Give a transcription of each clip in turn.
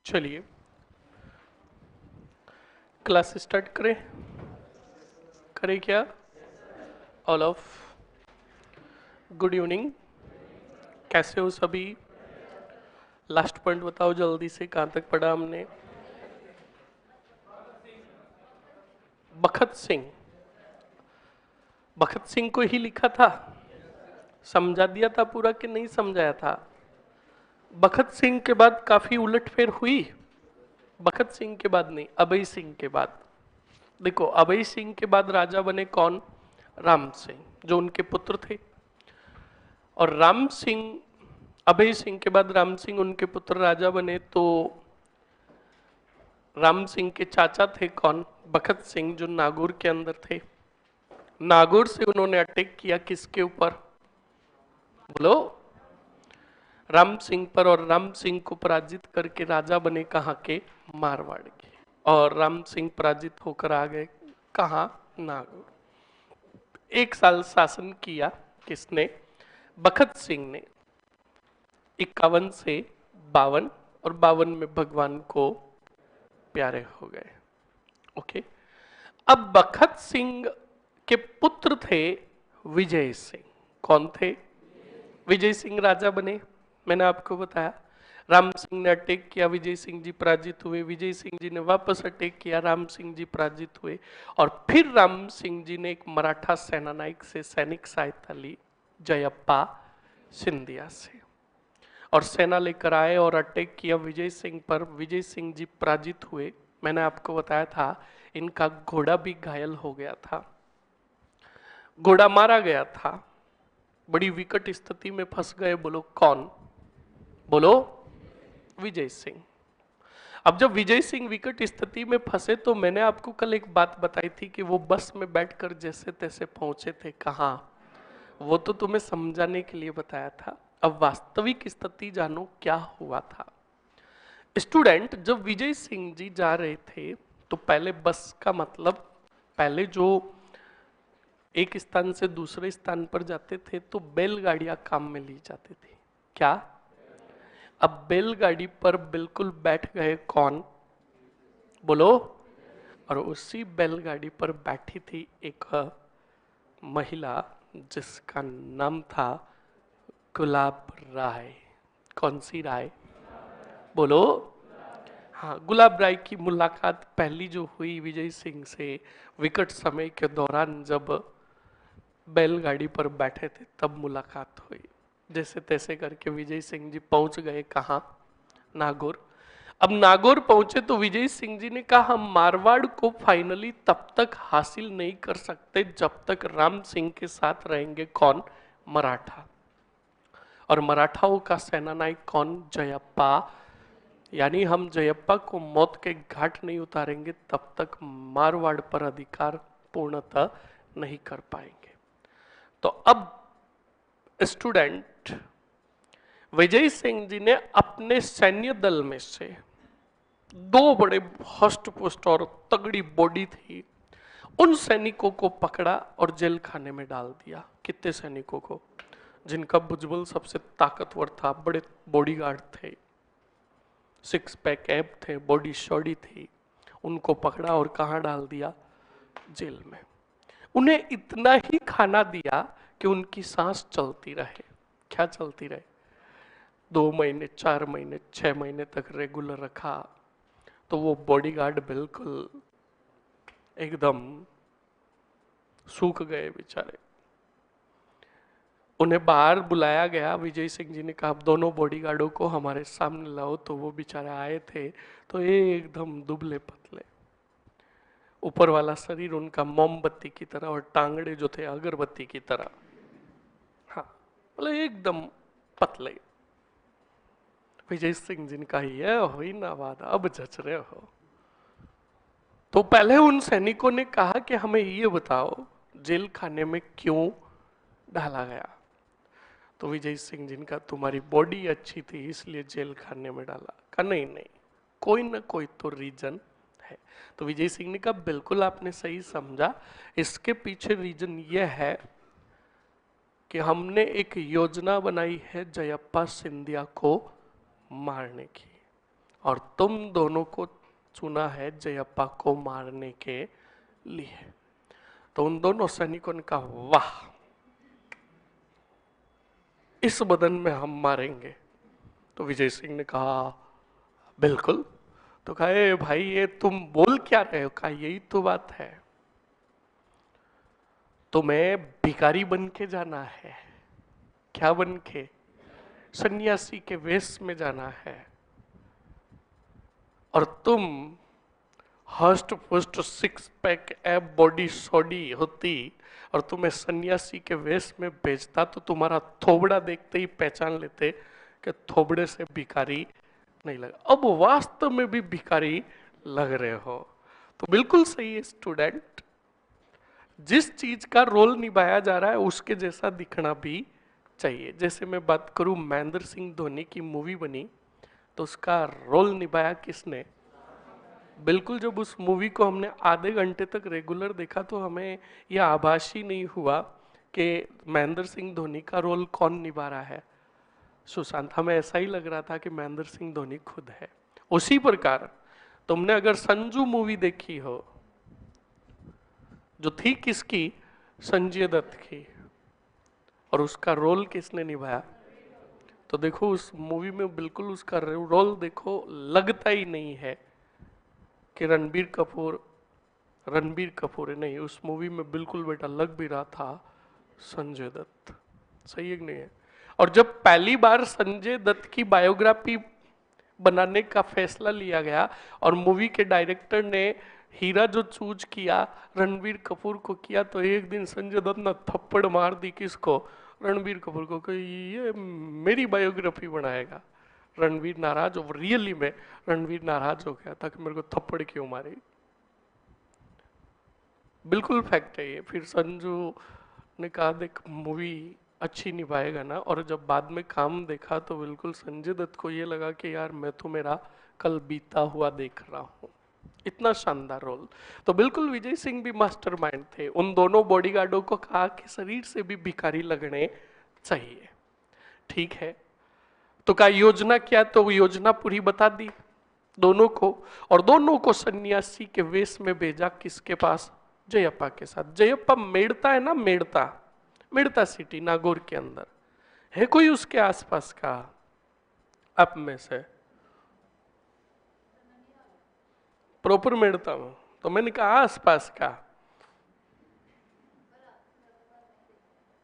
चलिए class start करें। करें क्या? All of good evening. कैसे हो सभी? लास्ट पॉइंट बताओ जल्दी से, कहाँ तक पढ़ा हमने? बखत सिंह। बखत सिंह को ही लिखा था? समझा दिया था पूरा कि नहीं समझाया था? बखत सिंह के बाद काफी उलटफेर हुई। बखत सिंह के बाद नहीं, अभय सिंह के बाद। देखो, अभय सिंह के बाद राजा बने कौन? राम सिंह, जो उनके पुत्र थे। और राम सिंह, अभय सिंह के बाद राम सिंह उनके पुत्र राजा बने, तो राम सिंह के चाचा थे कौन? बखत सिंह, जो नागौर के अंदर थे। नागौर से उन्होंने अटैक किया किसके ऊपर? बोलो। राम सिंह पर। और राम सिंह को पराजित करके राजा बने कहाँ के? मारवाड़ के। और राम सिंह पराजित होकर आ गए कहाँ? नागौर। 1 साल शासन किया किसने? बखत सिंह ने। 51 से 52, और 52 में भगवान को प्यारे हो गए। ओके। अब बखत सिंह के पुत्र थे विजय सिंह। कौन थे? विजय सिंह राजा बने, मैंने आपको बताया। राम सिंह ने अटैक किया, विजय सिंह जी पराजित हुए। विजय सिंह जी ने वापस अटैक किया, राम सिंह जी पराजित हुए। और फिर राम सिंह जी ने एक मराठा सेनानायक से सैनिक सहायता ली, जयप्पा सिंधिया से, और सेना लेकर आए और अटैक किया विजय सिंह पर। विजय सिंह जी पराजित हुए। मैंने आपको बताया था इनका घोड़ा भी घायल हो गया था, घोड़ा मारा गया था। बड़ी विकट स्थिति में फंस गए। बोलो कौन? बोलो। विजय सिंह। अब जब विजय सिंह विकट स्थिति में फंसे, तो मैंने आपको कल एक बात बताई थी कि वो बस में बैठकर जैसे तैसे पहुंचे थे कहां। वो तो तुम्हें समझाने के लिए बताया था। अब वास्तविक स्थिति जानो क्या हुआ था। स्टूडेंट, जब विजय सिंह जी जा रहे थे, तो पहले बस का मतलब, पहले जो एक स्थान से दूसरे स्थान पर जाते थे तो बैलगाड़ियां काम में ली जाती थी। क्या? अब बैलगाड़ी पर बिल्कुल बैठ गए कौन? बोलो। और उसी बैलगाड़ी पर बैठी थी एक महिला, जिसका नाम था गुलाब राय। कौन सी राय? बोलो। हाँ, गुलाब राय की मुलाकात पहली जो हुई विजय सिंह से विकट समय के दौरान, जब बैलगाड़ी पर बैठे थे, तब मुलाकात हुई। जैसे तैसे करके विजय सिंह जी पहुंच गए कहाँ? नागौर। अब नागौर पहुंचे तो विजय सिंह जी ने कहा, हम मारवाड़ को फाइनली तब तक हासिल नहीं कर सकते जब तक राम सिंह के साथ रहेंगे कौन? मराठा। और मराठाओं का सेनानायक कौन? जयप्पा। यानी हम जयप्पा को मौत के घाट नहीं उतारेंगे तब तक मारवाड़ पर अधिकार पूर्णतः नहीं कर पाएंगे। तो अब स्टूडेंट, विजय सिंह जी ने अपने सैन्य दल में से 2 बड़े हष्ट पुष्ट और तगड़ी बॉडी थी, उन सैनिकों को पकड़ा और जेल खाने में डाल दिया। कितने सैनिकों को? जिनका भुजबल सबसे ताकतवर था, बड़े बॉडीगार्ड थे, 6 पैक एब थे, बॉडी शॉडी थी, उनको पकड़ा और कहाँ डाल दिया? जेल में। उन्हें इतना ही खाना दिया कि उनकी सांस चलती रहे। क्या चलती रहे? 2 महीने, 4 महीने, 6 महीने तक रेगुलर रखा। तो वो बॉडीगार्ड बिल्कुल एकदम सूख गए बेचारे। उन्हें बाहर बुलाया गया। विजय सिंह जी ने कहा, आप दोनों बॉडीगार्डों को हमारे सामने लाओ। तो वो बेचारे आए थे तो एकदम दुबले पतले, ऊपर वाला शरीर उनका मोमबत्ती की तरह, और टांगड़े जो थे अगरबत्ती की तरह। हाँ, मतलब एकदम पतले। विजय सिंह जी ने कहा, ये हुई ना बात, अब जच रहे हो। तो पहले उन सैनिकों ने कहा कि हमें ये बताओ, जेल खाने में क्यों डाला गया? तो विजय सिंह जी ने कहा, तुम्हारी बॉडी अच्छी थी इसलिए जेल खाने में डाला। कहा नहीं नहीं, कोई ना कोई तो रीजन है। तो विजय सिंह ने कहा, बिल्कुल आपने सही समझा, इसके पीछे रीजन यह है कि हमने एक योजना बनाई है जयप्पा सिंधिया को मारने की। और तुम दोनों को चुना है जयप्पा को मारने के लिए। तो उन दोनों सैनिकों ने कहा, वाह, इस बदन में हम मारेंगे। तो विजय सिंह ने कहा, बिल्कुल। तो कहा, ए भाई, ये तुम बोल क्या रहे हो? कहा, यही तो बात है, तुम्हें भिखारी बन के जाना है। क्या बन के? सन्यासी के वेश में जाना है। और तुम हस्ट पुस्ट सिक्स पैक एब बॉडी सॉडी होती और तुम्हें सन्यासी के वेश में भेजता तो तुम्हारा थोबड़ा देखते ही पहचान लेते कि थोबड़े से भिखारी नहीं लगा। अब वास्तव में भी भिखारी लग रहे हो। तो बिल्कुल सही है स्टूडेंट, जिस चीज का रोल निभाया जा रहा है उसके जैसा दिखना भी चाहिए। जैसे मैं बात करूं, महेंद्र सिंह धोनी की मूवी बनी तो उसका रोल निभाया किसने? बिल्कुल। जब उस मूवी को हमने आधे घंटे तक रेगुलर देखा तो हमें यह आभास ही नहीं हुआ कि महेंद्र सिंह धोनी का रोल कौन निभा रहा है, सुशांत। हमें ऐसा ही लग रहा था कि महेंद्र सिंह धोनी खुद है। उसी प्रकार तुमने अगर संजू मूवी देखी हो, जो थी किसकी? संजय दत्त की, और उसका रोल किसने निभाया? तो देखो उस मूवी में बिल्कुल उसका रोल देखो, लगता ही नहीं है कि रणबीर कपूर है। नहीं, उस मूवी में बिल्कुल बेटा लग भी रहा था संजय दत्त। सही है कि नहीं है? और जब पहली बार संजय दत्त की बायोग्राफी बनाने का फैसला लिया गया और मूवी के डायरेक्टर ने हीरा जो चूज किया रणबीर कपूर को किया, तो एक दिन संजय दत्त ने थप्पड़ मार दी किसको? रणबीर कपूर को, कि ये मेरी बायोग्राफी बनाएगा। रणबीर नाराज, और रियली में रणबीर नाराज हो गया था कि मेरे को थप्पड़ क्यों मारे। बिल्कुल फैक्ट है ये। फिर संजू ने कहा, देख मूवी अच्छी निभाएगा ना, और जब बाद में काम देखा तो बिल्कुल संजय दत्त को ये लगा कि यार मैं तो मेरा कल बीता हुआ देख रहा हूँ। इतना शानदार रोल। तो बिल्कुल विजय सिंह भी मास्टरमाइंड थे। उन दोनों बॉडीगार्डों को कहा कि शरीर से भी भिखारी लगने चाहिए। ठीक है, तो क्या योजना क्या? तो योजना पूरी बता दी दोनों को, और दोनों को सन्यासी के वेश में भेजा किसके पास? जयप्पा के साथ। जयप्पा मेड़ता है ना, मेड़ता सिटी नागौर के अंदर है। कोई उसके आसपास का आप में से? प्रॉपर मेड़ता हूं तो मैंने कहा आसपास का।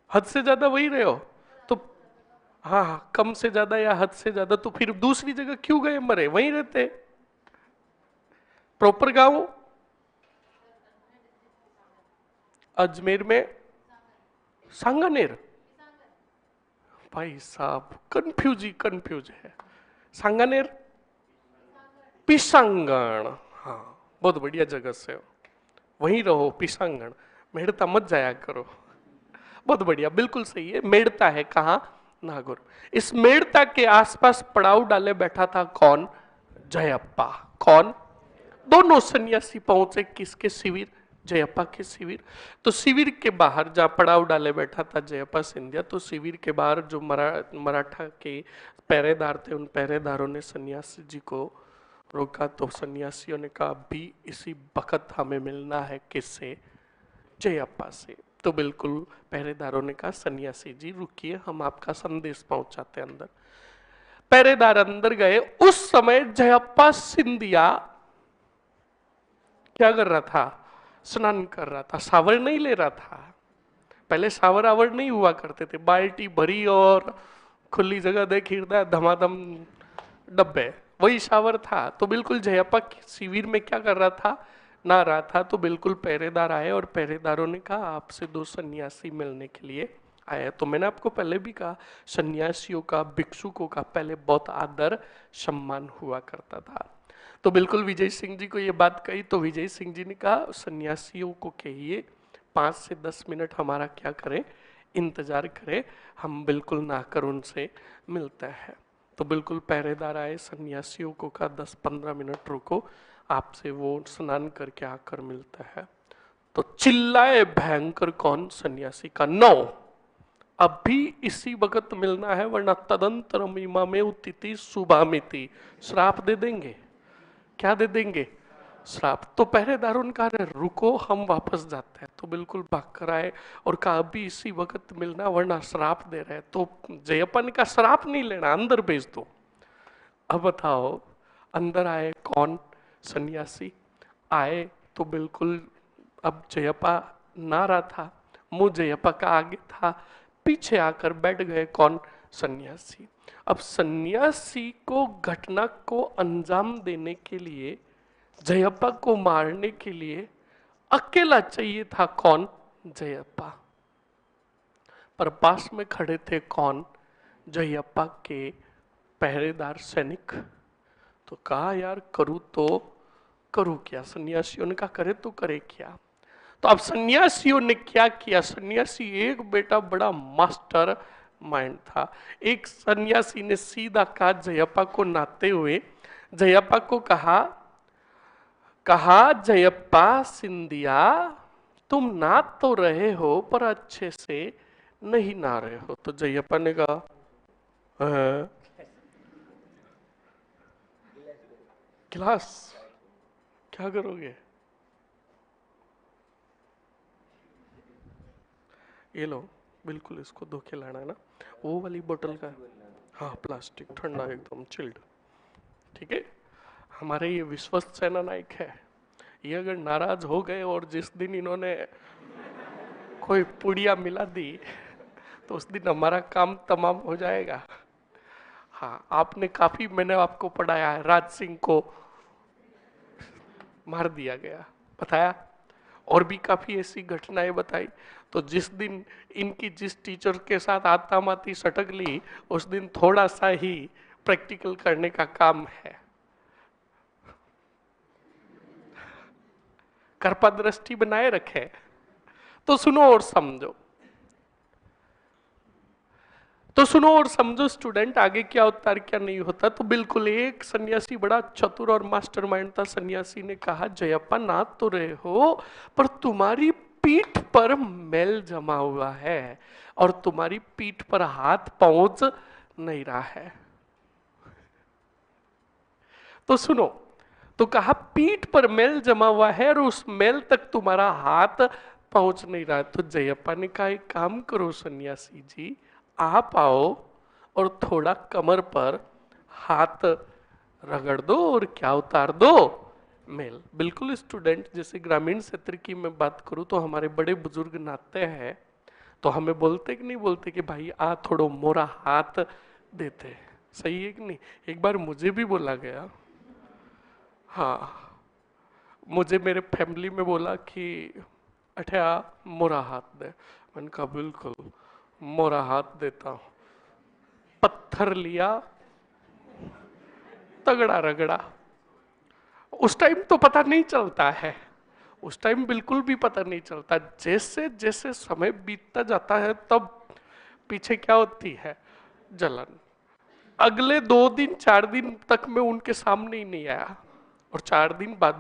हद से ज्यादा वही रहे हो तो? हाँ हाँ, कम से ज्यादा या हद से ज्यादा। तो फिर दूसरी जगह क्यों गए मरे? वहीं रहते। प्रॉपर गांव अजमेर में सांगानेर। भाई साहब कंफ्यूज है। सांगानेर पिसांगण। हाँ, बहुत बढ़िया जगह से हो, वहीं रहो पिसांगण। मेड़ता मत जाया करो। बहुत बढ़िया, बिल्कुल सही है। मेड़ता है कहाँ? नागौर। इस मेड़ता के आसपास पड़ाव डाले बैठा था कौन? जयप्पा। कौन? दोनों सन्यासी पहुंचे किसके शिविर? जयप्पा के शिविर। तो शिविर के बाहर जहां पड़ाव डाले बैठा था जयप्पा सिंधिया, तो शिविर के बाहर जो मराठा के पहरेदार थे, उन पहरेदारों ने सन्यासी जी को रोका। तो सन्यासियों ने कहा, अभी इसी वक्त हमें मिलना है किससे? जयप्पा से। तो बिल्कुल पहरेदारों ने कहा, सन्यासी जी रुकिए, हम आपका संदेश पहुंचाते अंदर। पहरेदार अंदर गए। उस समय जयप्पा सिंधिया क्या कर रहा था? स्नान कर रहा था। शावर नहीं ले रहा था। पहले शावर आवर नहीं हुआ करते थे, बाल्टी भरी और खुली जगह देख हृदय धमाधम डब्बे, वही शावर था। तो बिल्कुल जयप्पा शिविर में क्या कर रहा था? ना रहा था। तो बिल्कुल पहरेदार आए और पहरेदारों ने कहा, आपसे दो सन्यासी मिलने के लिए आए। तो मैंने आपको पहले भी कहा, सन्यासियों का, भिक्षुकों का पहले बहुत आदर सम्मान हुआ करता था। तो बिल्कुल विजय सिंह जी को ये बात कही तो विजय सिंह जी ने कहा, सन्यासियों को कहिए 5 से 10 मिनट हमारा क्या करें, इंतजार करें, हम बिल्कुल ना कर उनसे मिलते हैं। तो बिल्कुल पहरेदार आए, सन्यासियों को कहा 10-15 मिनट रुको, आपसे वो स्नान करके आकर मिलता है। तो चिल्लाए भयंकर कौन? सन्यासी का। नो, अभी इसी वक्त मिलना है, वरना तदंतरम इमामे उतिथि शुभामिति, श्राप दे देंगे। क्या दे देंगे? श्राप। तो पहरेदार उनका रुको हम वापस जाते हैं, तो बिल्कुल भाग कर आए और कहा अभी इसी वक्त मिलना वरना श्राप दे रहे हैं। तो जयप्पा ने कहा श्राप नहीं लेना, अंदर भेज दो। अब बताओ, अंदर आए कौन? सन्यासी आए तो बिल्कुल, अब जयप्पा नारा था, मुंह जयप्पा का आगे था, पीछे आकर बैठ गए कौन? सन्यासी। अब सन्यासी को घटना को अंजाम देने के लिए, जयप्पा को मारने के लिए अकेला चाहिए था कौन? जयप्पा। पर पास में खड़े थे कौन? जयप्पा के पहरेदार सैनिक। तो कहा यार करूं तो करूं क्या? सन्यासियों ने कहा करे तो करे क्या? तो अब सन्यासियों ने क्या किया? सन्यासी एक बेटा बड़ा मास्टर माइंड था। एक सन्यासी ने सीधा कहा जयप्पा को नाते हुए, जयप्पा को कहा जयप्पा सिंधिया, तुम नाच तो रहे हो पर अच्छे से नहीं ना रहे हो। तो जयप्पा ने कहा "हाँ, गिलास क्या करोगे? ये लो, बिल्कुल इसको धो के लाना है ना, वो वाली बोतल का। हाँ प्लास्टिक, ठंडा एकदम चिल्ड। ठीक है, हमारे ये विश्वस्त सेना नायक है, ये अगर नाराज हो गए और जिस दिन इन्होंने कोई पुड़िया मिला दी तो उस दिन हमारा काम तमाम हो जाएगा। हाँ, आपने काफी, मैंने आपको पढ़ाया है, राज सिंह को मार दिया गया, बताया, और भी काफी ऐसी घटनाएं बताई। तो जिस दिन इनकी जिस टीचर के साथ आतामाती सटक ली, उस दिन थोड़ा सा ही प्रैक्टिकल करने का काम है। कृपा दृष्टि बनाए रखे। तो सुनो और समझो, तो सुनो और समझो स्टूडेंट, आगे क्या होता है क्या नहीं होता। तो बिल्कुल एक सन्यासी बड़ा चतुर और मास्टरमाइंड था। सन्यासी ने कहा जयप्पा नाच तो रहे हो पर तुम्हारी पीठ पर मैल जमा हुआ है और तुम्हारी पीठ पर हाथ पहुंच नहीं रहा है। तो सुनो, तो कहा पीठ पर मैल जमा हुआ है और उस मैल तक तुम्हारा हाथ पहुंच नहीं रहा। तो जयप्पा ने कहा एक काम करो सन्यासी जी, आप आओ और थोड़ा कमर पर हाथ रगड़ दो और क्या उतार दो? मेल। बिल्कुल स्टूडेंट, जैसे ग्रामीण क्षेत्र की मैं बात करूं तो हमारे बड़े बुजुर्ग नाते हैं, तो हमें बोलते कि नहीं बोलते कि भाई आ थोड़ो मोरा हाथ देते। सही है कि नहीं? एक बार मुझे भी बोला गया, हाँ, मुझे मेरे फैमिली में बोला कि अठया मोरा हाथ दे। मैंने कहा बिल्कुल मोरा हाथ देता हूं। पत्थर लिया, तगड़ा रगड़ा। उस टाइम तो पता नहीं चलता है, उस टाइम बिल्कुल भी पता नहीं चलता। जैसे जैसे समय बीतता जाता है तब पीछे क्या होती है? जलन। अगले 2 दिन 4 दिन तक मैं उनके सामने ही नहीं आया, और 4 दिन बाद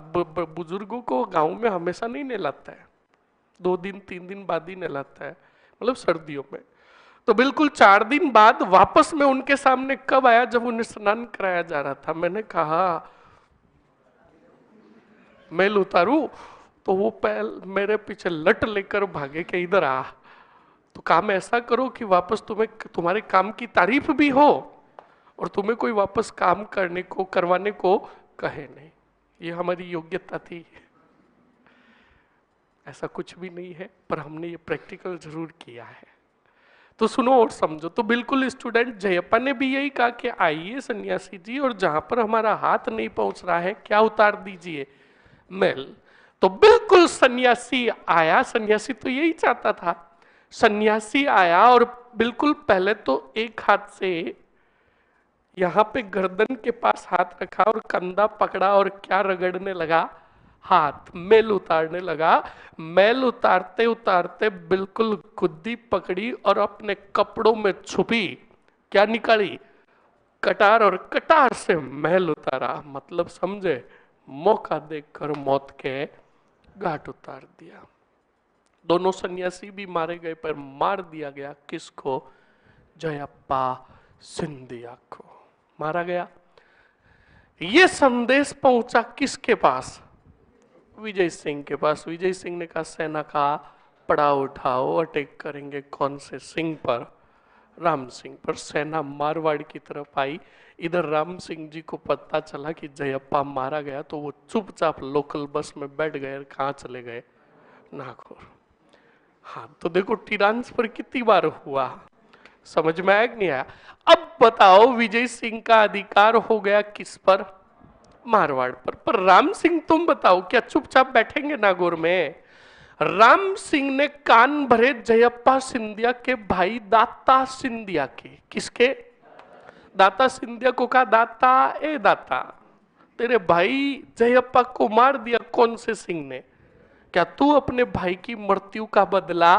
बुजुर्गों को गांव में हमेशा नहीं नहलाता है, 2 दिन 3 दिन बाद ही नहलाता है, मतलब सर्दियों में। तो बिल्कुल 4 दिन बाद वापस मैं उनके सामने कब आया? जब उन्हें स्नान कराया जा रहा था। मैंने कहा मैल उतारू, तो वो पैल मेरे पीछे लट लेकर भागे कि इधर आ। तो काम ऐसा करो कि वापस तुम्हें तुम्हारे काम की तारीफ भी हो और तुम्हें कोई वापस काम करने को करवाने को कहे नहीं। ये हमारी योग्यता थी। ऐसा कुछ भी नहीं है, पर हमने ये प्रैक्टिकल जरूर किया है। तो सुनो और समझो। तो बिल्कुल स्टूडेंट, जयप्पा ने भी यही कहा कि आइए सन्यासी जी, और जहां पर हमारा हाथ नहीं पहुंच रहा है क्या उतार दीजिए? मैल। तो बिल्कुल सन्यासी आया, सन्यासी तो यही चाहता था। सन्यासी आया और बिल्कुल पहले तो एक हाथ से यहां पे गर्दन के पास हाथ रखा और कंधा पकड़ा और क्या रगड़ने लगा? हाथ। मैल उतारने लगा। मैल उतारते उतारते बिल्कुल गुद्दी पकड़ी और अपने कपड़ों में छुपी, क्या निकाली? कटार, और कटार से मैल उतारा। मतलब समझे, मौका देखकर मौत के घाट उतार दिया। दोनों सन्यासी भी मारे गए, पर मार दिया गया किसको? जयप्पा सिंधिया को मारा गया। ये संदेश पहुंचा किसके पास? विजय सिंह के पास। विजय सिंह ने कहा सेना का पड़ाव उठाओ, अटैक करेंगे। कौन से सिंह पर? राम सिंह पर। सेना मारवाड़ की तरफ आई। इधर राम सिंह जी को पता चला कि जयप्पा मारा गया, तो वो चुपचाप लोकल बस में बैठ गए। कहाँ चले गए? नागौर। हाँ, तो देखो ट्रांसफर कितनी बार हुआ, समझ में आया कि नहीं आया? अब बताओ विजय सिंह का अधिकार हो गया किस पर? मारवाड़ पर राम सिंह तुम बताओ क्या चुपचाप बैठेंगे नागौर में? राम सिंह ने कान भरे जयप्पा सिंधिया के भाई दाता सिंधिया के। किसके? दाता सिंधिया को कहा दाता, ए दाता, तेरे भाई जयप्पा को मार दिया कौन से सिंह ने, क्या तू अपने भाई की मृत्यु का बदला?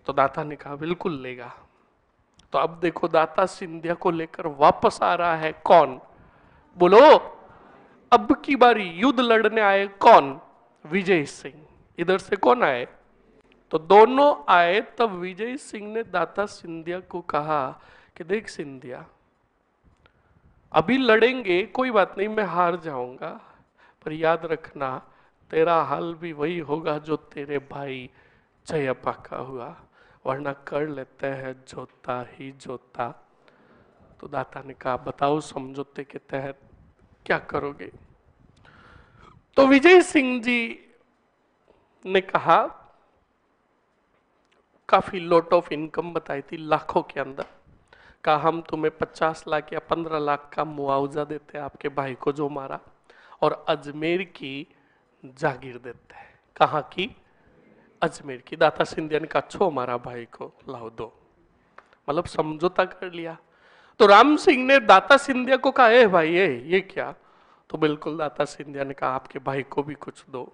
तो दाता ने कहा बिल्कुल लेगा। तो अब देखो दाता सिंधिया को लेकर वापस आ रहा है कौन? बोलो। अब की बारी युद्ध लड़ने आए कौन? विजय सिंह। इधर से कौन आए? तो दोनों आए। तब विजय सिंह ने दाता सिंधिया को कहा कि देख सिंधिया, अभी लड़ेंगे कोई बात नहीं, मैं हार जाऊंगा, पर याद रखना तेरा हाल भी वही होगा जो तेरे भाई जयप्पा का हुआ, वरना कर लेते हैं जोता ही जोता। तो दाता ने कहा बताओ समझौते के तहत क्या करोगे? तो विजय सिंह जी ने कहा, काफी लॉट ऑफ इनकम बताई थी लाखों के अंदर, कहा हम तुम्हें 50 लाख या 15 लाख का मुआवजा देते हैं आपके भाई को जो मारा, और अजमेर की जागीर देते हैं। कहाँ की? अजमेर की। दाता सिंधिया ने कहा छो हमारा भाई को लाओ दो, मतलब समझौता कर लिया। तो राम सिंह ने दाता सिंधिया को कहा ए भाई ये क्या? तो बिल्कुल दाता सिंधिया ने कहा आपके भाई को भी कुछ दो।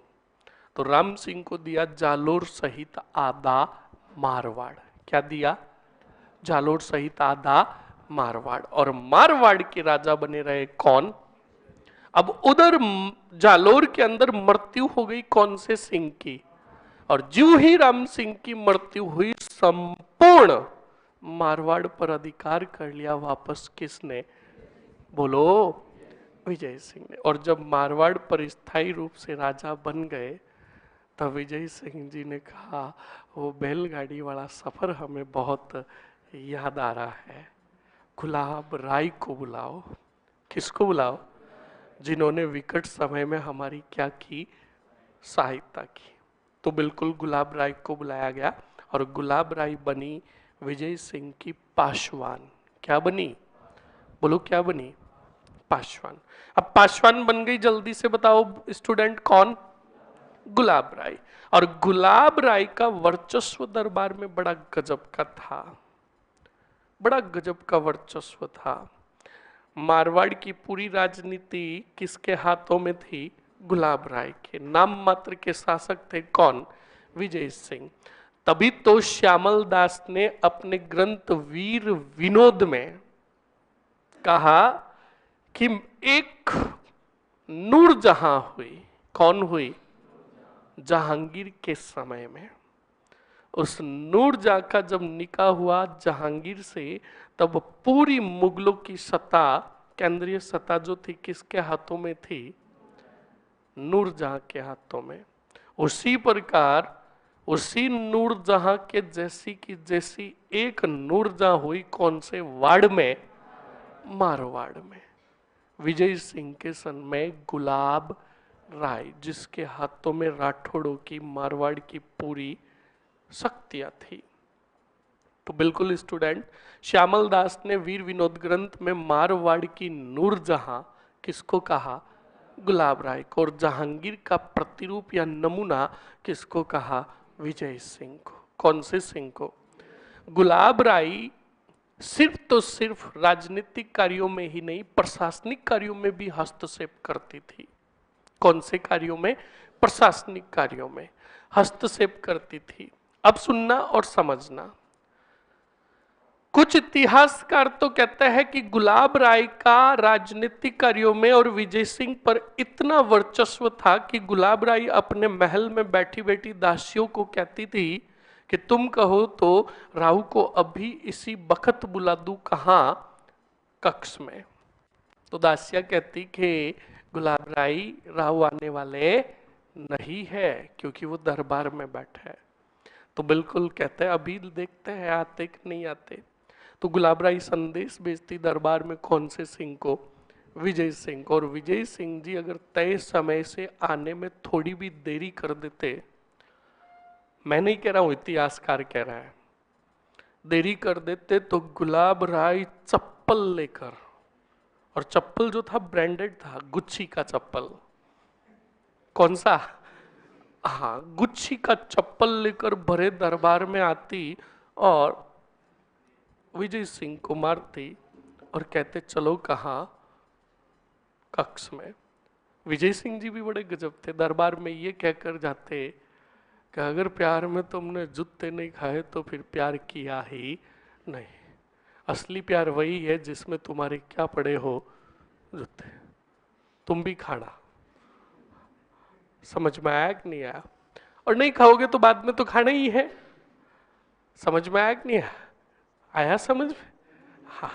तो राम सिंह को दिया जालोर सहित आधा मारवाड़। क्या दिया? जालोर सहित आधा मारवाड़। और मारवाड़ के राजा बने रहे कौन? अब उधर जालोर के अंदर मृत्यु हो गई कौन से सिंह की, और ज्यों ही राम सिंह की मृत्यु हुई संपूर्ण मारवाड़ पर अधिकार कर लिया वापस किसने? बोलो। विजय सिंह ने। और जब मारवाड़ पर स्थायी रूप से राजा बन गए, तब विजय सिंह जी ने कहा वो बैलगाड़ी वाला सफर हमें बहुत याद आ रहा है, गुलाब राय को बुलाओ। किसको बुलाओ? जिन्होंने विकट समय में हमारी क्या की? सहायता की। तो बिल्कुल गुलाब राय को बुलाया गया, और गुलाब राय बनी विजय सिंह की पासवान। क्या बनी? बोलो क्या बनी? पासवान। अब पासवान बन गई, जल्दी से बताओ स्टूडेंट कौन? गुलाब राय। और गुलाब राय का वर्चस्व दरबार में बड़ा गजब का था, बड़ा गजब का वर्चस्व था। मारवाड़ की पूरी राजनीति किसके हाथों में थी? गुलाब राय के। नाम मात्र के शासक थे कौन? विजय सिंह। तभी तो श्यामल दास ने अपने ग्रंथ वीर विनोद में कहा कि एक नूरजहां हुई। कौन हुई? जहांगीर के समय में। उस नूरजहां का जब निकाह हुआ जहांगीर से, तब पूरी मुगलों की सत्ता, केंद्रीय सत्ता जो थी किसके हाथों में थी? नूरजहां के हाथों में। उसी प्रकार उसी नूरजहां के जैसी की जैसी एक नूरजहां हुई कौन से वाड़ में? मारवाड़ में। विजय सिंह के सन में गुलाब राय, जिसके हाथों में राठौड़ों की, मारवाड़ की पूरी शक्तियां थी। तो बिल्कुल स्टूडेंट, श्यामल दास ने वीर विनोद ग्रंथ में मारवाड़ की नूरजहां किसको कहा? गुलाब राय को। और जहांगीर का प्रतिरूप या नमूना किसको कहा? विजय सिंह को। कौन से सिंह को? गुलाब राय सिर्फ तो सिर्फ राजनीतिक कार्यों में ही नहीं, प्रशासनिक कार्यों में भी हस्तक्षेप करती थी। कौन से कार्यों में? प्रशासनिक कार्यों में हस्तक्षेप करती थी। अब सुनना और समझना। कुछ इतिहासकार तो कहते हैं कि गुलाब राय का राजनीतिक कार्यों में और विजय सिंह पर इतना वर्चस्व था कि गुलाब राय अपने महल में बैठी बैठी दासियों को कहती थी कि तुम कहो तो राहु को अभी इसी बखत बुला दूं कहां, कक्ष में। तो दासिया कहती कि गुलाब राय, राहु आने वाले नहीं है क्योंकि वो दरबार में बैठा है। तो बिल्कुल कहते हैं अभी देखते हैं आते कि नहीं आते। तो गुलाब राय संदेश भेजती दरबार में कौन से सिंह को, विजय सिंह को। और विजय सिंह जी अगर तय समय से आने में थोड़ी भी देरी कर देते, मैं नहीं कह रहा हूं इतिहासकार कह रहा है, देरी कर देते तो गुलाब राय चप्पल लेकर, और चप्पल जो था ब्रांडेड था, गुच्ची का चप्पल। कौन सा? हाँ, गुच्ची का चप्पल लेकर भरे दरबार में आती और विजय सिंह को मारती और कहते चलो कहाँ, कक्ष में। विजय सिंह जी भी बड़े गजब थे, दरबार में ये कहकर जाते कि अगर प्यार में तुमने जूते नहीं खाए तो फिर प्यार किया ही नहीं। असली प्यार वही है जिसमें तुम्हारे क्या पड़े हो, जूते, तुम भी खाना। समझ में आया कि नहीं आया? और नहीं खाओगे तो बाद में तो खाना ही है। समझ में आया कि नहीं आया? आया समझ में? हाँ।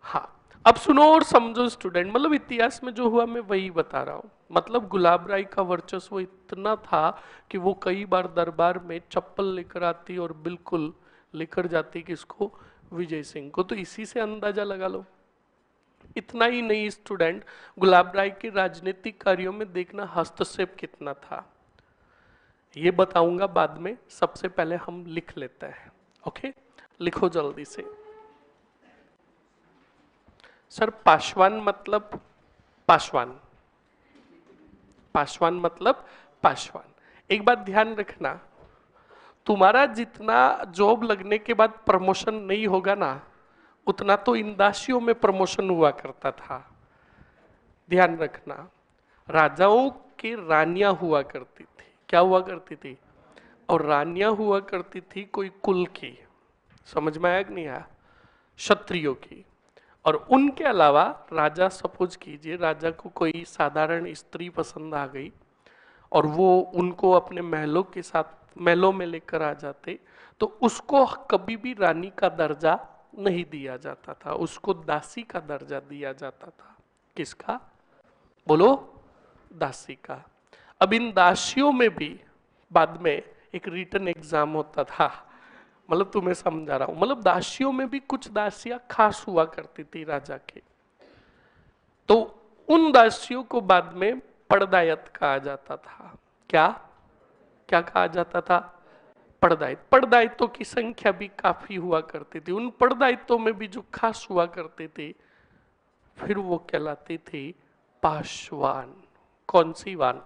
हाँ, अब सुनो और समझो स्टूडेंट, मतलब इतिहास में जो हुआ मैं वही बता रहा हूं। मतलब गुलाब राय का वर्चस्व इतना था कि वो कई बार दरबार में चप्पल लेकर आती और बिल्कुल लेकर जाती किसको, विजय सिंह को। तो इसी से अंदाजा लगा लो। इतना ही नहीं स्टूडेंट, गुलाब राय के राजनीतिक कार्यों में देखना हस्तक्षेप कितना था, ये बताऊंगा बाद में। सबसे पहले हम लिख लेते हैं। ओके, लिखो जल्दी से। सर पासवान मतलब पासवान, पासवान मतलब पासवान। एक बात ध्यान रखना, तुम्हारा जितना जॉब लगने के बाद प्रमोशन नहीं होगा ना, उतना तो इन दासियों में प्रमोशन हुआ करता था। ध्यान रखना, राजाओं की रानियां हुआ करती थी। क्या हुआ करती थी? और रानियां हुआ करती थी कोई कुल की। समझ में आया कि नहीं आया? क्षत्रियों की। और उनके अलावा राजा, सपोज कीजिए राजा को कोई साधारण स्त्री पसंद आ गई और वो उनको अपने महलों के साथ महलों में लेकर आ जाते, तो उसको कभी भी रानी का दर्जा नहीं दिया जाता था, उसको दासी का दर्जा दिया जाता था। किसका? बोलो, दासी का। अब इन दासियों में भी बाद में एक रिटन एग्जाम होता था, मतलब तुम्हें समझा रहा हूं। मतलब दासियों में भी कुछ दासियां खास हुआ करती थी राजा के, तो उन दासियों को बाद में पड़दायत कहा जाता था। क्या क्या कहा जाता था? पड़दायित। पड़दायित्वों की संख्या भी काफी हुआ करती थी। उन पड़दायित्वों में भी जो खास हुआ करते थे फिर वो कहलाती थी पासवान। कौन सी वान?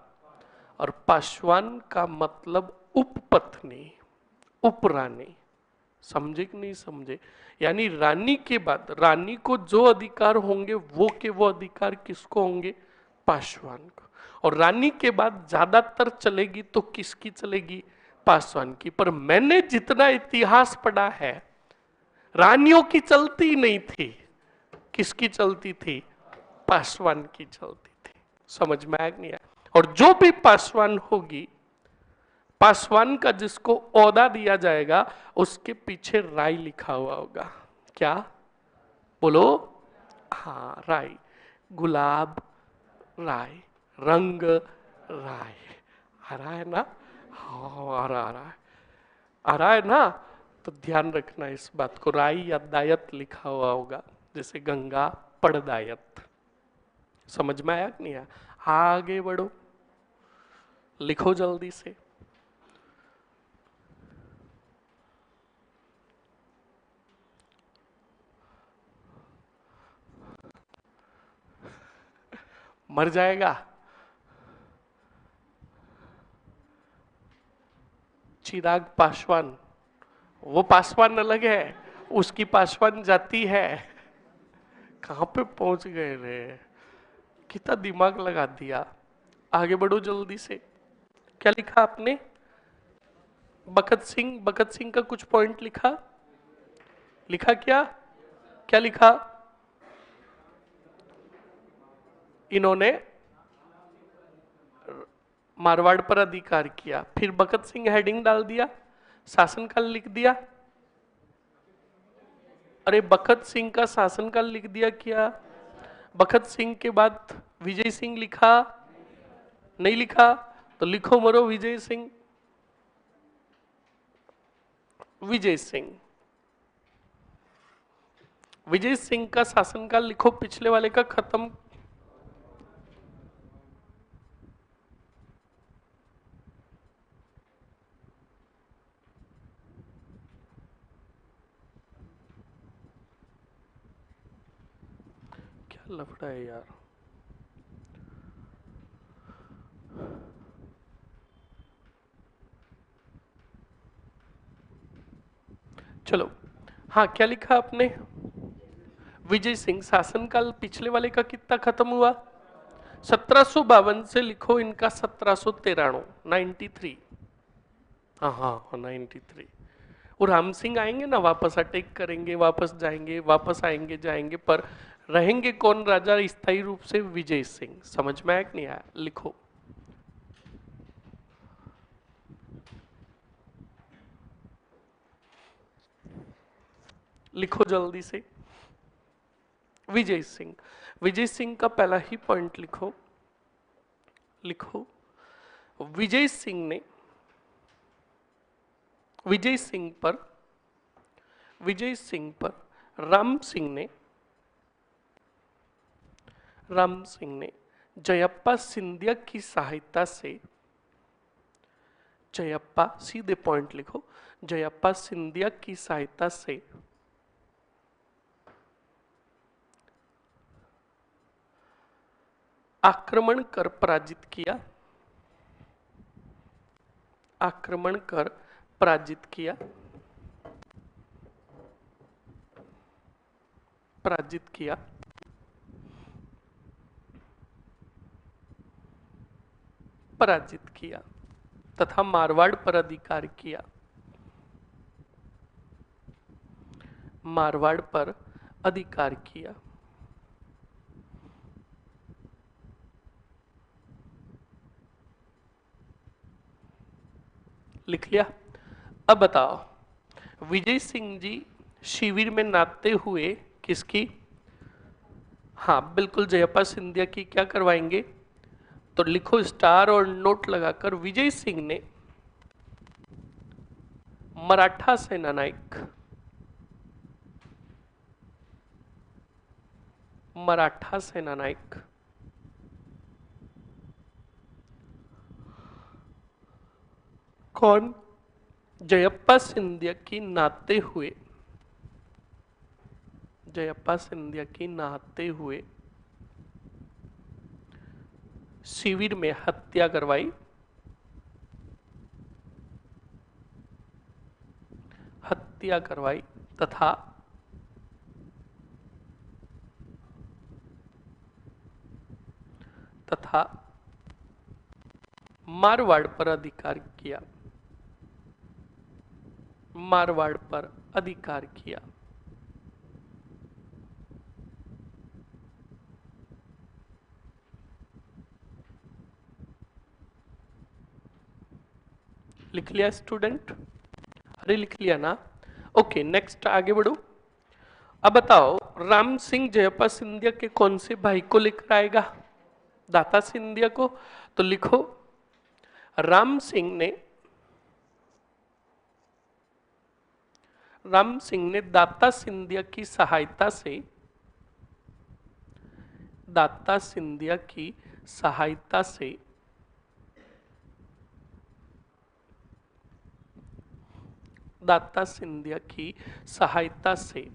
और पासवान का मतलब उपपत्नी, उपरानी। समझे कि नहीं समझे? यानी रानी के बाद रानी को जो अधिकार होंगे वो के वो अधिकार किसको होंगे? पासवान को। और रानी के बाद ज्यादातर चलेगी तो किसकी चलेगी? पासवान की। पर मैंने जितना इतिहास पढ़ा है, रानियों की चलती नहीं थी। किसकी चलती थी? पासवान की चलती थी। समझ में आया नहीं आया? और जो भी पासवान होगी, पासवान का जिसको ओहदा दिया जाएगा उसके पीछे राय लिखा हुआ होगा। क्या? बोलो। हाँ, राय। गुलाब राय, रंग राय। आ रहा है ना? हाँ, आ रहा है, आ रहा है ना? तो ध्यान रखना इस बात को, राय या दायत लिखा हुआ होगा, जैसे गंगा पड़दायत। समझ में आया कि नहीं आया? आगे बढ़ो, लिखो जल्दी से। मर जाएगा। चिराग पासवान, वो पासवान अलग है, उसकी पासवान जाती है। कहां पे पहुंच गए रे? कितना दिमाग लगा दिया। आगे बढ़ो जल्दी से। क्या लिखा आपने? भगत सिंह का कुछ पॉइंट लिखा? लिखा क्या? क्या लिखा? इन्होंने मारवाड़ पर अधिकार किया। फिर भगत सिंह हेडिंग डाल दिया, शासनकाल लिख दिया। अरे भगत सिंह का शासनकाल लिख दिया क्या? भगत सिंह के बाद विजय सिंह लिखा? नहीं लिखा? तो लिखो मरो विजय सिंह। विजय सिंह, विजय सिंह का शासनकाल लिखो, पिछले वाले का खत्म। क्या लफड़ा है यार। चलो, हाँ क्या लिखा आपने? विजय सिंह शासनकाल पिछले वाले का कितना खत्म हुआ? 1752 से लिखो इनका 1793, 93। हाँ हाँ हाँ 93। और राम सिंह आएंगे ना, वापस अटैक करेंगे, वापस जाएंगे, वापस आएंगे जाएंगे, पर रहेंगे कौन राजा स्थायी रूप से? विजय सिंह। समझ में आया कि नहीं आया? लिखो। लिखो जल्दी से। विजय सिंह, विजय सिंह का पहला ही पॉइंट लिखो। लिखो, विजय सिंह ने, विजय सिंह पर, विजय सिंह पर राम सिंह ने, राम सिंह ने जयप्पा सिंधिया की सहायता से, जयप्पा, सीधे पॉइंट लिखो, जयप्पा सिंधिया की सहायता से आक्रमण कर पराजित किया, आक्रमण कर पराजित किया, पराजित किया, पराजित किया तथा मारवाड़ पर अधिकार किया, मारवाड़ पर अधिकार किया। लिख लिया? अब बताओ, विजय सिंह जी शिविर में नाचते हुए किसकी? हाँ बिल्कुल, जयप्पा सिंधिया की क्या करवाएंगे? तो लिखो स्टार और नोट लगाकर, विजय सिंह ने मराठा सेना नायक, मराठा सेना नायक, कौन? जयप्पा सिंधिया की नाते हुए, जयप्पा सिंधिया की नहाते हुए शिविर में हत्या करवाई, हत्या करवाई तथा तथा मारवाड़ पर अधिकार किया, मारवाड़ पर अधिकार किया। लिख लिया स्टूडेंट? अरे लिख लिया ना? ओके, नेक्स्ट आगे बढ़ो। अब बताओ, राम सिंह जयप्पा सिंधिया के कौन से भाई को लेकर आएगा? दाता सिंधिया को। तो लिखो, राम सिंह ने, राम सिंह ने दाता सिंधिया की सहायता से, दाता सिंधिया की सहायता से दाता सिंधिया की सहायता से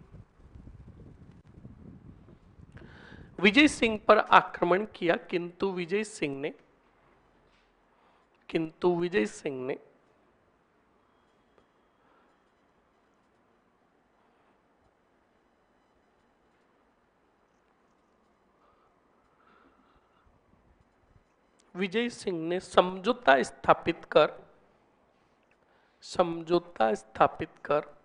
विजय सिंह पर आक्रमण किया, किंतु विजय सिंह ने, किंतु विजय सिंह ने विजय सिंह ने समझौता स्थापित कर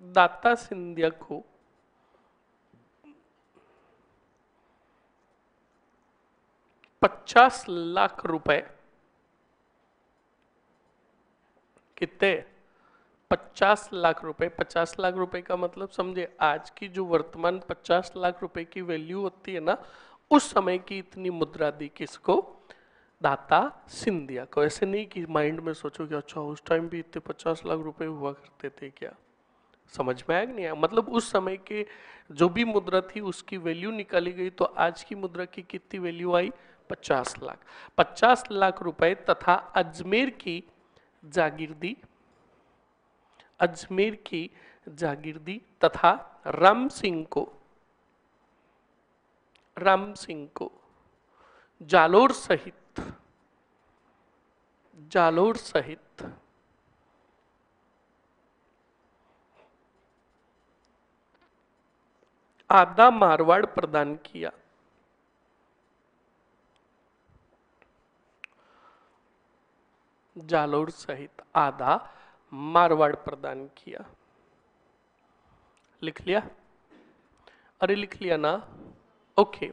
दाता सिंधिया को ₹50 लाख, कितने? 50 लाख रुपए। 50 लाख रुपए का मतलब समझे, आज की जो वर्तमान 50 लाख रुपए की वैल्यू होती है ना, उस समय की इतनी मुद्रा दी किसको? दाता सिंधिया को। ऐसे नहीं कि माइंड में सोचो कि अच्छा उस टाइम भी इतने 50 लाख रुपए हुआ करते थे क्या। समझ में आया कि नहीं आया? मतलब उस समय के जो भी मुद्रा थी उसकी वैल्यू निकाली गई, तो आज की मुद्रा की कितनी वैल्यू आई? 50 लाख। 50 लाख रुपए तथा अजमेर की जागीरदी तथा राम सिंह को जालोर सहित आधा मारवाड़ प्रदान किया। जालोर सहित आधा मारवाड़ प्रदान किया। लिख लिया? अरे लिख लिया ना? ओके।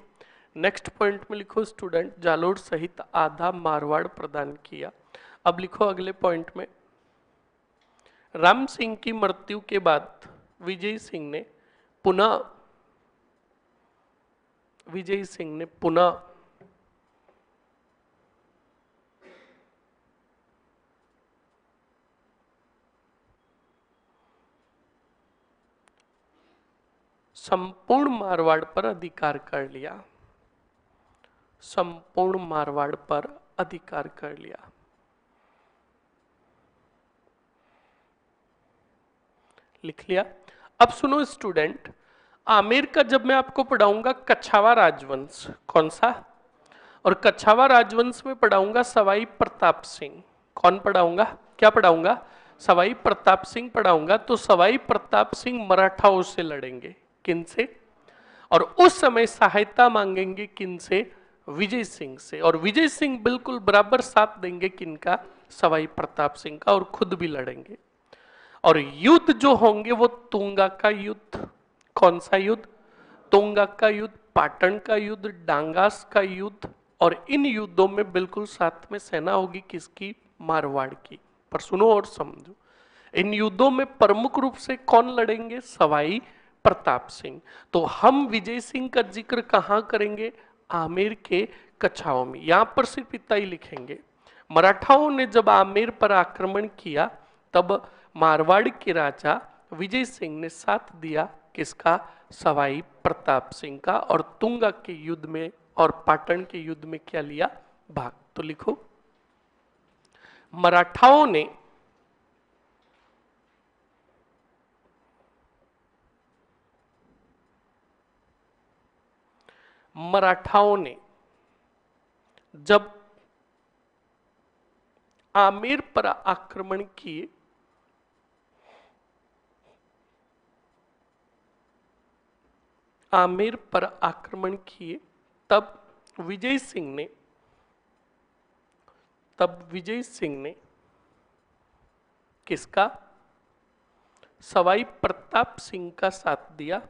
नेक्स्ट पॉइंट में लिखो स्टूडेंट, जालोर सहित आधा मारवाड़ प्रदान किया। अब लिखो अगले पॉइंट में, राम सिंह की मृत्यु के बाद विजय सिंह ने पुनः संपूर्ण मारवाड़ पर अधिकार कर लिया। संपूर्ण मारवाड़ पर अधिकार कर लिया। लिख लिया? अब सुनो स्टूडेंट, आमेर का जब मैं आपको पढ़ाऊंगा कछावा राजवंश, कौन सा? और कछावा राजवंश में पढ़ाऊंगा सवाई प्रताप सिंह। कौन पढ़ाऊंगा? क्या पढ़ाऊंगा? सवाई प्रताप सिंह पढ़ाऊंगा। तो सवाई प्रताप सिंह मराठाओं से लड़ेंगे। किन से? और उस समय सहायता मांगेंगे किन से? विजय सिंह से। और विजय सिंह बिल्कुल बराबर साथ देंगे किनका? सवाई प्रताप सिंह का, और खुद भी लड़ेंगे। और युद्ध जो होंगे वो तुंगा का युद्ध। कौन सा युद्ध? तुंगा का युद्ध, पाटन का युद्ध, डांगास का युद्ध। और इन युद्धों में बिल्कुल साथ में सेना होगी किसकी? मारवाड़ की। पर सुनो और समझो, इन युद्धों में प्रमुख रूप से कौन लड़ेंगे? सवाई प्रताप सिंह। तो हम विजय सिंह का जिक्र कहां करेंगे? आमेर के कछाओं में। यहां पर सिर्फ इतना ही लिखेंगे, मराठाओं ने जब आमेर पर आक्रमण किया तब मारवाड़ के राजा विजय सिंह ने साथ दिया किसका? सवाई प्रताप सिंह का। और तुंगा के युद्ध में और पाटन के युद्ध में क्या लिया? भाग। तो लिखो, मराठाओं ने जब आमेर पर आक्रमण किए, आमेर पर आक्रमण किए, तब विजय सिंह ने किसका? सवाई प्रताप सिंह का साथ दिया।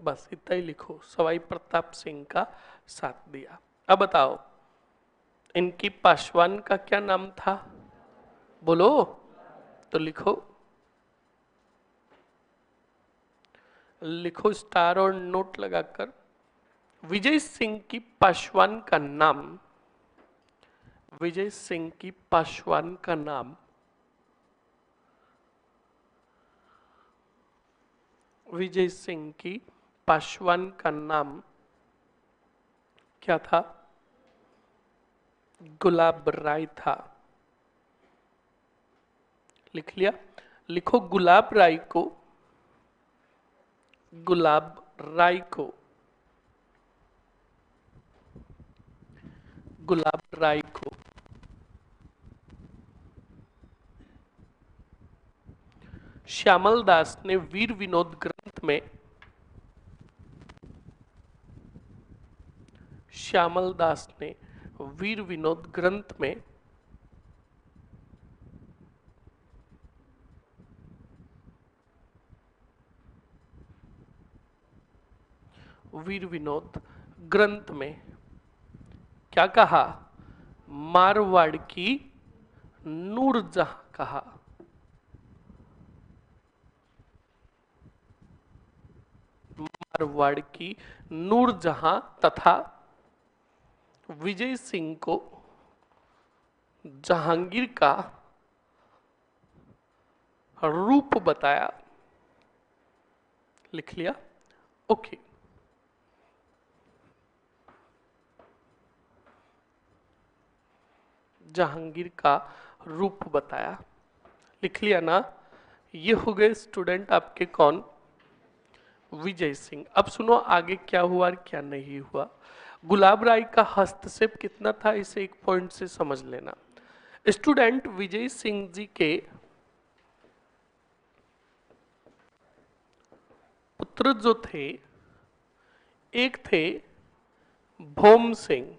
बस इतना ही लिखो, सवाई प्रताप सिंह का साथ दिया। अब बताओ, इनकी पासवान का क्या नाम था? बोलो। तो लिखो स्टार और नोट लगाकर, विजय सिंह की पासवान का नाम, विजय सिंह की पासवान का नाम, विजय सिंह की पासवान का नाम क्या था? गुलाब राय था। लिख लिया? लिखो, गुलाब राय को गुलाब राय को श्यामल दास ने वीर विनोद ग्रंथ में, श्यामल दास ने वीर विनोद ग्रंथ में वीर विनोद ग्रंथ में क्या कहा? मारवाड़ की नूरजहां कहा। मारवाड़ की नूरजहां तथा विजय सिंह को जहांगीर का रूप बताया। लिख लिया? ओके। जहांगीर का रूप बताया। लिख लिया ना? ये हो गए स्टूडेंट आपके कौन? विजय सिंह। अब सुनो आगे क्या हुआ और क्या नहीं हुआ। गुलाब राय का हस्तक्षेप कितना था इसे एक पॉइंट से समझ लेना। स्टूडेंट विजय सिंह जी के पुत्र जो थे, एक थे भोम सिंह।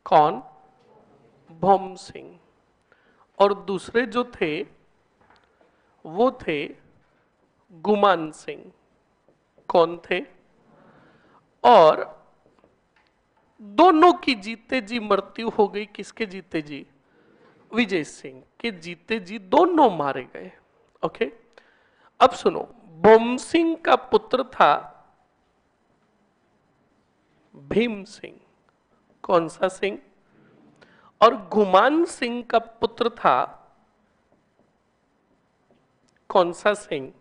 कौन? भोम सिंह। और दूसरे जो थे वो थे गुमान सिंह। कौन थे? और दोनों की जीते जी मृत्यु हो गई। किसके जीते जी? विजय सिंह के जीते जी दोनों मारे गए। ओके। अब सुनो, भोम सिंह का पुत्र था भीम सिंह। कौन सा सिंह? और गुमान सिंह का पुत्र था कौन सा सिंह?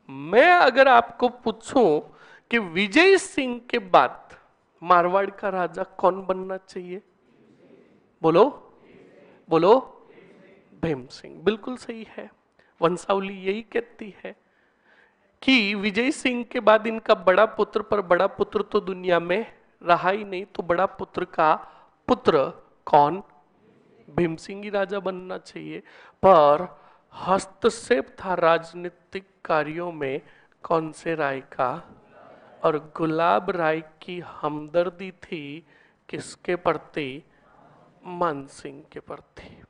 मैं अगर आपको पूछूं कि विजय सिंह के बाद मारवाड़ का राजा कौन बनना चाहिए? बोलो बोलो। भीम सिंह। बिल्कुल सही है। वंशावली यही कहती है कि विजय सिंह के बाद इनका बड़ा पुत्र, पर बड़ा पुत्र तो दुनिया में रहा ही नहीं, तो बड़ा पुत्र का पुत्र कौन? भीम सिंह ही राजा बनना चाहिए। पर हस्तक्षेप था राजनीतिक कार्यों में कौन से राय का? और गुलाब राय की हमदर्दी थी किसके प्रति? मान सिंह के प्रति।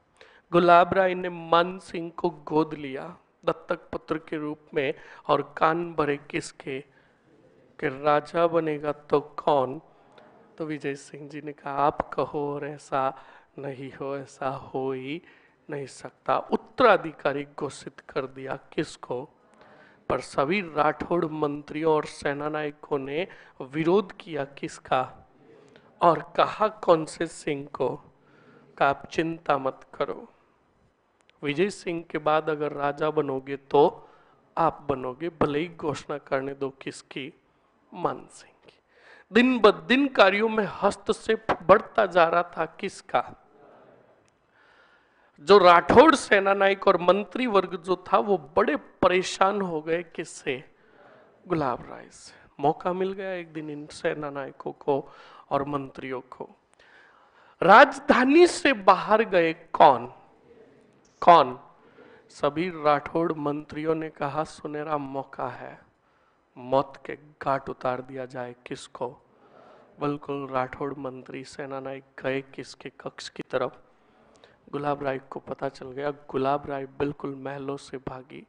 गुलाब राय ने मान सिंह को गोद लिया दत्तक पुत्र के रूप में और कान भरे किसके? कि राजा बनेगा तो कौन? तो विजय सिंह जी ने कहा आप कहो और ऐसा नहीं हो, ऐसा हो ही नहीं सकता। उत्तराधिकारी घोषित कर दिया। किसको? पर सभी राठौड़ मंत्रियों और सेना नायकों ने विरोध किया। किसका? और कहा कौन से सिंह को? का आप चिंता मत करो, विजय सिंह के बाद अगर राजा बनोगे तो आप बनोगे, भले ही घोषणा करने दो किसकी? मान सिंह की। दिन ब दिन कार्यों में हस्तक्षेप बढ़ता जा रहा था। किसका? जो राठौड़ सेना नायक और मंत्री वर्ग जो था वो बड़े परेशान हो गए। किससे? गुलाब राय से। मौका मिल गया एक दिन इन सेना नायकों को और मंत्रियों को। राजधानी से बाहर गए कौन? कौन? सभी राठौड़ मंत्रियों ने कहा सुनहरा मौका है, मौत के घाट उतार दिया जाए। किसको? बिल्कुल राठौड़ मंत्री सेना नायक गए किसके कक्ष की तरफ? गुलाब राय को पता चल गया। गुलाब राय बिल्कुल महलों से भागी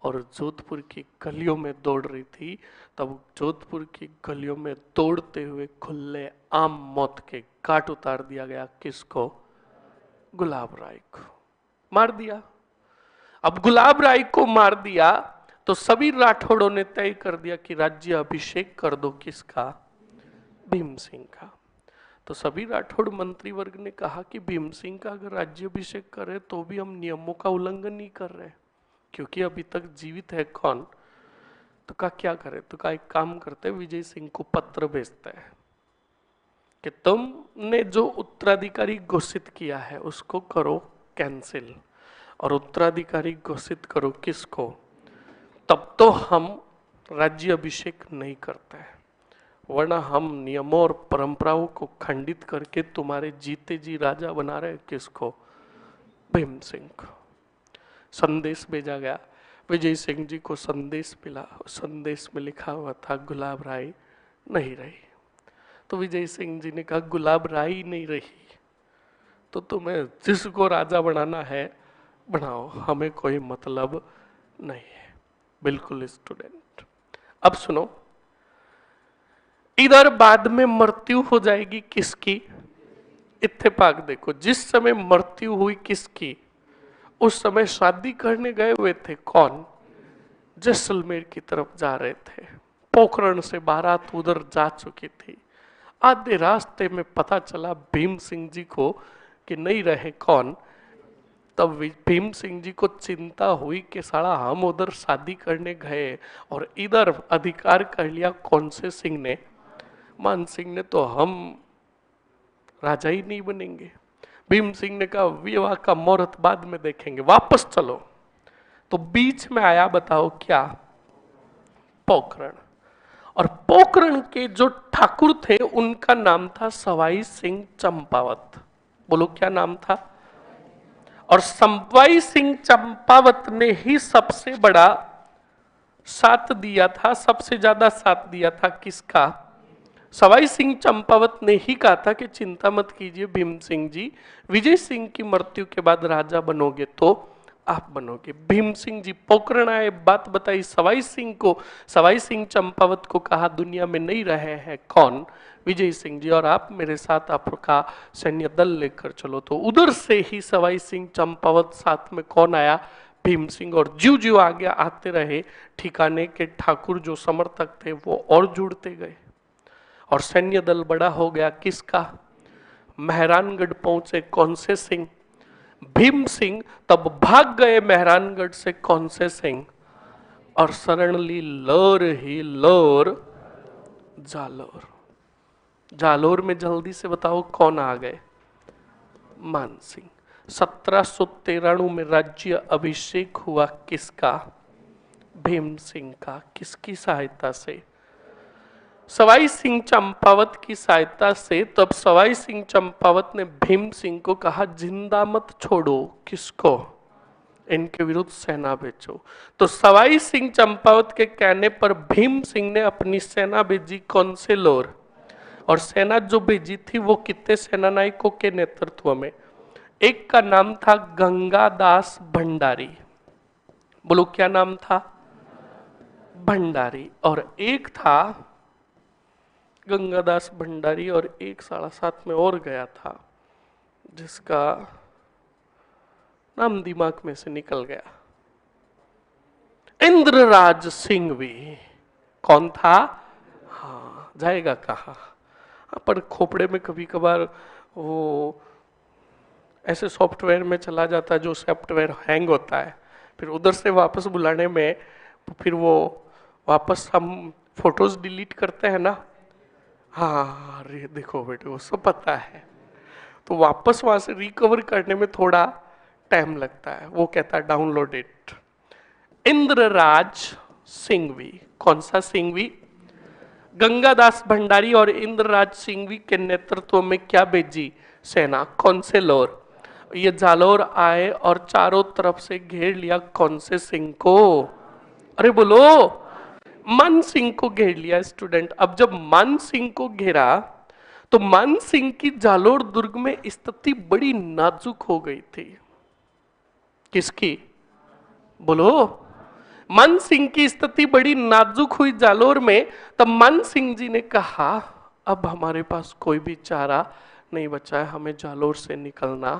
और जोधपुर की गलियों में दौड़ रही थी। तब जोधपुर की गलियों में दौड़ते हुए खुले आम मौत के घाट उतार दिया गया। किसको? गुलाब राय को मार दिया। अब गुलाब राय को मार दिया तो सभी राठौड़ों ने तय कर दिया कि राज्य अभिषेक कर दो। किसका? भीम सिंह का। तो सभी राठौड़ मंत्री वर्ग ने कहा कि भीम सिंह का अगर राज्याभिषेक करे तो भी हम नियमों का उल्लंघन नहीं कर रहे, क्योंकि अभी तक जीवित है कौन? तो का क्या करे? तो का एक काम करते, विजय सिंह को पत्र भेजते हैं कि तुमने जो उत्तराधिकारी घोषित किया है उसको करो कैंसिल और उत्तराधिकारी घोषित करो किसको? तब तो हम राज्य अभिषेक नहीं करते हैं, वरना हम नियमों और परंपराओं को खंडित करके तुम्हारे जीते जी राजा बना रहे। किसको? भीम सिंह को। संदेश भेजा गया। विजय सिंह जी को संदेश मिला, संदेश में लिखा हुआ था गुलाब राय नहीं रही। तो विजय सिंह जी ने कहा गुलाब राय नहीं रही तो तुम्हें जिसको राजा बनाना है बनाओ, हमें कोई मतलब नहीं है। बिल्कुल स्टूडेंट, अब सुनो, इधर बाद में मृत्यु हो जाएगी किसकी? इत्तेफाक देखो, जिस समय मृत्यु हुई किसकी, उस समय शादी करने गए हुए थे कौन? जैसलमेर की तरफ जा रहे थे, पोखरण से बारात उधर जा चुकी थी। आधे रास्ते में पता चला भीम सिंह जी को कि नहीं रहे कौन। तब भीम सिंह जी को चिंता हुई कि साला हम उधर शादी करने गए और इधर अधिकार कर लिया कौन से सिंह ने, मान सिंह ने, तो हम राजा ही नहीं बनेंगे। भीम सिंह ने कहा विवाह का मुहूर्त बाद में देखेंगे, वापस चलो। तो बीच में आया, बताओ क्या? पोखरण। और पोखरण के जो ठाकुर थे उनका नाम था सवाई सिंह चंपावत। बोलो क्या नाम था? और सवाई सिंह चंपावत ने ही सबसे बड़ा साथ दिया था, सबसे ज्यादा साथ दिया था किसका? सवाई सिंह चंपावत ने ही कहा था कि चिंता मत कीजिए भीम सिंह जी, विजय सिंह की मृत्यु के बाद राजा बनोगे तो आप बनोगे। भीम सिंह जी पोखरण आए, बात बताई सवाई सिंह को, सवाई सिंह चंपावत को कहा दुनिया में नहीं रहे हैं कौन? विजय सिंह जी, और आप मेरे साथ आपका सैन्य दल लेकर चलो। तो उधर से ही सवाई सिंह चंपावत साथ में कौन आया? भीम सिंह। और ज्यों ज्यों आगे आते रहे ठिकाने के ठाकुर जो समर्थक थे वो और जुड़ते गए और सैन्य दल बड़ा हो गया किसका? मेहरानगढ़ पहुंचे कौन से सिंह? भीम सिंह। तब भाग गए मेहरानगढ़ से कौन से सिंह? और शरण ली लोर ही लोर जालोर। जालोर में जल्दी से बताओ कौन आ गए? मान सिंह। 1793 में राज्य अभिषेक हुआ किसका? भीम सिंह का। किसकी सहायता से? सवाई सिंह चंपावत की सहायता से। तब सवाई सिंह चंपावत ने भीम सिंह को कहा जिंदा मत छोड़ो। किसको? इनके विरुद्ध सेना भेजो। तो सवाई सिंह चंपावत के कहने पर भीम सिंह ने अपनी सेना भेजी कौन से लोर? और सेना जो भेजी थी वो कितने सेनानायकों के नेतृत्व में? एक का नाम था गंगादास भंडारी। बोलो क्या नाम था? भंडारी। और एक था गंगादास भंडारी, और एक साला साथ में और गया था जिसका नाम दिमाग में से निकल गया। इंद्रराज सिंघवी। कौन था? हाँ, जाएगा कहाँ? पर खोपड़े में कभी कभार वो ऐसे सॉफ्टवेयर में चला जाता है जो सॉफ्टवेयर हैंग होता है, फिर उधर से वापस बुलाने में फिर वो वापस हम फोटोज डिलीट करते हैं ना। हाँ, अरे देखो बेटे वो सब पता है, तो वापस वहां से रिकवर करने में थोड़ा टाइम लगता है। वो कहता है डाउनलोड इट। इंद्रराज सिंघवी। कौन सा सिंघवी? गंगादास भंडारी और इंद्रराज सिंघवी के नेतृत्व में क्या भेजी सेना? कौन से लोर? ये जालोर आए और चारों तरफ से घेर लिया कौन से सिंह को? अरे बोलो, मान सिंह को घेर लिया स्टूडेंट। अब जब मान सिंह को घेरा तो मान सिंह की जालोर दुर्ग में स्थिति बड़ी नाजुक हो गई थी। किसकी? बोलो। मान सिंह की स्थिति बड़ी नाजुक हुई जालोर में। तब मान सिंह जी ने कहा अब हमारे पास कोई भी चारा नहीं बचा है, हमें जालोर से निकलना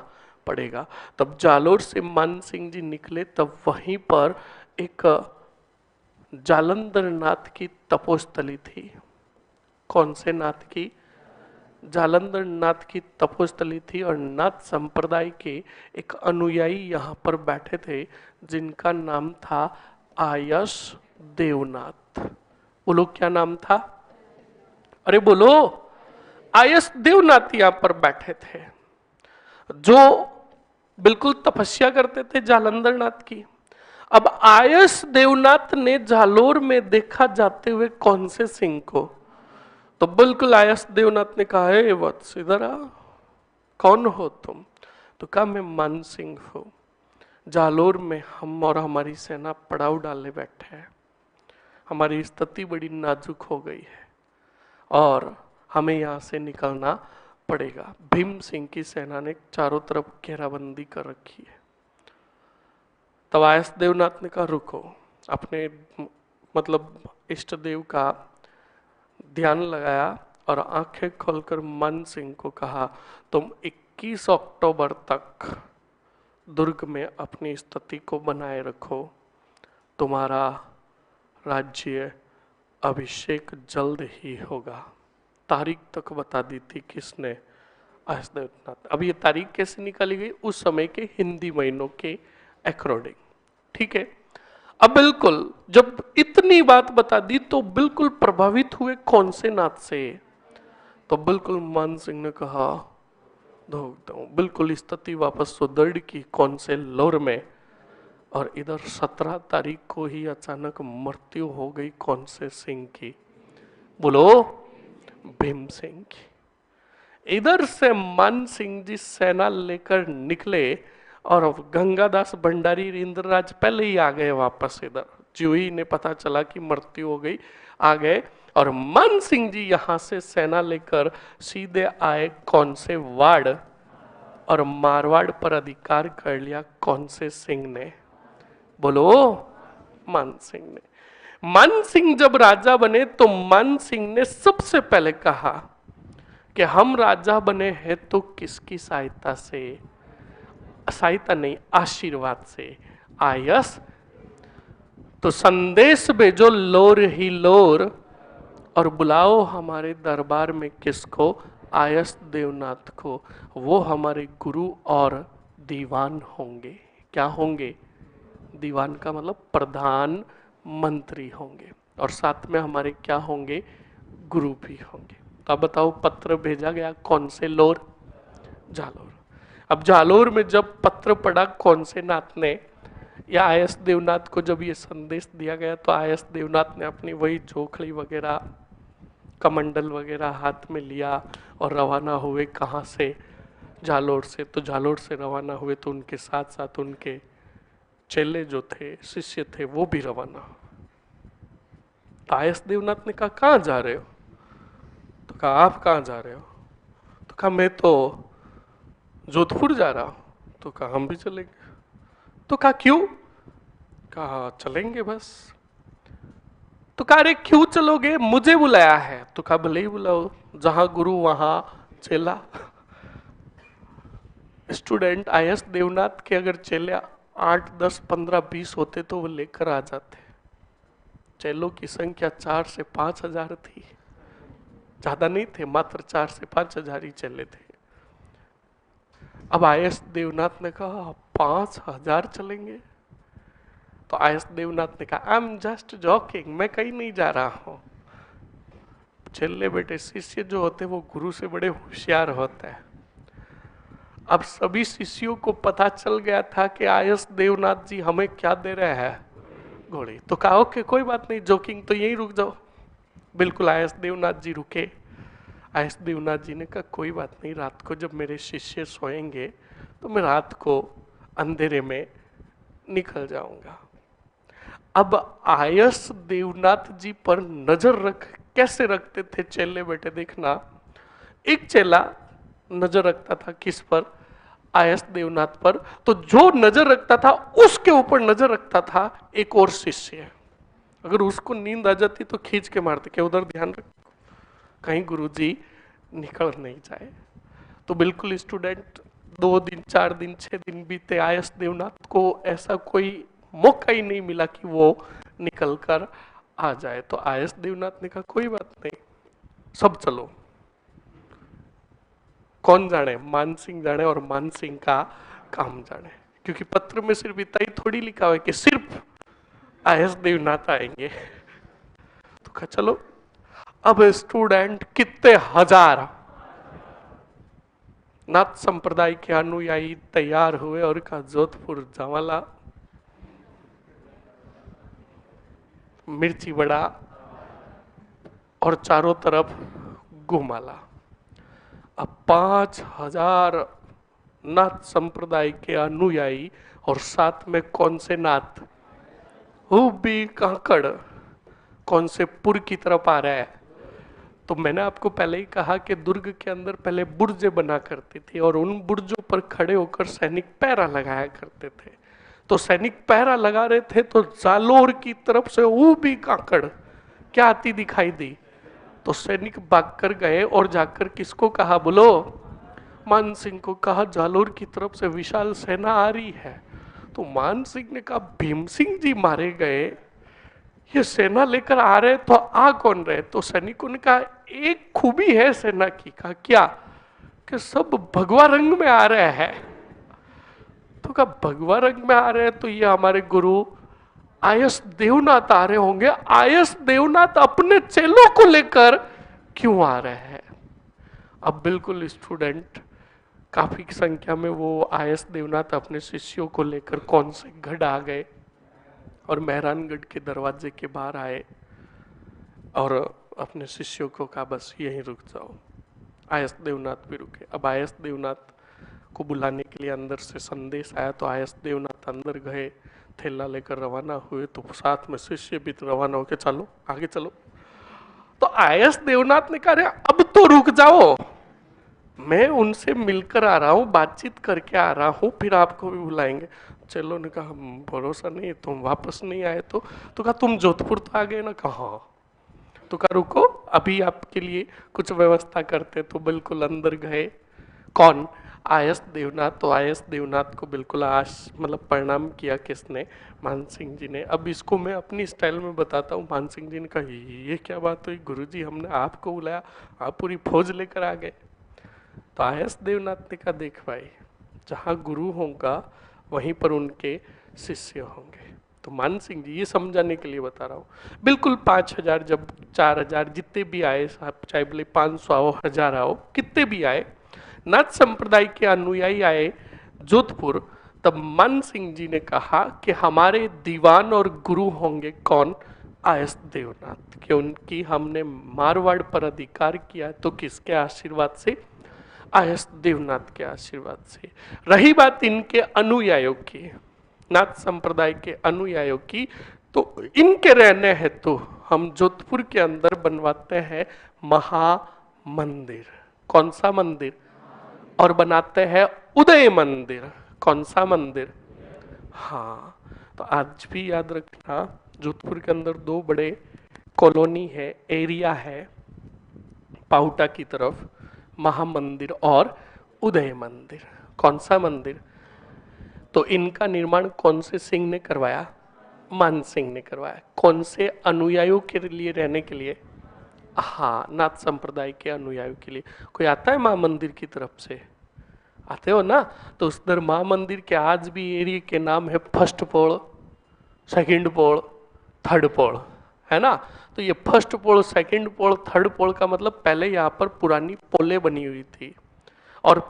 पड़ेगा। तब जालोर से मान सिंह जी निकले। तब वहीं पर एक जालंधर नाथ की तपोस्थली थी। कौन से नाथ की? जालंधर नाथ की तपोस्थली थी। और नाथ संप्रदाय के एक अनुयायी यहाँ पर बैठे थे जिनका नाम था आयस देवनाथ। बोलो क्या नाम था? अरे बोलो। आयस देवनाथ यहाँ पर बैठे थे जो बिल्कुल तपस्या करते थे जालंधर नाथ की। अब आयस देवनाथ ने जालोर में देखा जाते हुए कौन से सिंह को? तो बिल्कुल आयस देवनाथ ने कहा है वत्स इधर आ, कौन हो तुम? तो कहा मैं मान सिंह हूं। जालोर में हम और हमारी सेना पड़ाव डाले बैठे हैं, हमारी स्थिति बड़ी नाजुक हो गई है और हमें यहाँ से निकलना पड़ेगा। भीम सिंह की सेना ने चारों तरफ घेराबंदी कर रखी है। तब आयस देवनाथ ने कहा रुको, अपने मतलब इष्ट देव का ध्यान लगाया और आंखें खोलकर मन सिंह को कहा तुम 21 अक्टूबर तक दुर्ग में अपनी स्थिति को बनाए रखो, तुम्हारा राज्य अभिषेक जल्द ही होगा। तारीख तक बता दी थी किसने? आयस देवनाथ। अब ये तारीख कैसे निकाली गई? उस समय के हिंदी महीनों के अकॉर्डिंग, ठीक है। अब बिल्कुल जब इतनी बात बता दी तो बिल्कुल प्रभावित हुए कौन से नाथ से? तो बिल्कुल मान सिंह ने कहा बिल्कुल स्थिति वापस सुदृढ़ की कौन से लोर में, और इधर 17 तारीख को ही अचानक मृत्यु हो गई कौन से सिंह की? बोलो, भीम सिंह की। इधर से मान सिंह जी सेना लेकर निकले और गंगादास भंडारी इंद्रराज पहले ही आ गए वापस। इधर जो ही ने पता चला कि मृत्यु हो गई आ गए, और मान सिंह जी यहां से सेना लेकर सीधे आए कौन से वाड़, और मारवाड़ पर अधिकार कर लिया कौन से सिंह ने? बोलो, मान सिंह ने। मान सिंह जब राजा बने तो मान सिंह ने सबसे पहले कहा कि हम राजा बने हैं तो किसकी सहायता से? सहायता नहीं, आशीर्वाद से। आयस तो संदेश भेजो लोर ही लोर, और बुलाओ हमारे दरबार में किसको? आयस देवनाथ को। वो हमारे गुरु और दीवान होंगे। क्या होंगे? दीवान का मतलब प्रधान मंत्री होंगे, और साथ में हमारे क्या होंगे? गुरु भी होंगे। तो अब बताओ, पत्र भेजा गया कौन से लोर? जालोर। अब जालोर में जब पत्र पड़ा कौन से नाथ ने, या आयस देवनाथ को जब ये संदेश दिया गया, तो आयस देवनाथ ने अपनी वही झोखड़ी वगैरह कमंडल वगैरह हाथ में लिया और रवाना हुए। कहाँ से? जालोर से। तो जालोर से रवाना हुए तो उनके साथ साथ उनके चेले जो थे, शिष्य थे, वो भी रवाना हुए। तो आयस देवनाथ ने कहा कहाँ जा रहे हो? तो कहा आप कहाँ जा रहे हो? तो कहा मैं तो जोधपुर जा रहा हूं। तो कहा हम भी चलेंगे। तो कहा क्यों? कहा चलेंगे बस। तो कहा अरे क्यों चलोगे? मुझे बुलाया है। तो कहा भले ही बुलाओ, जहां गुरु वहां चेला। स्टूडेंट आयस देवनाथ के अगर चेले 8, 10, 15, 20 होते तो वो लेकर आ जाते। चेलों की संख्या 4 से 5 हजार थी, ज्यादा नहीं थे, मात्र 4 से 5 हजार ही चेले थे। अब आयस देवनाथ ने कहा 5,000 चलेंगे? तो आयस देवनाथ ने कहा आई एम जस्ट जॉकिंग, मैं कहीं नहीं जा रहा हूं। चेले बेटे शिष्य जो होते वो गुरु से बड़े होशियार होते हैं। अब सभी शिष्यों को पता चल गया था कि आयस देवनाथ जी हमें क्या दे रहे हैं? घोड़ी। तो कहा ओके कोई बात नहीं, जोकिंग तो यहीं रुक जाओ। बिल्कुल आयस देवनाथ जी रुके। आयस देवनाथ जी ने कहा कोई बात नहीं, रात को जब मेरे शिष्य सोएंगे तो मैं रात को अंधेरे में निकल जाऊंगा। अब आयस देवनाथ जी पर नजर कैसे रखते थे चेले बेटे? देखना, एक चेला नजर रखता था किस पर? आयस देवनाथ पर। तो जो नजर रखता था उसके ऊपर नजर रखता था एक और शिष्य। अगर उसको नींद आ जाती तो खींच के मारते, क्या उधर ध्यान रख, कहीं गुरुजी निकल नहीं जाए। तो बिल्कुल स्टूडेंट 2 दिन 4 दिन 6 दिन बीते, आयस देवनाथ को ऐसा कोई मौका ही नहीं मिला कि वो निकल कर आ जाए। तो आयस देवनाथ ने कहा कोई बात नहीं, सब चलो। कौन जाने? मान सिंह जाने और मान सिंह का काम जाने, क्योंकि पत्र में सिर्फ इतना ही थोड़ी लिखा हुआ है कि सिर्फ आयस देवनाथ आएंगे। तो कहा चलो। अब स्टूडेंट कितने हजार नाथ संप्रदाय के अनुयायी तैयार हुए और कहा जोधपुर जावाला, मिर्ची बड़ा और चारों तरफ गुमाला। अब 5,000 नाथ संप्रदाय के अनुयायी और साथ में कौन से नाथ, भी काकड़, कौन से पुर की तरफ आ रहा है। तो मैंने आपको पहले ही कहा कि दुर्ग के अंदर पहले बुर्जे बना करती थी और उन बुर्जों पर खड़े होकर सैनिक पहरा लगाया करते थे। तो सैनिक पहरा लगा रहे थे तो जालोर की तरफ से भी काकड़ क्या आती दिखाई दी। तो सैनिक भागकर गए और जाकर किसको कहा, बोलो, मान सिंह को कहा जालोर की तरफ से विशाल सेना आ रही है। तो मान सिंह ने कहा भीम सिंह जी मारे गए, ये सेना लेकर आ रहे तो आ कौन रहे। तो सैनिकों ने कहा एक खूबी है सेना की। कहा क्या, कि सब भगवा रंग में आ रहे हैं। तो कहा भगवा रंग में आ रहे हैं तो ये हमारे गुरु आयस देवनाथ आ रहे होंगे। आयस देवनाथ अपने चेलों को लेकर क्यों आ रहे हैं। अब बिल्कुल स्टूडेंट काफी संख्या में वो आयस देवनाथ अपने शिष्यों को लेकर कौन से गढ़ आ गए और मेहरानगढ़ के दरवाजे के बाहर आए और अपने शिष्यों को कहा बस यहीं रुक जाओ। आयस देवनाथ भी रुके। अब आयस देवनाथ को बुलाने के लिए अंदर से संदेश आया तो आयस देवनाथ अंदर गए, थैला लेकर रवाना हुए। तो साथ में शिष्य भी रवाना होकर चलो आगे चलो। तो आयस देवनाथ ने कहा अब तो रुक जाओ, मैं उनसे मिलकर आ रहा हूँ, बातचीत करके आ रहा हूँ, फिर आपको भी बुलाएंगे। चलो ने कहा भरोसा नहीं, तुम वापस नहीं आए तो कहा तुम जोधपुर तो आ गए ना। कहा तो कहा रुको अभी आपके लिए कुछ व्यवस्था करते। तो बिल्कुल अंदर गए। कौन, आयस देवनाथ। तो आयस देवनाथ को बिल्कुल मतलब प्रणाम किया किसने, मान सिंह जी ने। अब इसको मैं अपनी स्टाइल में बताता हूँ। मान सिंह जी ने कहा ये क्या बात हुई गुरुजी, हमने आपको बुलाया, आप पूरी फौज लेकर आ गए। तो आयस देवनाथ ने कहा देख भाई, जहाँ गुरु होगा वहीं पर उनके शिष्य होंगे। तो मान सिंह जी ये समझाने के लिए बता रहा हूँ। बिल्कुल 5,000 जब 4,000 जितने भी आए, चाहे बोले 500 आओ 1,000 आओ, कितने भी आए, नाथ संप्रदाय के अनुयायी आए जोधपुर, तब मान सिंह जी ने कहा कि हमारे दीवान और गुरु होंगे कौन, आयस देवनाथ, कि उनकी हमने मारवाड़ पर अधिकार किया तो किसके आशीर्वाद से, आयस देवनाथ के आशीर्वाद से। रही बात इनके अनुयायियों की, नाथ संप्रदाय के अनुयायियों की, तो इनके रहने हेतु तो हम जोधपुर के अंदर बनवाते हैं महामंदिर। कौन सा मंदिर, और बनाते हैं उदय मंदिर। कौन सा मंदिर, हाँ। तो आज भी याद रखना जोधपुर के अंदर 2 बड़े कॉलोनी है, एरिया है पाउटा की तरफ, महामंदिर और उदय मंदिर। कौन सा मंदिर, तो इनका निर्माण कौन से सिंह ने करवाया, मान सिंह ने करवाया। कौन से अनुयायियों के लिए रहने के लिए, हाँ नाथ संप्रदाय के अनुयायियों के लिए। कोई आता है मां मंदिर की तरफ से, आते हो ना। तो उस दर मां मंदिर के आज भी एरिया के नाम है फर्स्ट पोल, सेकंड पोल, थर्ड पोल, है ना। तो ये फर्स्ट पोल, सेकंड पोल, थर्ड पोल का मतलब पहले यहाँ पर पुरानी पोले बनी हुई थी और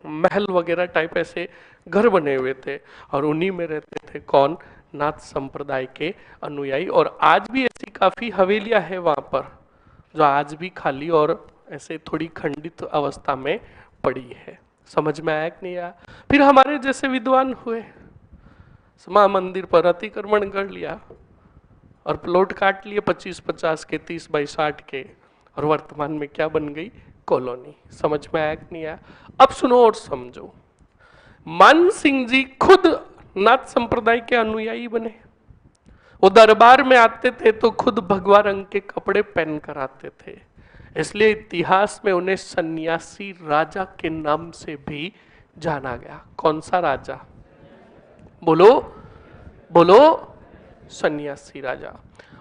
महल वगैरह टाइप ऐसे घर बने हुए थे और उन्हीं में रहते थे कौन, नाथ संप्रदाय के अनुयायी। और आज भी ऐसी काफी हवेलियां हैं वहां पर जो आज भी खाली और ऐसे थोड़ी खंडित अवस्था में पड़ी है। समझ में आया कि नहीं आया। फिर हमारे जैसे विद्वान हुए, मां मंदिर पर अतिक्रमण कर लिया और प्लॉट काट लिए 25-50 के, 30 बाई 60 के, और वर्तमान में क्या बन गई, कॉलोनी। समझ में आया कि नहीं आया। अब सुनो और समझो। मान सिंह जी खुद नाथ संप्रदाय के अनुयायी बने। वो दरबार में आते थे तो खुद भगवा रंग के कपड़े पहन कर आते थे, इसलिए इतिहास में उन्हें सन्यासी राजा के नाम से भी जाना गया। कौन सा राजा, बोलो बोलो, सन्यासी राजा।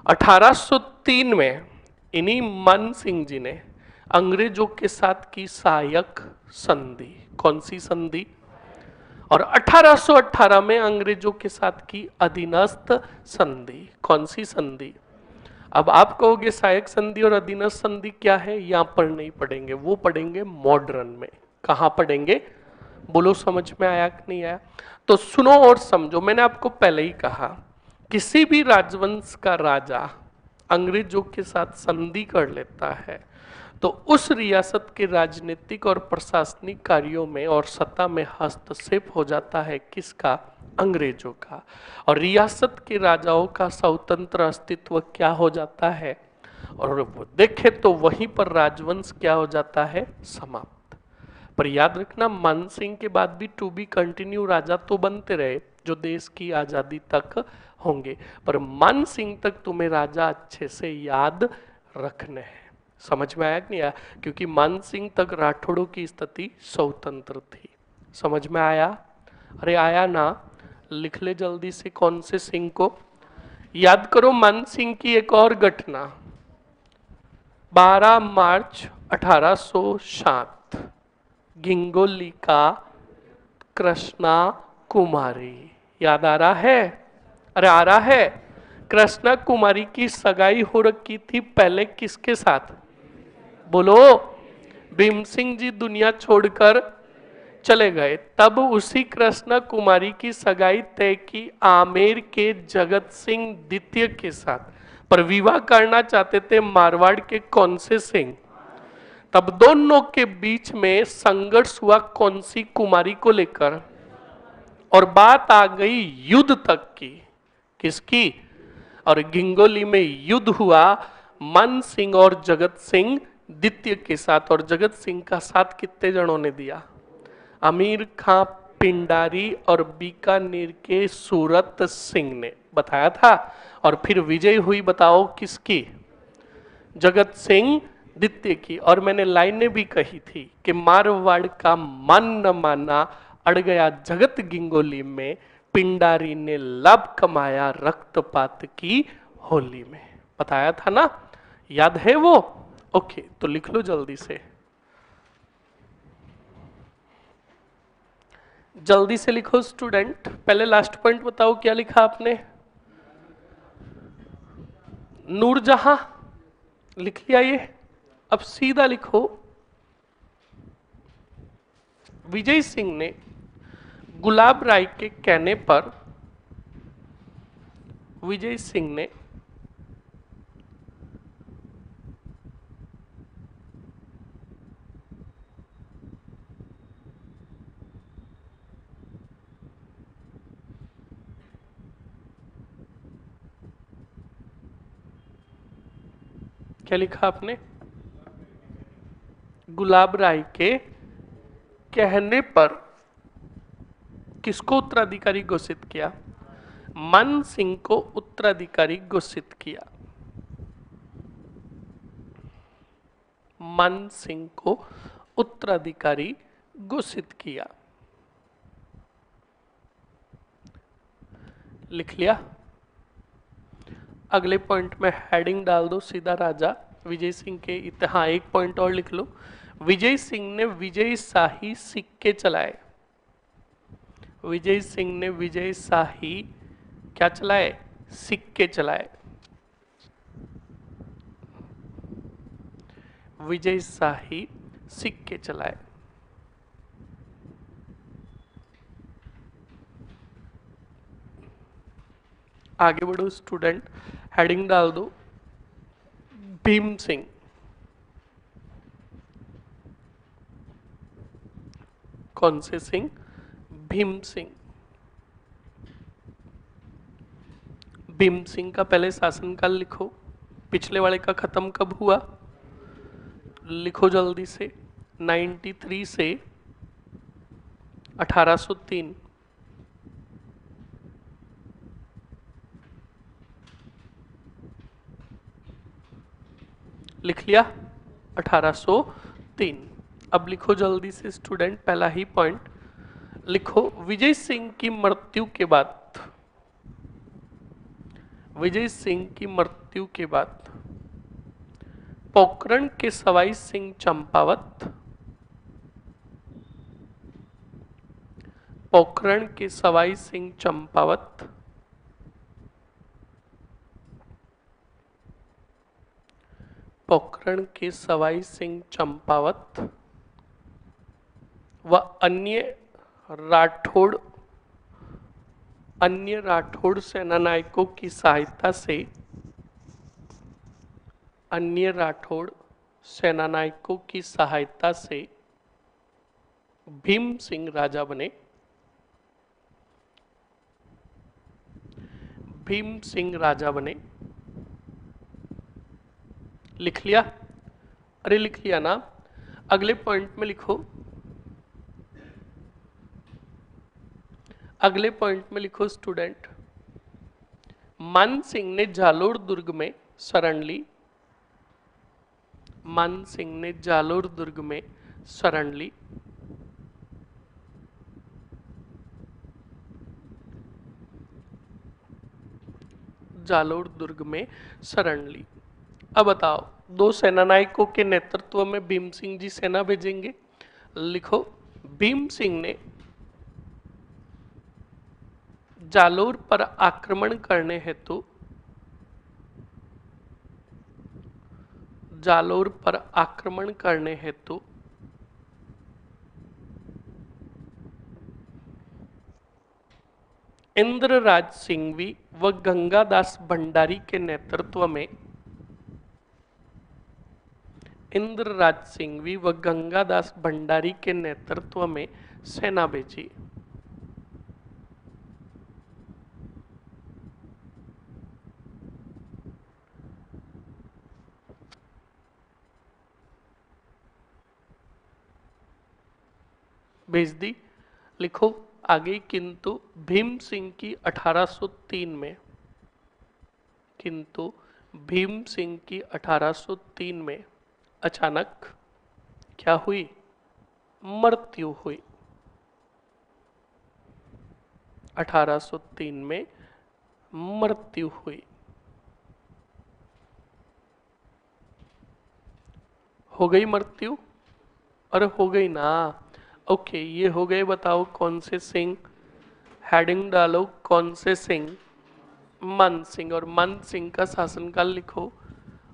1803 में इन्हीं मान सिंह जी ने अंग्रेजों के साथ की सहायक संधि। कौन सी संधि, और 1818 में अंग्रेजों के साथ की अधीनस्थ संधि। कौन सी संधि। अब आप कहोगे सहायक संधि और अधीनस्थ संधि क्या है, यहां पर नहीं पढ़ेंगे, वो पढ़ेंगे मॉडर्न में। कहां पढ़ेंगे, बोलो समझ में आया कि नहीं आया। तो सुनो और समझो। मैंने आपको पहले ही कहा किसी भी राजवंश का राजा अंग्रेजों के साथ संधि कर लेता है तो उस रियासत के राजनीतिक और प्रशासनिक कार्यों में और सत्ता में हस्तक्षेप हो जाता है किसका? अंग्रेजों का। और रियासत के राजाओं का स्वतंत्र अस्तित्व क्या हो जाता है? और देखे तो वहीं पर राजवंश क्या हो जाता है? समाप्त। पर याद रखना, मान सिंह के बाद भी टू बी कंटिन्यू राजा तो बनते रहे जो देश की आजादी तक होंगे, पर मान सिंह तक तुम्हें राजा अच्छे से याद रखने हैं। समझ में आया कि नहीं आया? क्योंकि मान सिंह तक राठौड़ों की स्थिति स्वतंत्र थी। समझ में आया? अरे आया ना? लिख ले जल्दी से कौन से सिंह को। याद करो मान सिंह की एक और घटना, 12 मार्च 1807, गिंगोली का कृष्णा कुमारी। याद आ रहा है? अरे आ रहा है? कृष्णा कुमारी की सगाई हो रखी थी पहले किसके साथ? बोलो। भीम सिंह जी दुनिया छोड़कर चले गए, तब उसी कृष्णा कुमारी की सगाई तय की आमेर के जगत सिंह द्वितीय के साथ। पर विवाह करना चाहते थे मारवाड़ के कौन से सिंह? तब दोनों के बीच में संघर्ष हुआ कौन सी कुमारी को लेकर? और बात आ गई युद्ध तक की। किसकी? और गिंगोली में युद्ध हुआ मान सिंह और जगत सिंह द्वितीय के साथ। और जगत सिंह का साथ कितने जनों ने दिया? अमीर खां पिंडारी और बीकानेर के सूरत सिंह ने बताया था। और फिर विजय हुई, बताओ किसकी? जगत सिंह द्वितीय की। और मैंने लाइनें भी कही थी कि मारवाड़ का मान न माना अड़ गया जगत गिंगोली में, पिंडारी ने लाभ कमाया रक्तपात की होली में। बताया था ना? याद है वो? ओके, तो लिख लो जल्दी से, जल्दी से लिखो स्टूडेंट। पहले लास्ट पॉइंट बताओ क्या लिखा आपने? नूरजहां लिख लिया ये। अब सीधा लिखो, विजय सिंह ने गुलाब राय के कहने पर, विजय सिंह ने क्या लिखा आपने? गुलाब राय के कहने पर किसको उत्तराधिकारी घोषित किया? मान सिंह को उत्तराधिकारी घोषित किया। मान सिंह को उत्तराधिकारी घोषित किया। लिख लिया? अगले पॉइंट में हेडिंग डाल दो सीधा, राजा विजय सिंह के हाँ, एक पॉइंट और लिख लो। विजय सिंह ने विजय शाही सिक्के चलाए। विजय सिंह ने विजय शाही क्या चलाए? सिक्के चलाए। विजय शाही सिक्के चलाए। आगे बढ़ो स्टूडेंट, हेडिंग डाल दो भीम सिंह। कौन से सिंह? भीम सिंह। भीम सिंह का पहले शासनकाल लिखो, पिछले वाले का खत्म कब हुआ? लिखो जल्दी से, 93 से 1803। लिख लिया? 1803। अब लिखो जल्दी से स्टूडेंट, पहला ही पॉइंट लिखो, विजय सिंह की मृत्यु के बाद, विजय सिंह की मृत्यु के बाद पोखरण के सवाई सिंह चंपावत, पोखरण के सवाई सिंह चंपावत पोखरण के सवाई सिंह चंपावत व अन्य राठौड़ सेनानायकों की सहायता से, अन्य राठौड़ सेनानायकों की सहायता से भीम सिंह राजा बने। भीम सिंह राजा बने। लिख लिया? अरे लिख लिया ना? अगले पॉइंट में लिखो, अगले पॉइंट में लिखो स्टूडेंट, मान सिंह ने जालोर दुर्ग में शरण ली। मान सिंह ने जालोर दुर्ग में शरण ली। जालोर दुर्ग में शरण ली। अब बताओ, दो सेनानायकों के नेतृत्व में भीम सिंह जी सेना भेजेंगे। लिखो, भीम सिंह ने जालोर पर आक्रमण करने हेतु, जालोर पर आक्रमण करने हेतु इंद्रराज सिंघवी व गंगादास भंडारी के नेतृत्व में, इंद्रराज सिंघवी व गंगादास भंडारी के नेतृत्व में सेना भेजी। भेज दी। लिखो आगे, किंतु भीम सिंह की 1803 में, किंतु भीम सिंह की 1803 में अचानक क्या हुई? मृत्यु हुई। 1803 में मृत्यु हुई। हो गई मृत्यु? अरे हो गई ना? ओके, ये हो गए। बताओ कौन से सिंह? हेडिंग डालो, कौन से सिंह? मन सिंह। और मन सिंह का शासनकाल लिखो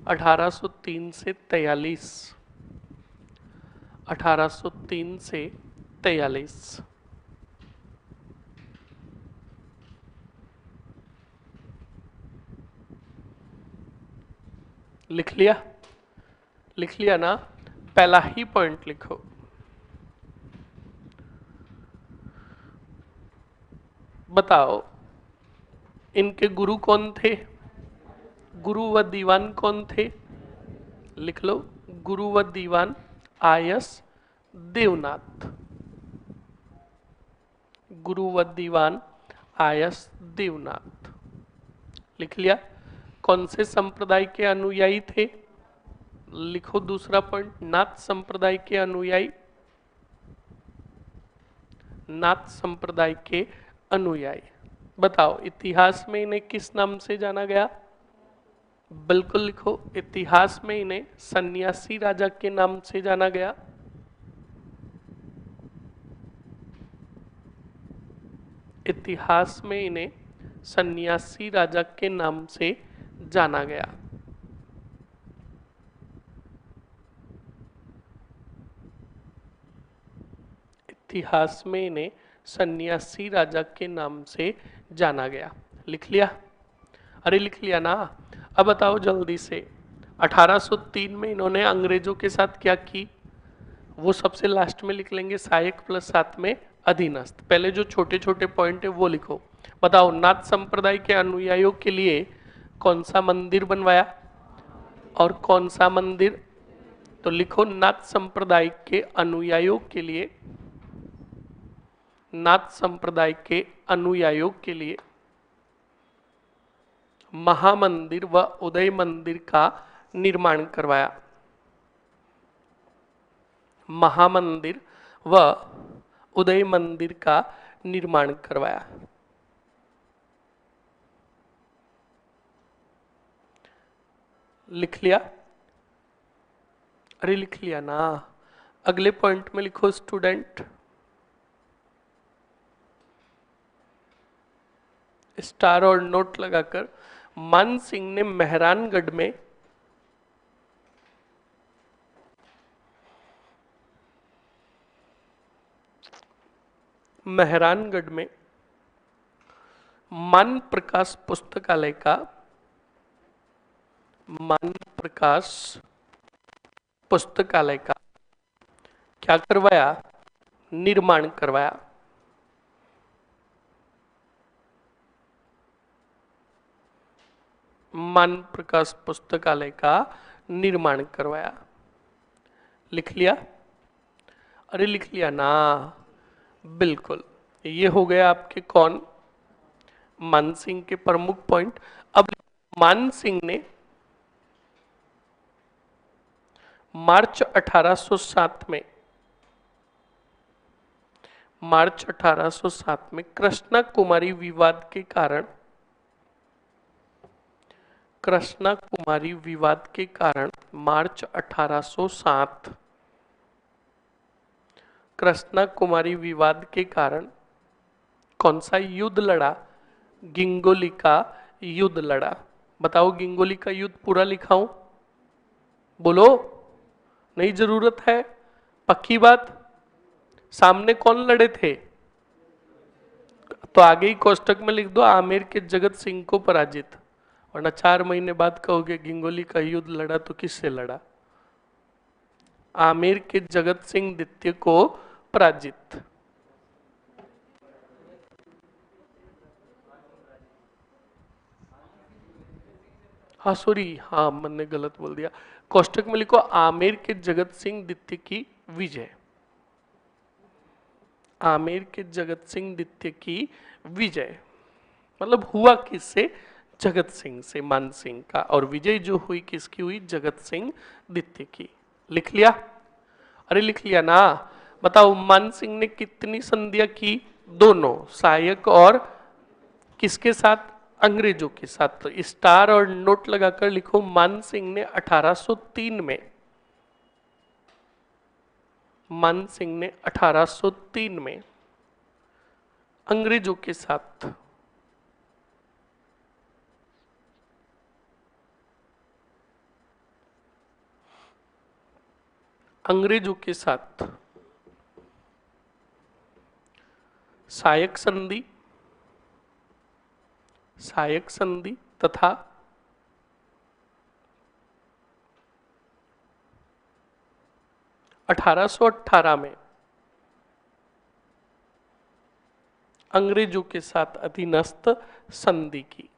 1803 से 43। 1803 से 43। लिख लिया? लिख लिया ना? पहला ही पॉइंट लिखो, बताओ इनके गुरु कौन थे? गुरु व दीवान कौन थे? लिख लो, गुरु व दीवान आयस देवनाथ। गुरु व दीवान आयस देवनाथ। लिख लिया? कौन से संप्रदाय के अनुयायी थे? लिखो दूसरा पॉइंट, नाथ संप्रदाय के अनुयायी। नाथ संप्रदाय के अनुयायी। बताओ इतिहास में इन्हें किस नाम से जाना गया? बिल्कुल लिखो, इतिहास में इन्हें सन्यासी राजा के नाम से जाना गया। इतिहास में इन्हें सन्यासी राजा के नाम से जाना गया। इतिहास में इन्हें सन्यासी राजा के नाम से जाना गया। लिख लिया? अरे लिख लिया ना? अब बताओ जल्दी से, 1803 में इन्होंने अंग्रेजों के साथ क्या की? वो सबसे लास्ट में लिख लेंगे, सहायक प्लस साथ में अधीनस्थ। पहले जो छोटे छोटे पॉइंट है वो लिखो। बताओ नाथ संप्रदाय के अनुयायियों के लिए कौन सा मंदिर बनवाया और कौन सा मंदिर? तो लिखो, नाथ संप्रदाय के अनुयायियों के लिए, नाथ संप्रदाय के अनुयायियों के लिए महामंदिर व उदय मंदिर का निर्माण करवाया। महामंदिर व उदय मंदिर का निर्माण करवाया। लिख लिया? अरे लिख लिया ना? अगले पॉइंट में लिखो स्टूडेंट, स्टार और नोट लगाकर, मान सिंह ने मेहरानगढ़ में, मेहरानगढ़ में मान प्रकाश पुस्तकालय का, मान प्रकाश पुस्तकालय का क्या करवाया? निर्माण करवाया। मान प्रकाश पुस्तकालय का निर्माण करवाया। लिख लिया? अरे लिख लिया ना, बिल्कुल। ये हो गया आपके कौन? मानसिंह के प्रमुख पॉइंट। अब मानसिंह ने मार्च 1807 में कृष्णा कुमारी विवाद के कारण मार्च 1807 कृष्णा कुमारी विवाद के कारण कौन सा युद्ध लड़ा? गिंगोली का युद्ध लड़ा। बताओ, गिंगोली का युद्ध पूरा लिखाऊं? बोलो, नहीं जरूरत है? पक्की बात? सामने कौन लड़े थे? तो आगे ही कोष्टक में लिख दो, आमेर के जगत सिंह को पराजित। वरना 4 महीने बाद कहोगे गिंगोली का युद्ध लड़ा तो किससे लड़ा? आमेर के जगत सिंह द्वितीय को पराजित। हाँ सॉरी, हाँ मैंने गलत बोल दिया। कोष्टक में लिखो आमेर के जगत सिंह द्वितीय की विजय। आमेर के जगत सिंह द्वितीय की विजय मतलब हुआ किससे? जगत सिंह से, मान सिंह का। और विजय जो हुई किसकी हुई? जगत सिंह द्वितीय की। लिख लिया? अरे लिख लिया ना? बताओ, मान सिंह ने कितनी संधियां की? दोनों, सहायक और किसके साथ? अंग्रेजों के साथ। तो स्टार और नोट लगाकर लिखो, मान सिंह ने 1803 में अंग्रेजों के साथ सहायक संधि तथा (1818) में अंग्रेजों के साथ अधीनस्थ संधि की।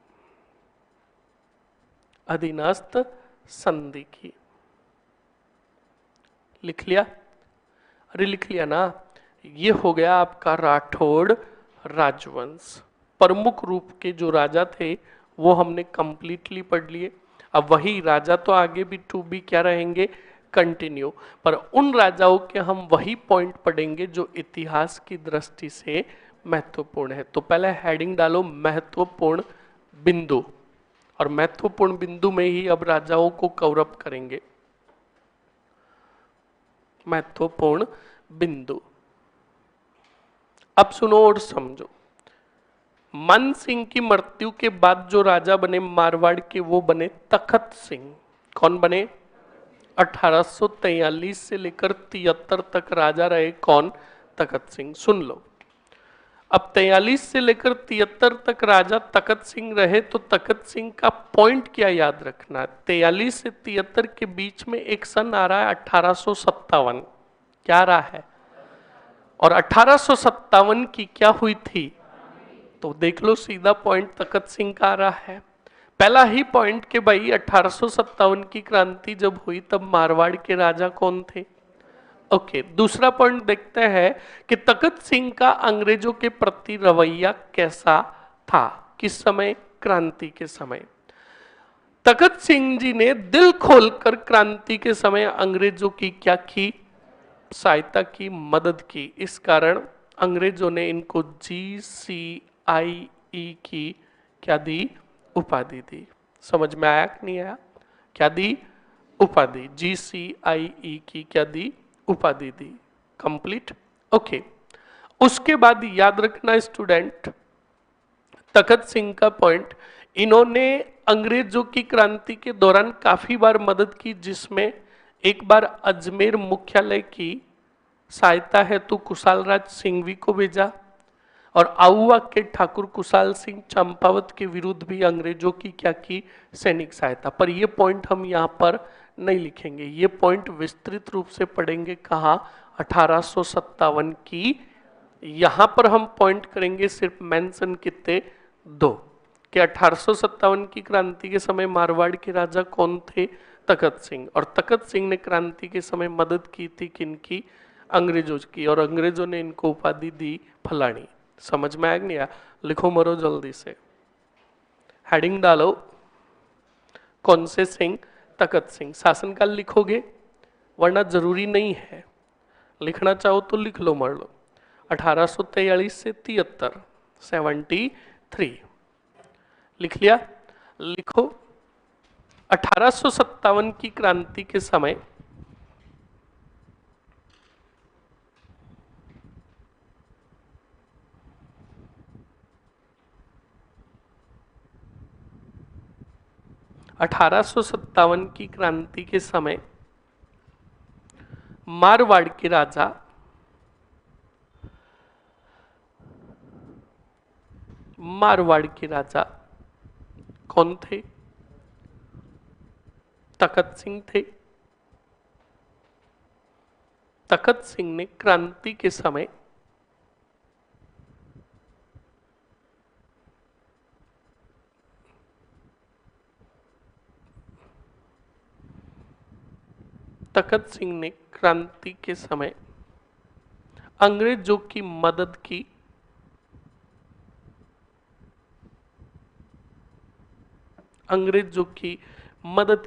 लिख लिया? अरे लिख लिया ना? ये हो गया आपका राठौड़ राजवंश। प्रमुख रूप के जो राजा थे वो हमने कंप्लीटली पढ़ लिए। अब वही राजा तो आगे भी टू बी क्या रहेंगे? कंटिन्यू। पर उन राजाओं के हम वही पॉइंट पढ़ेंगे जो इतिहास की दृष्टि से महत्वपूर्ण है। तो पहले हेडिंग डालो महत्वपूर्ण बिंदु, और महत्वपूर्ण बिंदु में ही अब राजाओं को कवर अप करेंगे। महत्वपूर्ण बिंदु। अब सुनो और समझो। मन सिंह की मृत्यु के बाद जो राजा बने मारवाड़ के, वो बने तखत सिंह। कौन बने? 1843 से लेकर 73 तक राजा रहे। कौन? तखत सिंह। सुन लो, अब 43 से लेकर 73 तक राजा तखत सिंह रहे। तो तखत सिंह का पॉइंट क्या याद रखना? 43 से 73 के बीच में एक सन आ रहा है 1857। क्या आ रहा है? और 1857 की क्या हुई थी? तो देख लो, सीधा पॉइंट तखत सिंह का आ रहा है। पहला ही पॉइंट के भाई 1857 की क्रांति जब हुई तब मारवाड़ के राजा कौन थे? ओके, दूसरा पॉइंट देखते हैं कि तखत सिंह का अंग्रेजों के प्रति रवैया कैसा था। किस समय? क्रांति के समय। तखत सिंह जी ने दिल खोलकर क्रांति के समय अंग्रेजों की क्या की? सहायता की, मदद की। इस कारण अंग्रेजों ने इनको GCIE की क्या दी? उपाधि दी। समझ में आया कि नहीं आया? क्या दी? उपाधि। GCIE की क्या दी? उपाधि दी। कंप्लीट? ओके। उसके बाद याद रखना स्टूडेंट, तखत सिंह का पॉइंट, इन्होंने अंग्रेजों की क्रांति के दौरान काफी बार मदद की, जिसमें एक बार अजमेर मुख्यालय की सहायता हेतु कुशालराज सिंघवी को भेजा, और आउवा के ठाकुर कुशाल सिंह चंपावत के विरुद्ध भी अंग्रेजों की क्या की? सैनिक सहायता। पर यह पॉइंट हम यहां पर नहीं लिखेंगे, ये पॉइंट विस्तृत रूप से पढ़ेंगे कहा 1857 की। यहां पर हम पॉइंट करेंगे सिर्फ मेंशन कितने, दो, कि 1857 की क्रांति के समय मारवाड़ के राजा कौन थे, तखत सिंह, और तखत सिंह ने क्रांति के समय मदद की थी किनकी, अंग्रेजों की, और अंग्रेजों ने इनको उपाधि दी फलानी। समझ में आया नहीं आया? लिखो मरो जल्दी से, हेडिंग डालो, कौन से सिंह, तखत सिंह। शासनकाल लिखोगे वरना जरूरी नहीं है, लिखना चाहो तो लिख लो, मर लो। 1843 से 73, 73 लिख लिया। लिखो 1857 की क्रांति के समय की क्रांति के समय मारवाड़ के राजा कौन थे, तखत सिंह थे। तखत सिंह ने क्रांति के समय अंग्रेजों की मदद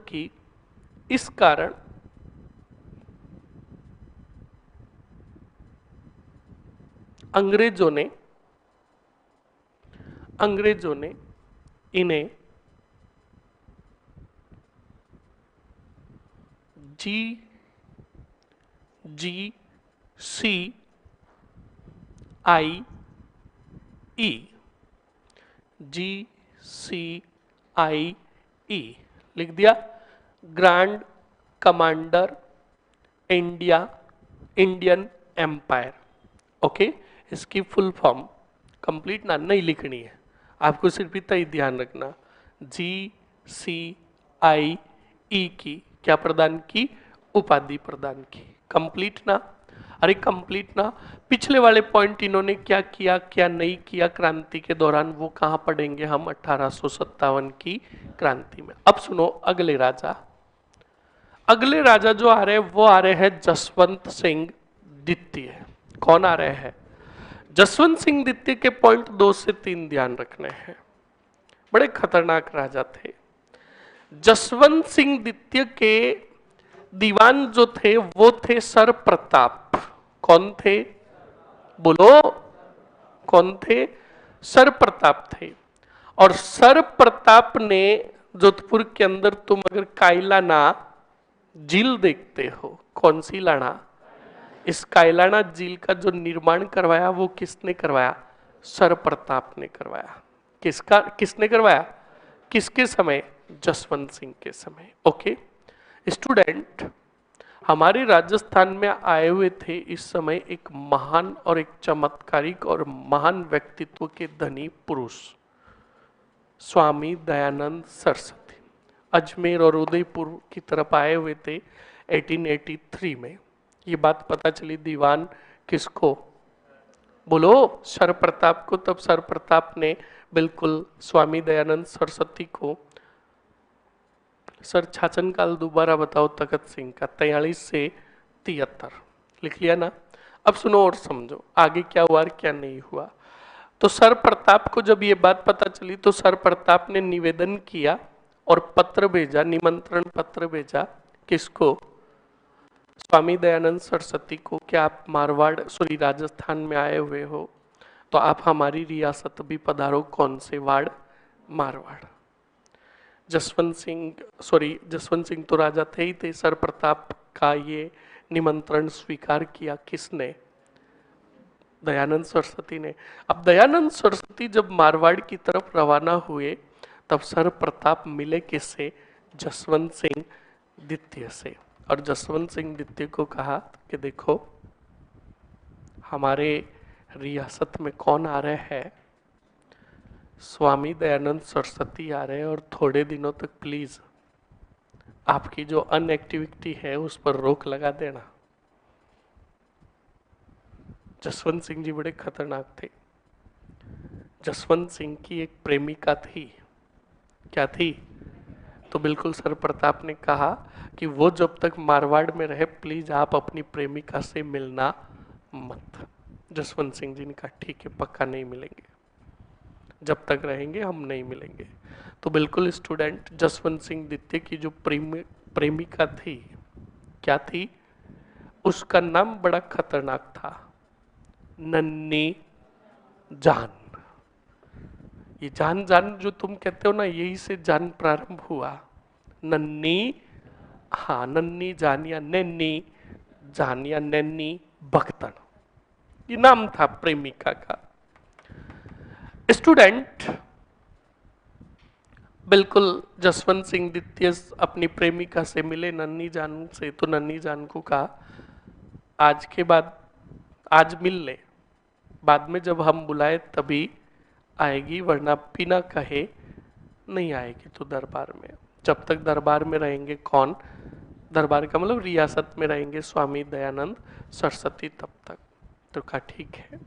की, इस कारण अंग्रेजों ने इन्हें GCIE लिख दिया, grand commander Indian empire. Okay, इसकी फुल फॉर्म कंप्लीट ना नहीं लिखनी है आपको, सिर्फ इतना ही ध्यान रखना, GCIE की क्या प्रदान की, उपाधि प्रदान की। कंप्लीट ना, अरे कंप्लीट ना, पिछले वाले पॉइंट इन्होंने क्या किया क्या नहीं किया क्रांति के दौरान, वो कहां पढ़ेंगे हम 1857 की क्रांति में। अब सुनो अगले राजा जो आ रहे हैं वो आ रहे हैं जसवंत सिंह द्वितीय। कौन आ रहे हैं, जसवंत सिंह द्वितीय के पॉइंट 2 से 3 ध्यान रखने हैं, बड़े खतरनाक राजा थे। जसवंत सिंह द्वितीय के दीवान जो थे वो थे सर प्रताप। कौन थे, बोलो कौन थे, सर प्रताप थे। और सर प्रताप ने जोधपुर के अंदर, तुम अगर कायलाना झील देखते हो, कौन सी लाना, इस कायलाना झील का जो निर्माण करवाया वो किसने करवाया, सर प्रताप ने करवाया। किसने करवाया, किसके समय, जसवंत सिंह के समय। ओके स्टूडेंट, हमारे राजस्थान में आए हुए थे इस समय एक महान और एक चमत्कारिक और महान व्यक्तित्व के धनी पुरुष, स्वामी दयानंद सरस्वती। अजमेर और उदयपुर की तरफ आए हुए थे 1883 में। ये बात पता चली दीवान किसको, बोलो सर प्रताप को। तब सर प्रताप ने बिल्कुल स्वामी दयानंद सरस्वती को, सर शासन काल दोबारा बताओ तखत सिंह का, 43 से 73 लिख लिया ना। अब सुनो और समझो आगे क्या हुआ और क्या नहीं हुआ। तो सर प्रताप को जब ये बात पता चली तो सर प्रताप ने निवेदन किया और पत्र भेजा, निमंत्रण पत्र भेजा, किसको, स्वामी दयानंद सरस्वती को, कि आप मारवाड़ राजस्थान में आए हुए हो तो आप हमारी रियासत भी पधारो। कौन से वाड़, मारवाड़। जसवंत सिंह तो राजा थे ही थे। सर प्रताप का ये निमंत्रण स्वीकार किया किसने, दयानंद सरस्वती ने। अब दयानंद सरस्वती जब मारवाड़ की तरफ रवाना हुए तब सर प्रताप मिले किससे, जसवंत सिंह द्वितीय से। और जसवंत सिंह द्वितीय को कहा कि देखो हमारे रियासत में कौन आ रहे हैं, स्वामी दयानंद सरस्वती आ रहे हैं, और थोड़े दिनों तक प्लीज आपकी जो अनएक्टिविटी है उस पर रोक लगा देना। जसवंत सिंह जी बड़े खतरनाक थे। जसवंत सिंह की एक प्रेमिका थी। क्या थी? तो बिल्कुल सर प्रताप ने कहा कि वो जब तक मारवाड़ में रहे प्लीज आप अपनी प्रेमिका से मिलना मत। जसवंत सिंह जी ने कहा ठीक है, पक्का नहीं मिलेंगे, जब तक रहेंगे हम नहीं मिलेंगे। तो बिल्कुल स्टूडेंट, जसवंत सिंह द्वितीय की जो प्रेमिका थी, क्या थी? उसका नाम बड़ा खतरनाक था, नन्नी जान। ये जान जान जो तुम कहते हो ना, यही से जान प्रारंभ हुआ। नन्नी, हाँ, नन्नी जान या नन्नी जान या नन्नी भक्तन, ये नाम था प्रेमिका का। स्टूडेंट, बिल्कुल जसवंत सिंह द्वितीय अपनी प्रेमिका से मिले नन्नी जान से, तो नन्नी जान को कहा आज के बाद आज मिल ले, बाद में जब हम बुलाए तभी आएगी, वरना बिना कहे नहीं आएगी तो दरबार में। जब तक दरबार में रहेंगे कौन? दरबार का मतलब रियासत में रहेंगे स्वामी दयानंद सरस्वती तब तक। तो कहा ठीक है।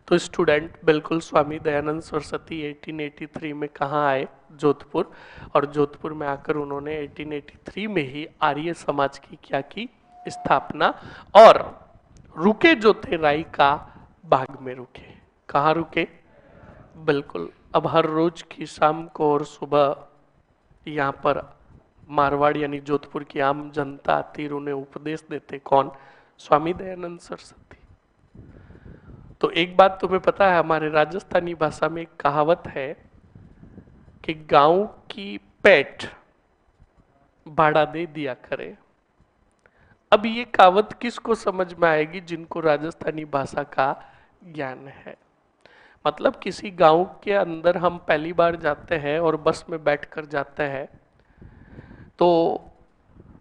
तो स्टूडेंट, बिल्कुल स्वामी दयानंद सरस्वती 1883 में कहाँ आए? जोधपुर। और जोधपुर में आकर उन्होंने 1883 में ही आर्य समाज की क्या की? स्थापना। और रुके जो थे राई का बाग में रुके। कहाँ रुके? बिल्कुल। अब हर रोज की शाम को और सुबह यहाँ पर मारवाड़ यानी जोधपुर की आम जनता आती और उन्हें उपदेश देते। कौन? स्वामी दयानंद सरस्वती। तो एक बात तुम्हें पता है, हमारे राजस्थानी भाषा में एक कहावत है कि गांव की पेट भाड़ा दे दिया करे। अब ये कहावत किसको समझ में आएगी? जिनको राजस्थानी भाषा का ज्ञान है। मतलब किसी गांव के अंदर हम पहली बार जाते हैं और बस में बैठकर जाते हैं, तो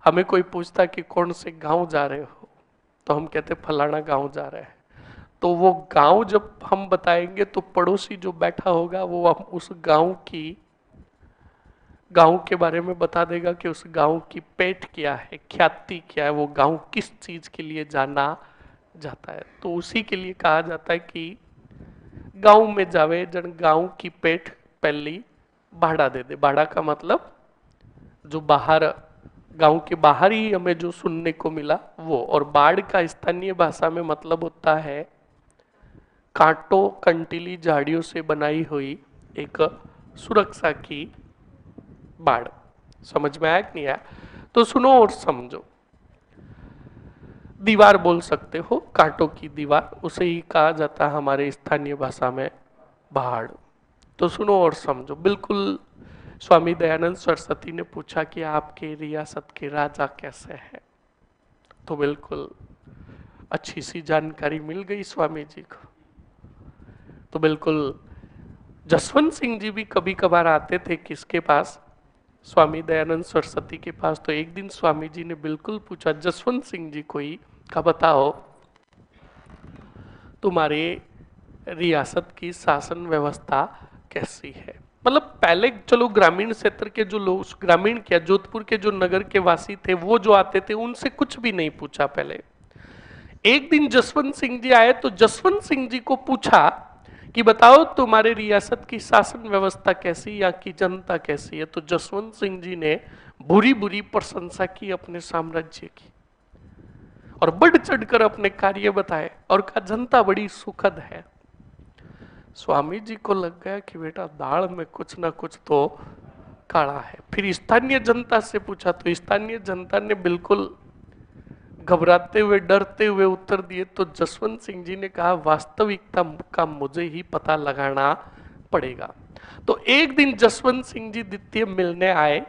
हमें कोई पूछता कि कौन से गांव जा रहे हो, तो हम कहते फलाना गांव जा रहे हैं। तो वो गांव जब हम बताएंगे तो पड़ोसी जो बैठा होगा वो हम उस गांव के बारे में बता देगा कि उस गांव की पेट क्या है, ख्याति क्या है, वो गांव किस चीज के लिए जाना जाता है। तो उसी के लिए कहा जाता है कि गांव में जावे जन गांव की पेट पहली भाड़ा दे दे। भाड़ा का मतलब जो बाहर, गांव के बाहर ही हमें जो सुनने को मिला वो। और बाढ़ का स्थानीय भाषा में मतलब होता है कांटों कंटीली झाड़ियों से बनाई हुई एक सुरक्षा की बाढ़। समझ में आया कि नहीं आया? तो सुनो और समझो। दीवार बोल सकते हो, कांटों की दीवार, उसे ही कहा जाता है हमारे स्थानीय भाषा में बाढ़। तो सुनो और समझो। बिल्कुल स्वामी दयानंद सरस्वती ने पूछा कि आपके रियासत के राजा कैसे हैं? तो बिल्कुल अच्छी सी जानकारी मिल गई स्वामी जी को। तो बिल्कुल जसवंत सिंह जी भी कभी कभार आते थे किसके पास? स्वामी दयानंद सरस्वती के पास। तो एक दिन स्वामी जी ने बिल्कुल पूछा जसवंत सिंह जी को ही, का बताओ तुम्हारे रियासत की शासन व्यवस्था कैसी है? मतलब पहले चलो ग्रामीण क्षेत्र के जो लोग, ग्रामीण क्या जोधपुर के जो नगर के वासी थे वो जो आते थे उनसे कुछ भी नहीं पूछा पहले। एक दिन जसवंत सिंह जी आए तो जसवंत सिंह जी को पूछा कि बताओ तुम्हारे रियासत की शासन व्यवस्था कैसी, यहाँ की जनता कैसी है? तो जसवंत सिंह जी ने बुरी बुरी प्रशंसा की अपने साम्राज्य की और बढ़ चढ़कर अपने कार्य बताए और कहा जनता बड़ी सुखद है। स्वामी जी को लग गया कि बेटा दाल में कुछ ना कुछ तो काढ़ा है। फिर स्थानीय जनता से पूछा तो स्थानीय जनता ने बिल्कुल घबराते हुए डरते हुए उत्तर दिए। तो जसवंत सिंह जी ने कहा वास्तविकता का मुझे ही पता लगाना पड़ेगा। तो एक दिन जसवंत सिंह जी द्वितीय मिलने आए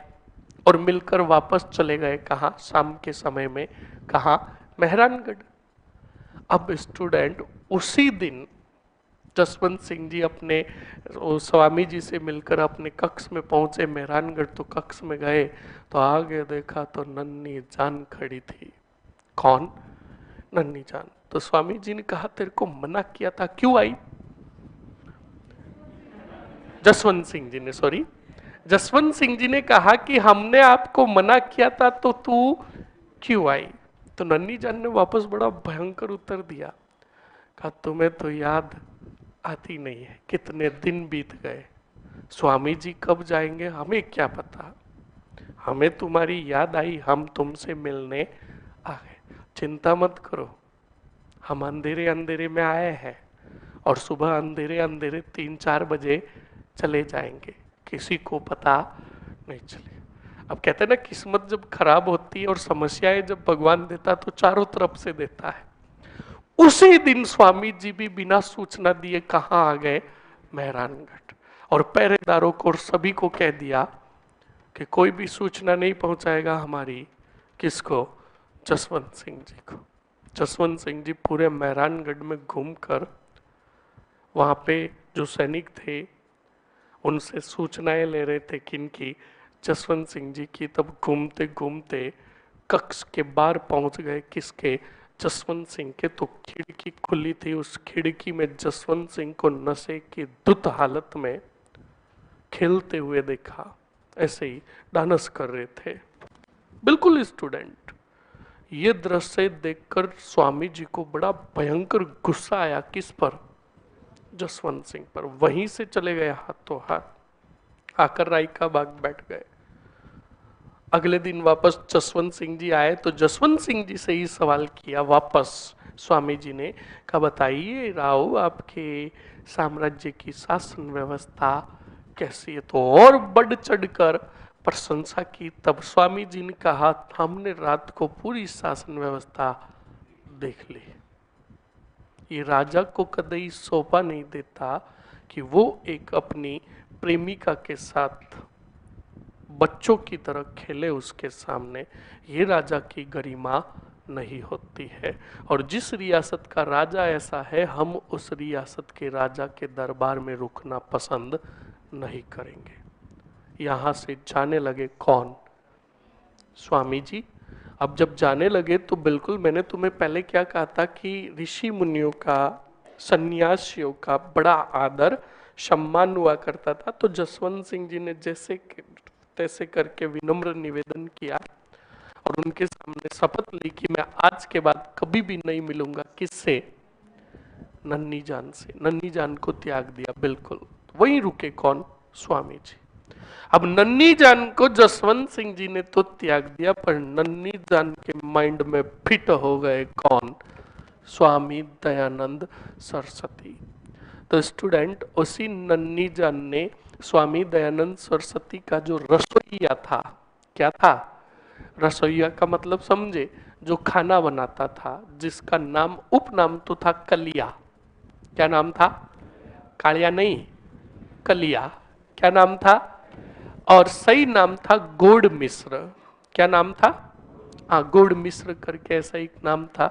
और मिलकर वापस चले गए। कहा? शाम के समय में। कहा? मेहरानगढ़। अब स्टूडेंट, उसी दिन जसवंत सिंह जी अपने स्वामी जी से मिलकर अपने कक्ष में पहुंचे मेहरानगढ़। तो कक्ष में गए तो आगे देखा तो नन्ही जान खड़ी थी। कौन? नन्ही जान। तो स्वामी जी ने कहा तेरे को मना किया था, क्यों आई? जसवंत सिंह जी ने, सॉरी, जसवंत सिंह जी ने कहा कि हमने आपको मना किया था तो तू क्यों आई? तो नन्ही जान ने वापस बड़ा भयंकर उत्तर दिया, कहा तुम्हें तो याद आती नहीं है, कितने दिन बीत गए, स्वामी जी कब जाएंगे हमें क्या पता, हमें तुम्हारी याद आई, हम तुमसे मिलने आ गए। चिंता मत करो, हम अंधेरे अंधेरे में आए हैं और सुबह अंधेरे अंधेरे 3-4 बजे चले जाएंगे, किसी को पता नहीं चले। अब कहते हैं ना, किस्मत जब खराब होती है और समस्याएं जब भगवान देता तो चारों तरफ से देता है। उसी दिन स्वामी जी भी बिना सूचना दिए कहाँ आ गए? मेहरानगढ़। और पहरेदारों को और सभी को कह दिया कि कोई भी सूचना नहीं पहुंचाएगा हमारी, किसको? जसवंत सिंह जी को। जसवंत सिंह जी पूरे मेहरानगढ़ में घूमकर वहां पे जो सैनिक थे उनसे सूचनाएं ले रहे थे, किनकी? जसवंत सिंह जी की। तब घूमते घूमते कक्ष के बाहर पहुंच गए, किसके? जसवंत सिंह के। तो खिड़की खुली थी, उस खिड़की में जसवंत सिंह को नशे की धुत हालत में खेलते हुए देखा, ऐसे ही डांस कर रहे थे, बिल्कुल स्टूडेंट। ये दृश्य देखकर स्वामी जी को बड़ा भयंकर गुस्सा आया, किस पर? जसवंत सिंह पर। वहीं से चले गए हाथों हाथ, आकर राय का बाग बैठ गए। अगले दिन वापस जसवंत सिंह जी आए तो जसवंत सिंह जी से ही सवाल किया वापस स्वामी जी ने, कहा बताइए राव, आपके साम्राज्य की शासन व्यवस्था कैसी है? तो और बढ़ चढ़कर प्रशंसा की। तब स्वामी जी ने कहा, हमने रात को पूरी शासन व्यवस्था देख ली, ये राजा को कदई सौंपा नहीं देता कि वो एक अपनी प्रेमिका के साथ बच्चों की तरह खेले उसके सामने, ये राजा की गरिमा नहीं होती है। और जिस रियासत का राजा ऐसा है, हम उस रियासत के राजा के दरबार में रुकना पसंद नहीं करेंगे। यहां से जाने लगे कौन? स्वामी जी। अब जब जाने लगे तो बिल्कुल, मैंने तुम्हें पहले क्या कहा था कि ऋषि मुनियों का, सन्यासियों का बड़ा आदर सम्मान हुआ करता था। तो जसवंत सिंह जी ने जैसे तैसे करके विनम्र निवेदन किया और उनके सामने शपथ ली कि मैं आज के बाद कभी भी नहीं मिलूंगा, किससे? नन्ही जान से। नन्ही जान को त्याग दिया, बिल्कुल। वहीं रुके कौन? स्वामी जी। अब नन्ही जान को जसवंत सिंह जी ने तो त्याग दिया, पर नन्ही जान के माइंड में फिट हो गए कौन? स्वामी दयानंद सरस्वती। तो स्टूडेंट, उसी नन्ही जान ने स्वामी दयानंद सरस्वती का जो रसोइया था, क्या था? रसोइया का मतलब समझे? जो खाना बनाता था, जिसका नाम, उपनाम तो था कलिया। क्या नाम था? कालिया नहीं, कलिया। क्या नाम था? और सही नाम था गोड़ मिश्र। क्या नाम था? हाँ, गोड़ मिश्र करके ऐसा एक नाम था।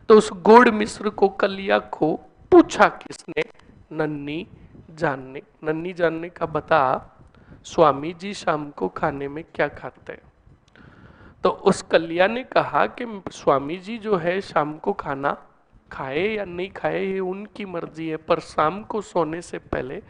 तो उस गोड़ मिश्र को, कलिया को पूछा किसने? नन्ही जान ने। नन्ही जान ने कहा, बता स्वामी जी शाम को खाने में क्या खाते हैं? तो उस कलिया ने कहा कि स्वामी जी जो है शाम को खाना खाए या नहीं खाए ये उनकी मर्जी है, पर शाम को सोने से पहले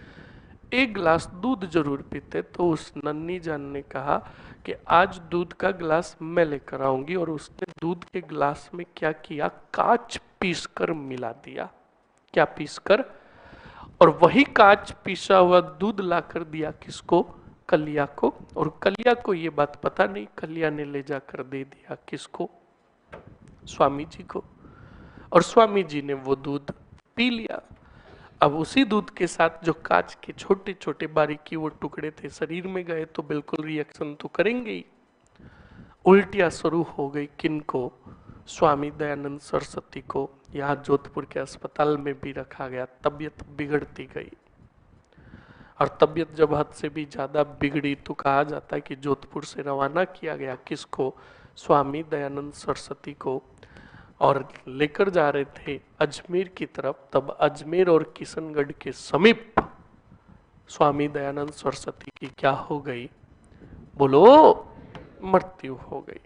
1 गिलास दूध जरूर पीते। तो उस नन्ही जान ने कहा कि आज दूध का गिलास मैं लेकर आऊंगी। और उसने दूध के गिलास में क्या किया? कांच पीसकर मिला दिया। क्या पीसकर? और वही कांच पीसा हुआ दूध लाकर दिया किसको? कलिया को। और कलिया को ये बात पता नहीं, कलिया ने ले जाकर दे दिया किसको? स्वामी जी को। और स्वामी जी ने वो दूध पी लिया। अब उसी दूध के साथ जो कांच के छोटे छोटे बारीकी वो टुकड़े थे शरीर में गए तो बिल्कुल रिएक्शन तो करेंगे ही। उल्टियां शुरू हो गई, किनको? स्वामी दयानंद सरस्वती को। यहाँ जोधपुर के अस्पताल में भी रखा गया, तबीयत बिगड़ती गई। और तबीयत जब हद से भी ज्यादा बिगड़ी तो कहा जाता है कि जोधपुर से रवाना किया गया किसको? स्वामी दयानंद सरस्वती को। और लेकर जा रहे थे अजमेर की तरफ। तब अजमेर और किशनगढ़ के समीप स्वामी दयानंद सरस्वती की क्या हो गई? बोलो, मृत्यु हो गई।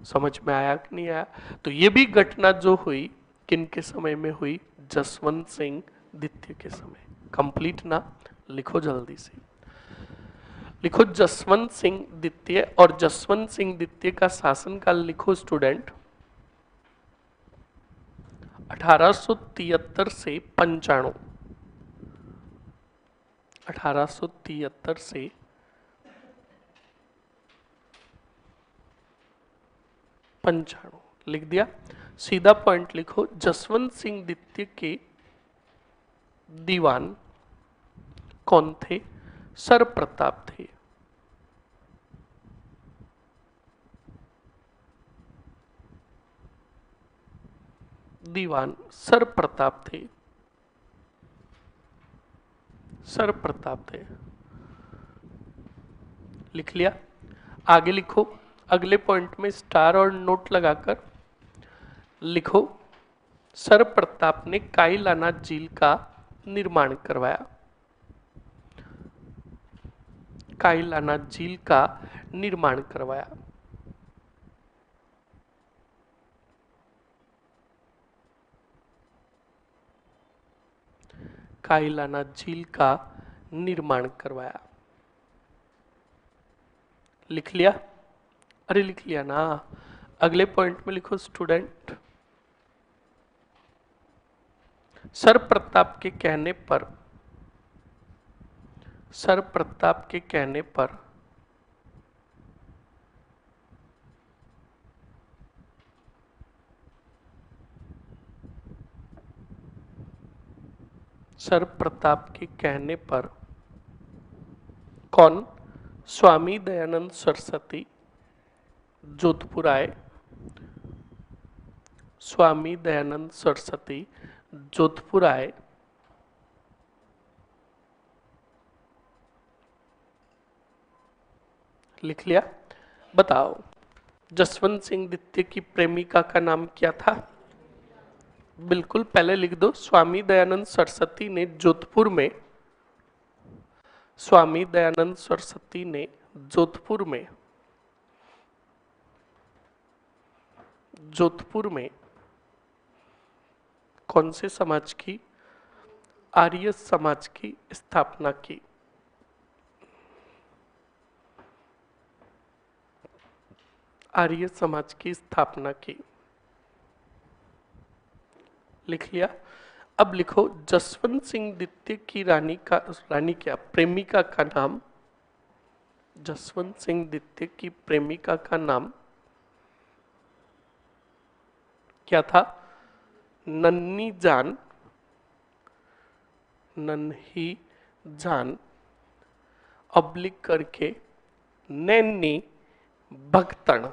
समझ में आया कि नहीं आया? तो ये भी घटना जो हुई किनके समय में हुई? जसवंत सिंह द्वितीय के समय। कंप्लीट ना? लिखो जल्दी से। लिखो जसवंत सिंह द्वितीय, और जसवंत सिंह द्वितीय का शासनकाल लिखो स्टूडेंट 1873 से 95। 1873 से 95 लिख दिया। सीधा पॉइंट लिखो, जसवंत सिंह द्वितीय के दीवान कौन थे? सर प्रताप थे। दीवान सर प्रताप थे। सर प्रताप थे, लिख लिया। आगे लिखो, अगले पॉइंट में स्टार और नोट लगाकर लिखो, सर प्रताप ने काईलाना झील का निर्माण करवाया। काईलाना झील का निर्माण करवाया। काईलाना झील का निर्माण करवाया। लिख लिया? अरे लिख लिया ना। अगले पॉइंट में लिखो स्टूडेंट, सर प्रताप के कहने पर, सर प्रताप के कहने पर सर प्रताप के कहने पर कौन? स्वामी दयानंद सरस्वती जोधपुर आए। स्वामी दयानंद सरस्वती जोधपुर आए। लिख लिया? बताओ, जसवंत सिंह द्वितीय की प्रेमिका का नाम क्या था? बिल्कुल, पहले लिख दो, स्वामी दयानंद सरस्वती ने जोधपुर में, स्वामी दयानंद सरस्वती ने जोधपुर में, जोधपुर में कौन से समाज की? आर्य समाज की स्थापना की। आर्य समाज की स्थापना की। लिख लिया? अब लिखो, जसवंत सिंह द्वितीय की रानी का, रानी क्या, प्रेमिका का नाम, जसवंत सिंह द्वितीय की प्रेमिका का नाम क्या था? नन्ही जान, नन्ही जान ऑब्लिक करके नैनी भगतण,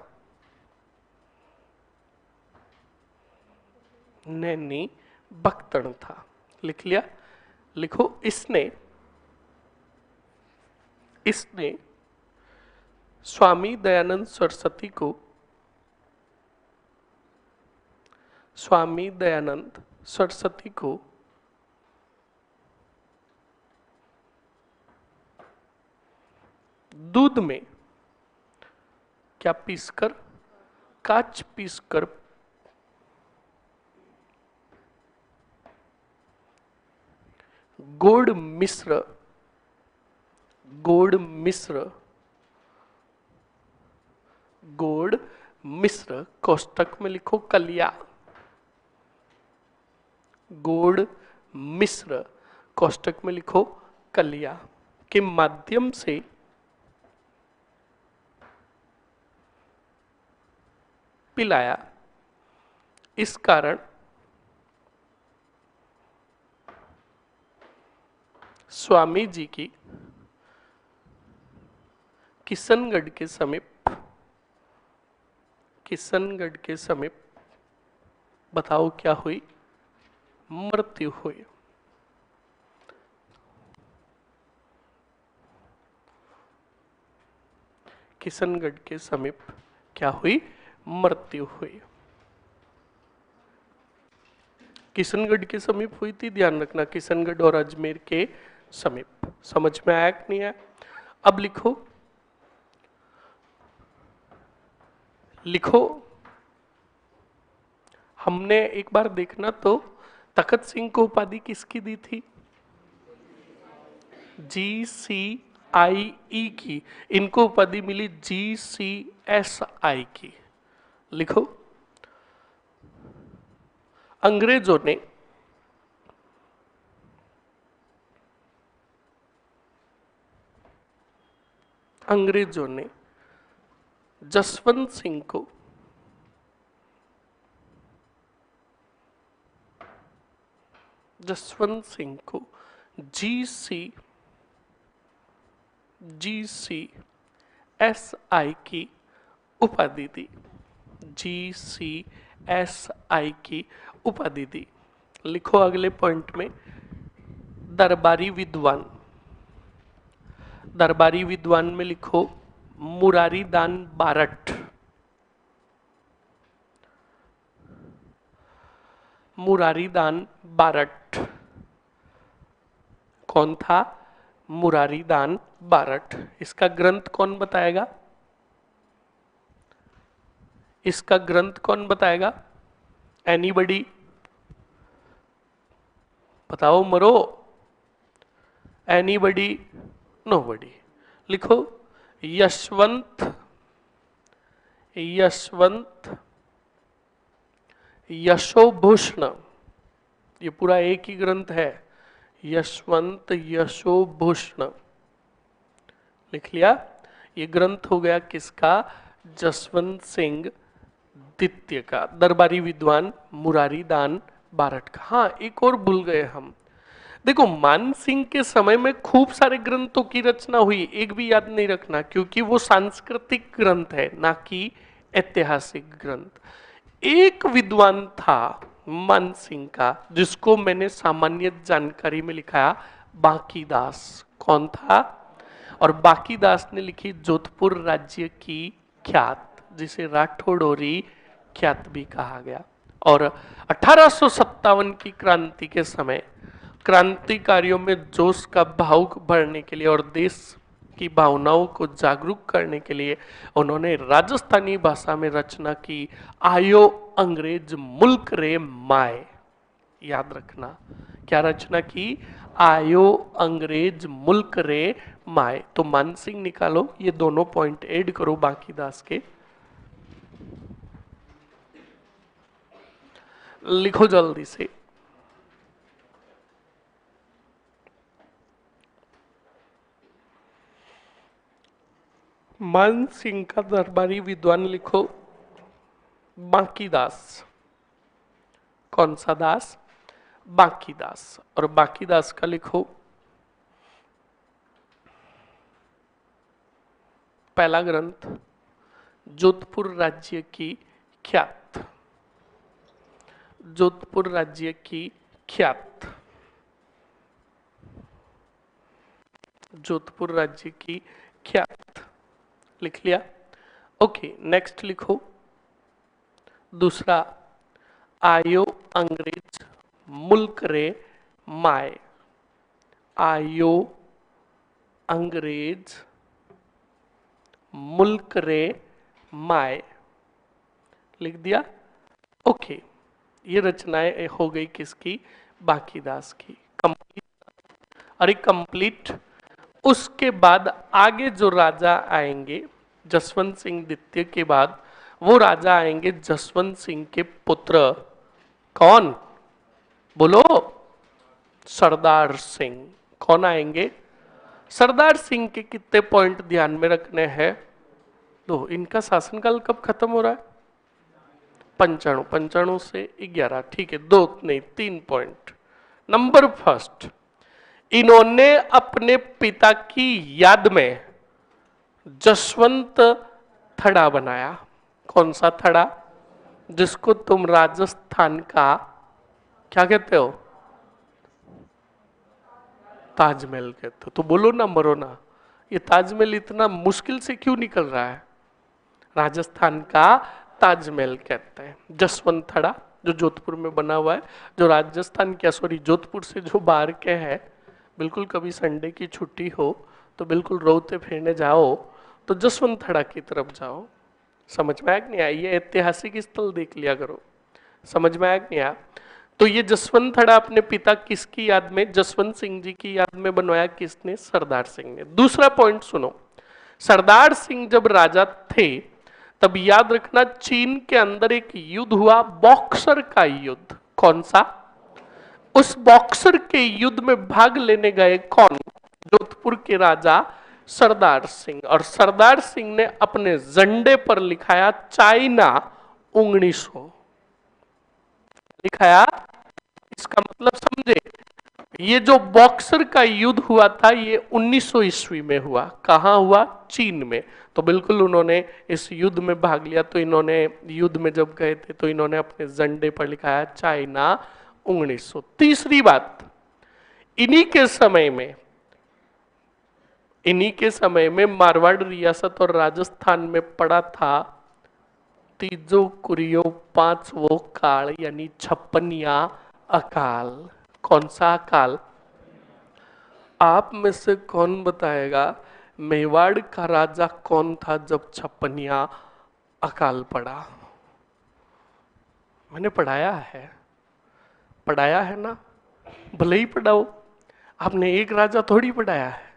नैनी भगतण था। लिख लिया? लिखो, इसने, इसने स्वामी दयानंद सरस्वती को, स्वामी दयानंद सरस्वती को दूध में क्या पीसकर? काच पीसकर, गोड़ मिश्र, गोड़ मिश्र, गोड़ मिश्र कोष्टक में लिखो कलिया, गोड़ मिश्र कोष्टक में लिखो कलिया के माध्यम से पिलाया। इस कारण स्वामी जी की किशनगढ़ के समीप, किशनगढ़ के समीप बताओ क्या हुई? मृत्यु हुई। किशनगढ़ के समीप क्या हुई? मृत्यु हुई। किशनगढ़ के समीप हुई थी, ध्यान रखना, किशनगढ़ और अजमेर के समीप। समझ में आया कि नहीं आया? अब लिखो, लिखो, हमने एक बार देखना तो तखत सिंह को उपाधि किसकी दी थी? GC आई की, इनको उपाधि मिली GCSI की। लिखो, अंग्रेजों ने जसवंत सिंह को GCSI की उपाधि दी। GCSI की उपाधि दी। लिखो अगले पॉइंट में, दरबारी विद्वान। दरबारी विद्वान में लिखो मुरारी दान बारट। मुरारी दान बारट कौन था? मुरारी दान बारट। इसका ग्रंथ कौन बताएगा? इसका ग्रंथ कौन बताएगा? एनीबडी? बताओ मरो। एनीबडी? नोबडी। लिखो, यशवंत यशोभूषण। ये पूरा एक ही ग्रंथ है, यशवंत यशोभूषण। लिख लिया? ये ग्रंथ हो गया किसका? जसवंत सिंह द्वितीय का, दरबारी विद्वान मुरारी दान बारट का। हाँ, एक और भूल गए हम। देखो, मान सिंह के समय में खूब सारे ग्रंथों की रचना हुई, एक भी याद नहीं रखना, क्योंकि वो सांस्कृतिक ग्रंथ है ना कि ऐतिहासिक ग्रंथ। एक विद्वान था मान सिंह का, जिसको मैंने सामान्य जानकारी में लिखा बांकीदास। कौन था? और बांकीदास ने लिखी जोधपुर राज्य की ख्यात, जिसे राठौड़ोरी ख्यात भी कहा गया। और 1857 की क्रांति के समय क्रांतिकारियों में जोश का भाव भरने के लिए और देश की भावनाओं को जागरूक करने के लिए उन्होंने राजस्थानी भाषा में रचना की, आयो अंग्रेज मुल्क रे माए। याद रखना, क्या रचना की? आयो अंग्रेज मुल्क रे माए। तो मानसिंह निकालो, ये दोनों पॉइंट ऐड करो बांकीदास के। लिखो जल्दी से। मान सिंह का दरबारी विद्वान लिखो बांकीदास। कौन सा दास? बांकीदास। और बांकीदास का लिखो पहला ग्रंथ जोधपुर राज्य की ख्यात। जोधपुर राज्य की ख्यात। जोधपुर राज्य की ख्यात। लिख लिया? ओके, नेक्स्ट लिखो दूसरा, आयो अंग्रेज मुल्क रे माए। आयो अंग्रेज मुल्क रे माए। लिख दिया? ओके, ये रचनाएं हो गई किसकी? बांकीदास की। कंप्लीट? अरे कंप्लीट। उसके बाद आगे जो राजा आएंगे जसवंत सिंह द्वितीय के बाद, वो राजा आएंगे जसवंत सिंह के पुत्र। कौन? बोलो। सरदार सिंह। कौन आएंगे? सरदार सिंह के कितने पॉइंट ध्यान में रखने हैं? दो। इनका शासनकाल कब खत्म हो रहा है? 95। 95 से 11। ठीक है, दो नहीं 3 पॉइंट। नंबर फर्स्ट, इन्होंने अपने पिता की याद में जसवंत थड़ा बनाया। कौन सा थड़ा? जिसको तुम राजस्थान का क्या कहते हो? ताजमहल कहते हो। तो बोलो ना, मरो ना। ये ताजमहल इतना मुश्किल से क्यों निकल रहा है? राजस्थान का ताजमहल कहते हैं जसवंत थड़ा, जो जोधपुर में बना हुआ है। जो राजस्थान क्या, सॉरी, जोधपुर से जो बाहर के हैं, बिल्कुल कभी संडे की छुट्टी हो तो बिल्कुल रोते फिरने जाओ तो जसवंत थड़ा की तरफ जाओ। समझ में आया कि नहीं आया? ये ऐतिहासिक स्थल देख लिया करो। समझ में आया कि नहीं आया? तो ये जसवंत थड़ा अपने पिता किसकी याद में, जसवंत सिंह जी की याद में बनवाया किसने, सरदार सिंह ने। दूसरा पॉइंट सुनो, सरदार सिंह जब राजा थे तब याद रखना चीन के अंदर एक युद्ध हुआ, बॉक्सर का युद्ध। कौन सा? उस बॉक्सर के युद्ध में भाग लेने गए कौन? जोधपुर के राजा सरदार सिंह। और सरदार सिंह ने अपने झंडे पर लिखाया चाइना 1900 लिखाया। इसका मतलब समझे, ये जो बॉक्सर का युद्ध हुआ था ये 1900 ईस्वी में हुआ। कहां हुआ? चीन में। तो बिल्कुल उन्होंने इस युद्ध में भाग लिया। तो इन्होंने युद्ध में जब गए थे तो इन्होंने अपने झंडे पर लिखाया चाइना 1900। तीसरी बात, इन्हीं के समय में मारवाड़ रियासत और राजस्थान में पड़ा था तीजो कुरियो पांचवो काल, यानी 56या अकाल। कौन सा अकाल? आप में से कौन बताएगा मेवाड़ का राजा कौन था जब 56या अकाल पड़ा? मैंने पढ़ाया है ना, भले ही पढ़ाओ, आपने एक राजा थोड़ी पढ़ाया है।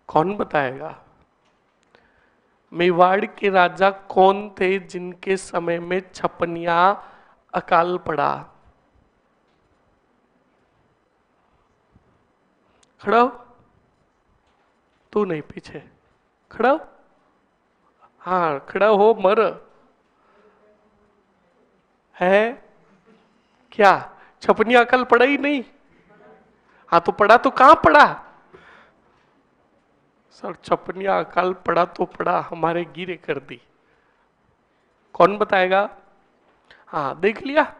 कौन बताएगा मेवाड़ के राजा कौन थे जिनके समय में 56या अकाल पड़ा? खड़ा हो, तू नहीं, पीछे खड़ा हो, हाँ खड़ा हो, मर है क्या? 56या अकाल पड़ा ही नहीं? हाँ तो पड़ा तो कहां पड़ा सर? 56या अकाल पड़ा तो पड़ा, हमारे गिरे कर दी। कौन बताएगा? हाँ देख लिया,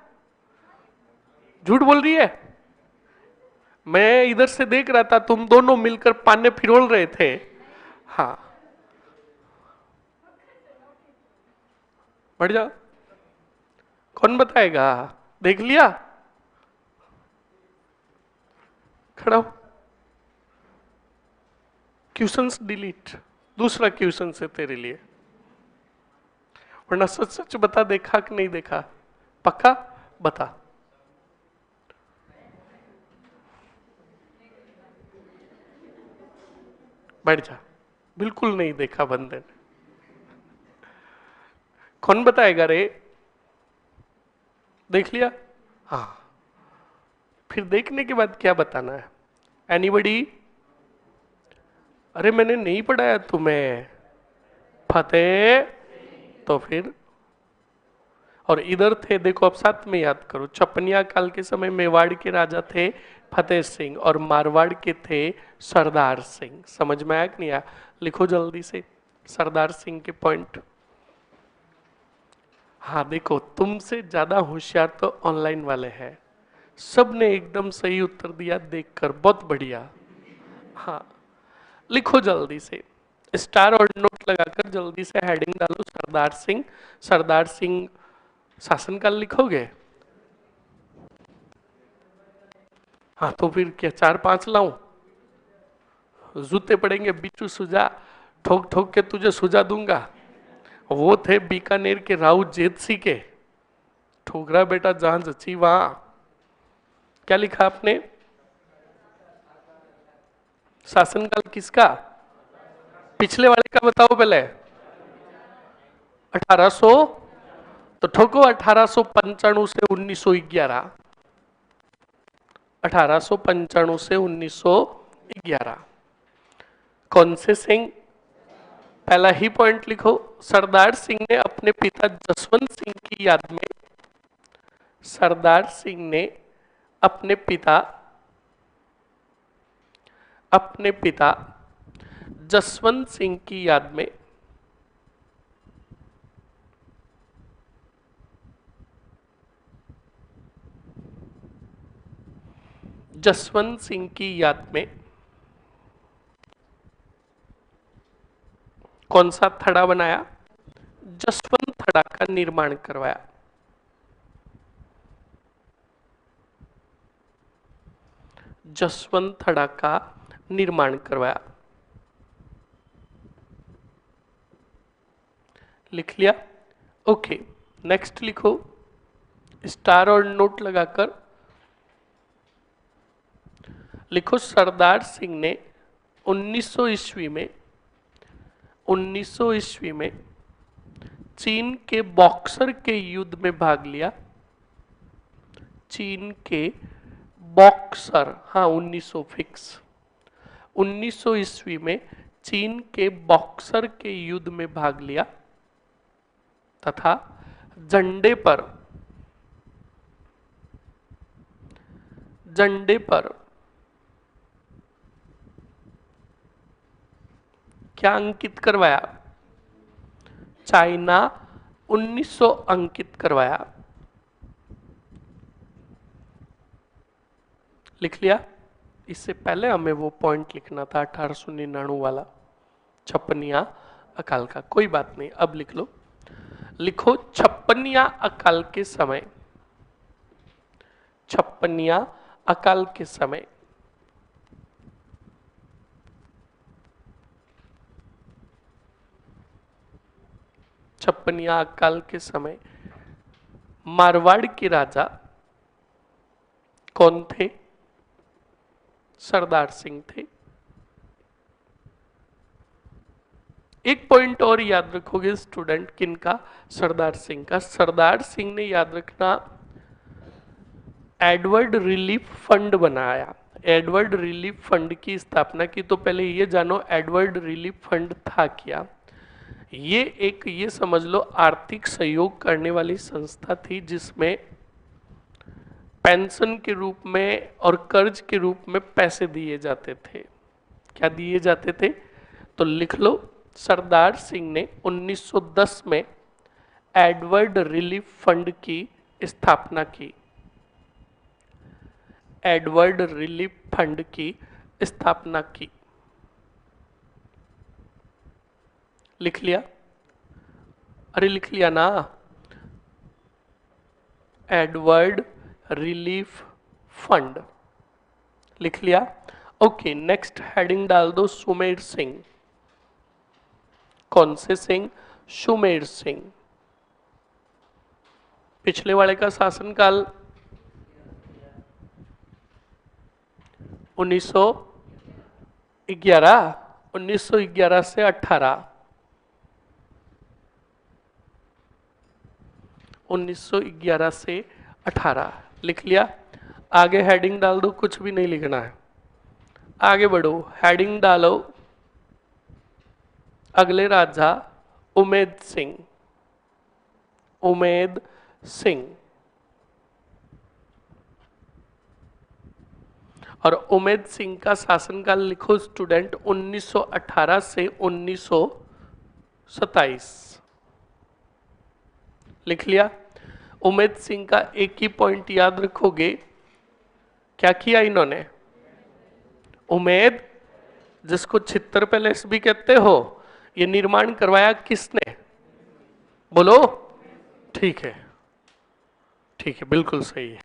झूठ बोल रही है। मैं इधर से देख रहा था, तुम दोनों मिलकर पाने फिरोल रहे थे। हाँ बढ़ जाओ, कौन बताएगा? देख लिया, खड़ा हो। क्वेश्चंस डिलीट, दूसरा क्वेश्चन है तेरे लिए, वरना सच सच बता, देखा कि नहीं देखा? पक्का बता। बैठ जा, बिल्कुल नहीं देखा बंदे ने। कौन बताएगा रे? देख लिया? हाँ, फिर देखने के बाद क्या बताना है? एनीबडी? अरे मैंने नहीं पढ़ाया तुम्हें। फतेह, तो फिर और इधर थे, देखो अब साथ में याद करो, 56या काल के समय मेवाड़ के राजा थे फतेह सिंह और मारवाड़ के थे सरदार सिंह। समझ में आया कि नहीं आया? लिखो जल्दी से सरदार सिंह के पॉइंट। हाँ देखो, तुमसे ज्यादा होशियार तो ऑनलाइन वाले हैं, सब ने एकदम सही उत्तर दिया देखकर, बहुत बढ़िया। हाँ लिखो जल्दी से, स्टार और नोट लगाकर जल्दी से हेडिंग डालो सरदार सिंह। सरदार सिंह शासनकाल लिखोगे? हाँ तो फिर क्या 4-5 लाऊं? जूते पड़ेंगे बिच्छू सुजा, ठोक ठोक के तुझे सुजा दूंगा। वो थे बीकानेर के राउत जेतसी के, ठोकरा बेटा जहां जची वहां। क्या लिखा आपने? शासनकाल किसका? पिछले वाले का बताओ पहले। 1800, तो ठोको 1895 से 1911। 1895 से 1911। कौन से सिंह? पहला ही पॉइंट लिखो, सरदार सिंह ने अपने पिता जसवंत सिंह की याद में, सरदार सिंह ने अपने पिता जसवंत सिंह की याद में जसवंत सिंह की याद में कौन सा थड़ा बनाया? जसवंत थड़ा का निर्माण करवाया। जसवंत थड़ा का निर्माण करवाया। लिख लिया? ओके, नेक्स्ट लिखो स्टार और नोट लगाकर लिखो सरदार सिंह ने 1900 ईस्वी में 1900 ईस्वी में चीन के बॉक्सर के युद्ध में भाग लिया। चीन के बॉक्सर, हाँ 1900 फिक्स, 1900 ईस्वी में चीन के बॉक्सर के युद्ध में भाग लिया तथा झंडे पर क्या अंकित करवाया? चाइना 1900 अंकित करवाया। लिख लिया? इससे पहले हमें वो पॉइंट लिखना था 1899 वाला, छप्पनिया अकाल का। कोई बात नहीं, अब लिख लो। लिखो छप्पनिया अकाल के समय, छप्पनिया अकाल के समय छप्पनिया अकाल के समय मारवाड़ के राजा कौन थे? सरदार सिंह थे। एक पॉइंट और याद रखोगे स्टूडेंट, किनका? सरदार सिंह का। सरदार सिंह ने, याद रखना, एडवर्ड रिलीफ फंड बनाया। एडवर्ड रिलीफ फंड की स्थापना की। तो पहले ये जानो एडवर्ड रिलीफ फंड था क्या। ये एक, ये समझ लो, आर्थिक सहयोग करने वाली संस्था थी जिसमें पेंशन के रूप में और कर्ज के रूप में पैसे दिए जाते थे। क्या दिए जाते थे? तो लिख लो, सरदार सिंह ने 1910 में एडवर्ड रिलीफ फंड की स्थापना की। एडवर्ड रिलीफ फंड की स्थापना की। लिख लिया? अरे लिख लिया ना, एडवर्ड रिलीफ फंड। लिख लिया? ओके, नेक्स्ट हेडिंग डाल दो सुमेर सिंह। कौन से सिंह? सुमेर सिंह। पिछले वाले का शासनकाल 1911, 1911 से 18, 1911 से 18। लिख लिया? आगे हेडिंग डाल दो, कुछ भी नहीं लिखना है, आगे बढ़ो। हेडिंग डालो, अगले राजा उमेद सिंह। उमेद सिंह। और उमेद सिंह का शासनकाल लिखो स्टूडेंट 1918 से 1927। लिख लिया? उमेद सिंह का एक ही पॉइंट याद रखोगे, क्या किया इन्होंने? उमेद, जिसको छित्तर पैलेस भी कहते हो, ये निर्माण करवाया किसने? बोलो। ठीक है, ठीक है, बिल्कुल सही है।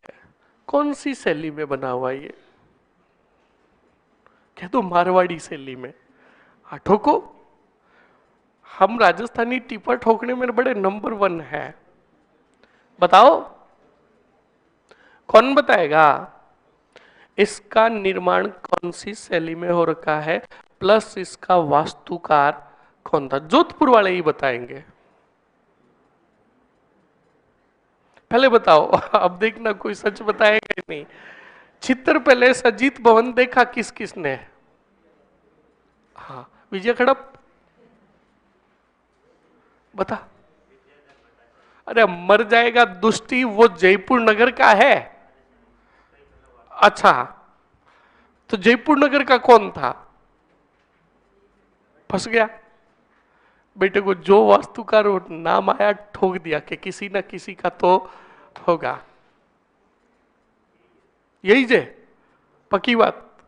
कौन सी शैली में बना हुआ ये? कह दो मारवाड़ी शैली में। हाँ ठोको, हम राजस्थानी टीपा ठोकने में बड़े नंबर 1 है। बताओ, कौन बताएगा इसका निर्माण कौन सी शैली में हो रखा है, प्लस इसका वास्तुकार कौन था? जोधपुर वाले ही बताएंगे। पहले बताओ, अब देखना कोई सच बताएगा ही नहीं। चित्र पैलेस, अजीत भवन देखा किस किसने? हाँ, विजय खड़प। बता। अरे मर जाएगा दुष्टी, वो जयपुर नगर का है। अच्छा, तो जयपुर नगर का कौन था? फंस गया बेटे को, जो वास्तुकार नाम आया ठोक दिया कि किसी ना किसी का तो होगा। यही जे पक्की बात।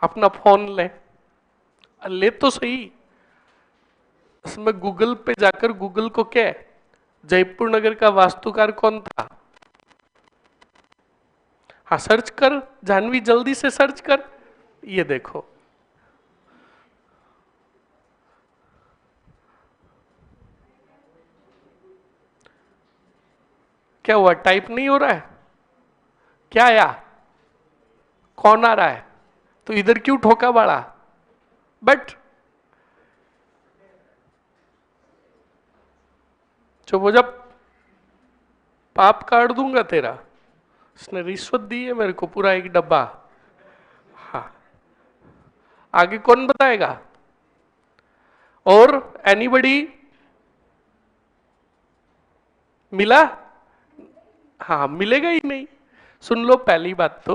अपना फोन ले तो सही, इसमें गूगल पे जाकर गूगल को क्या, जयपुर नगर का वास्तुकार कौन था? हाँ सर्च कर जानवी, जल्दी से सर्च कर। ये देखो, क्या हुआ, टाइप नहीं हो रहा है? क्या आया? कौन आ रहा है? तो इधर क्यों ठोका बड़ा? बट चुप हो जा, पाप काट दूंगा तेरा। उसने रिश्वत दी है मेरे को पूरा एक डब्बा। हाँ, आगे कौन बताएगा? और एनीबडी? मिला? हाँ, मिलेगा ही नहीं। सुन लो, पहली बात तो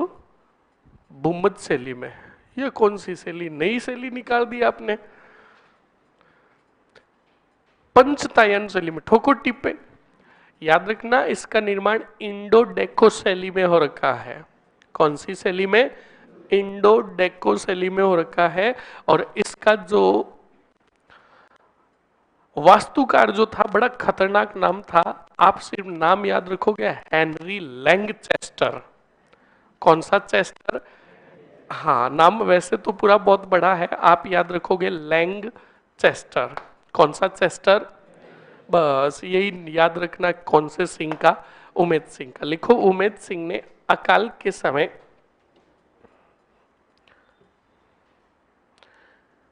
बुम्मद शैली में, ये कौन सी शैली, नई शैली निकाल दी आपने। पंचतायन शैली में ठोको टिप्पे। याद रखना, इसका निर्माण इंडो डेको शैली में हो रखा है। कौन सी शैली में? इंडो डेको शैली में हो रखा है। और इसका जो वास्तुकार जो था, बड़ा खतरनाक नाम था। आप सिर्फ नाम याद रखोगे, हेनरी लैंगचेस्टर। कौन सा चेस्टर? हाँ, नाम वैसे तो पूरा बहुत बड़ा है, आप याद रखोगे लैंगचेस्टर। कौन सा चेस्टर? बस यही याद रखना। कौन से सिंह का? उमेद सिंह का। लिखो, उमेद सिंह ने अकाल के समय,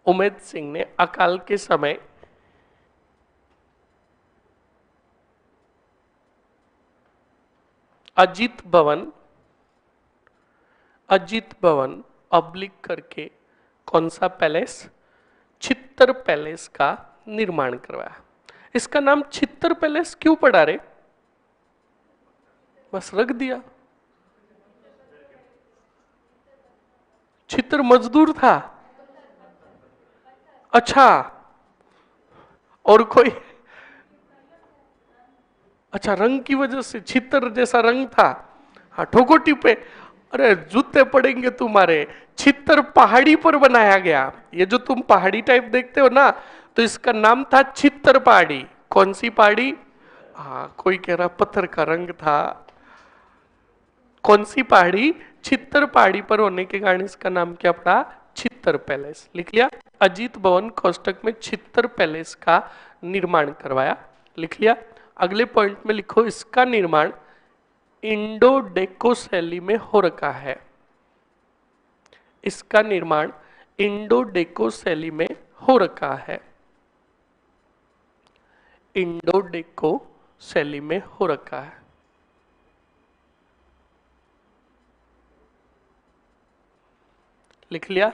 उमेद सिंह ने अकाल के समय अजीत भवन, अजीत भवन अब्लिक करके कौन सा पैलेस? छित्तर पैलेस का निर्माण करवाया। इसका नाम छित्तर पैलेस क्यों पड़ा रे? बस रख दिया। छित्तर मजदूर था? अच्छा, और कोई? अच्छा, रंग की वजह से छितर जैसा रंग था। हाँ, ठोको टिपे। अरे जूते पड़ेंगे तुम्हारे। छितर पहाड़ी पर बनाया गया। ये जो तुम पहाड़ी टाइप देखते हो ना, तो इसका नाम था छितर पहाड़ी। कौन सी पहाड़ी? हाँ, कोई कह रहा पत्थर का रंग था। कौन सी पहाड़ी? छितर पहाड़ी पर होने के कारण इसका नाम क्या पड़ा? छितर पैलेस। लिख लिया। अजीत भवन कोष्टक में छितर पैलेस का निर्माण करवाया। लिख लिया। अगले पॉइंट में लिखो, इसका निर्माण इंडो डेको शैली में हो रखा है। इसका निर्माण इंडो डेको शैली में हो रखा है। इंडो डेको शैली में हो रखा है। लिख लिया?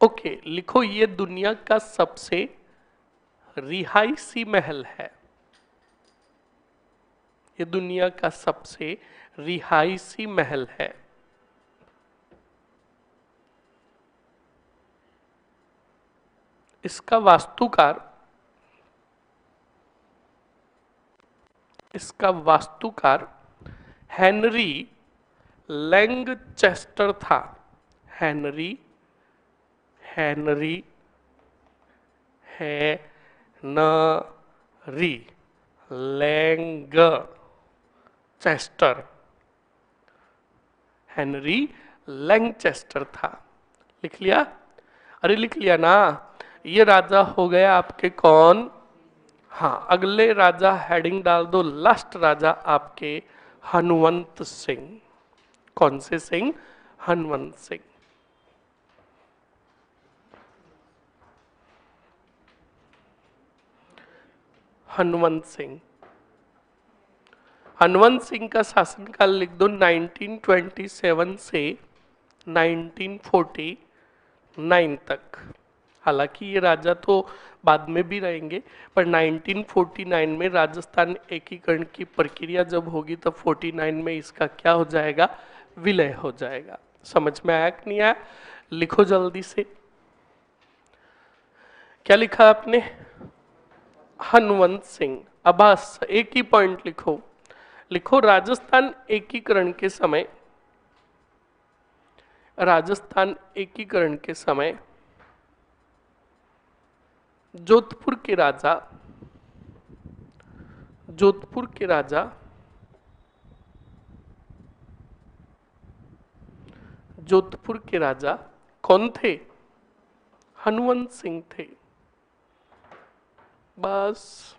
ओके, लिखो, ये दुनिया का सबसे रिहायशी महल है। ये दुनिया का सबसे रिहायशी महल है। इसका वास्तुकार, इसका वास्तुकार हेनरी लैंगचेस्टर था। हेनरी, हेनरी है न री लैंगचेस्टर, हेनरी लैंगचेस्टर था। लिख लिया? अरे लिख लिया ना। ये राजा हो गए आपके कौन? हाँ, अगले राजा हेडिंग डाल दो, लास्ट राजा आपके हनुवंत सिंह। कौन से सिंह? हनुवंत सिंह। हनुवंत सिंह। हनुवंत सिंह का शासनकाल लिख दो 1927 से 1949 तक। हालांकि ये राजा तो बाद में भी रहेंगे, पर 1949 में राजस्थान एकीकरण की प्रक्रिया जब होगी तब 49 में इसका क्या हो जाएगा? विलय हो जाएगा। समझ में आया कि नहीं आया? लिखो जल्दी से। क्या लिखा आपने? हनुवंत सिंह। अब बस एक ही पॉइंट लिखो। लिखो, राजस्थान एकीकरण के समय, राजस्थान एकीकरण के समय जोधपुर के राजा, जोधपुर के राजा, जोधपुर के राजा कौन थे? हनुवंत सिंह थे। बस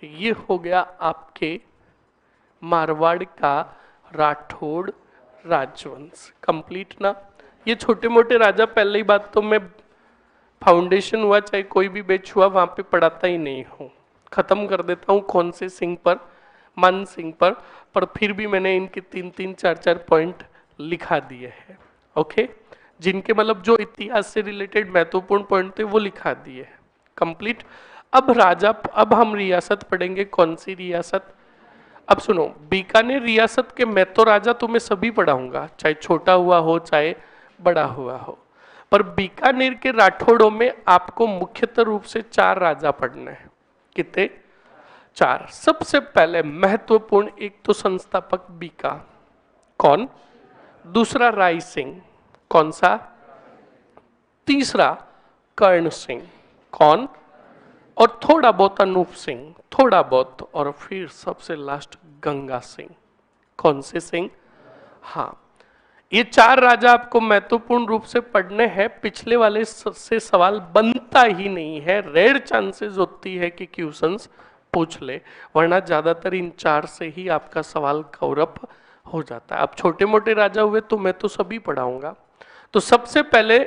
ये हो गया आपके मारवाड़ का राठौड़ राजवंश। कंप्लीट ना। ये छोटे मोटे राजा, पहले ही बात तो मैं फाउंडेशन हुआ चाहे कोई भी बैच हुआ वहां पे पढ़ाता ही नहीं हूँ, खत्म कर देता हूँ कौन से सिंह पर, मान सिंह पर फिर भी मैंने इनके 3-3 4-4 पॉइंट लिखा दिए हैं। ओके, जिनके मतलब जो इतिहास से रिलेटेड महत्वपूर्ण पॉइंट थे वो लिखा दिए हैं। कंप्लीट। अब राजा, अब हम रियासत पढ़ेंगे। कौन सी रियासत? अब सुनो, बीकानेर रियासत के मैं तो राजा तुम्हें सभी पढ़ाऊंगा, चाहे छोटा हुआ हो चाहे बड़ा हुआ हो, पर बीकानेर के राठौड़ों में आपको मुख्यतः रूप से 4 राजा पढ़ने हैं। कितने? 4। सबसे पहले महत्वपूर्ण, एक तो संस्थापक बीका, कौन? दूसरा राय सिंह, कौन सा? तीसरा कर्ण सिंह, कौन? और थोड़ा बहुत अनूप सिंह, थोड़ा बहुत, और फिर सबसे लास्ट गंगा सिंह। कौन से सिंह? हाँ, ये 4 राजा आपको महत्वपूर्ण रूप से पढ़ने हैं। पिछले वाले से सवाल बनता ही नहीं है, रेयर चांसेस होती है कि क्वेश्चंस पूछ ले, वरना ज्यादातर इन 4 से ही आपका सवाल कवर अप हो जाता है। अब छोटे मोटे राजा हुए तो मैं तो सभी पढ़ाऊंगा। तो सबसे पहले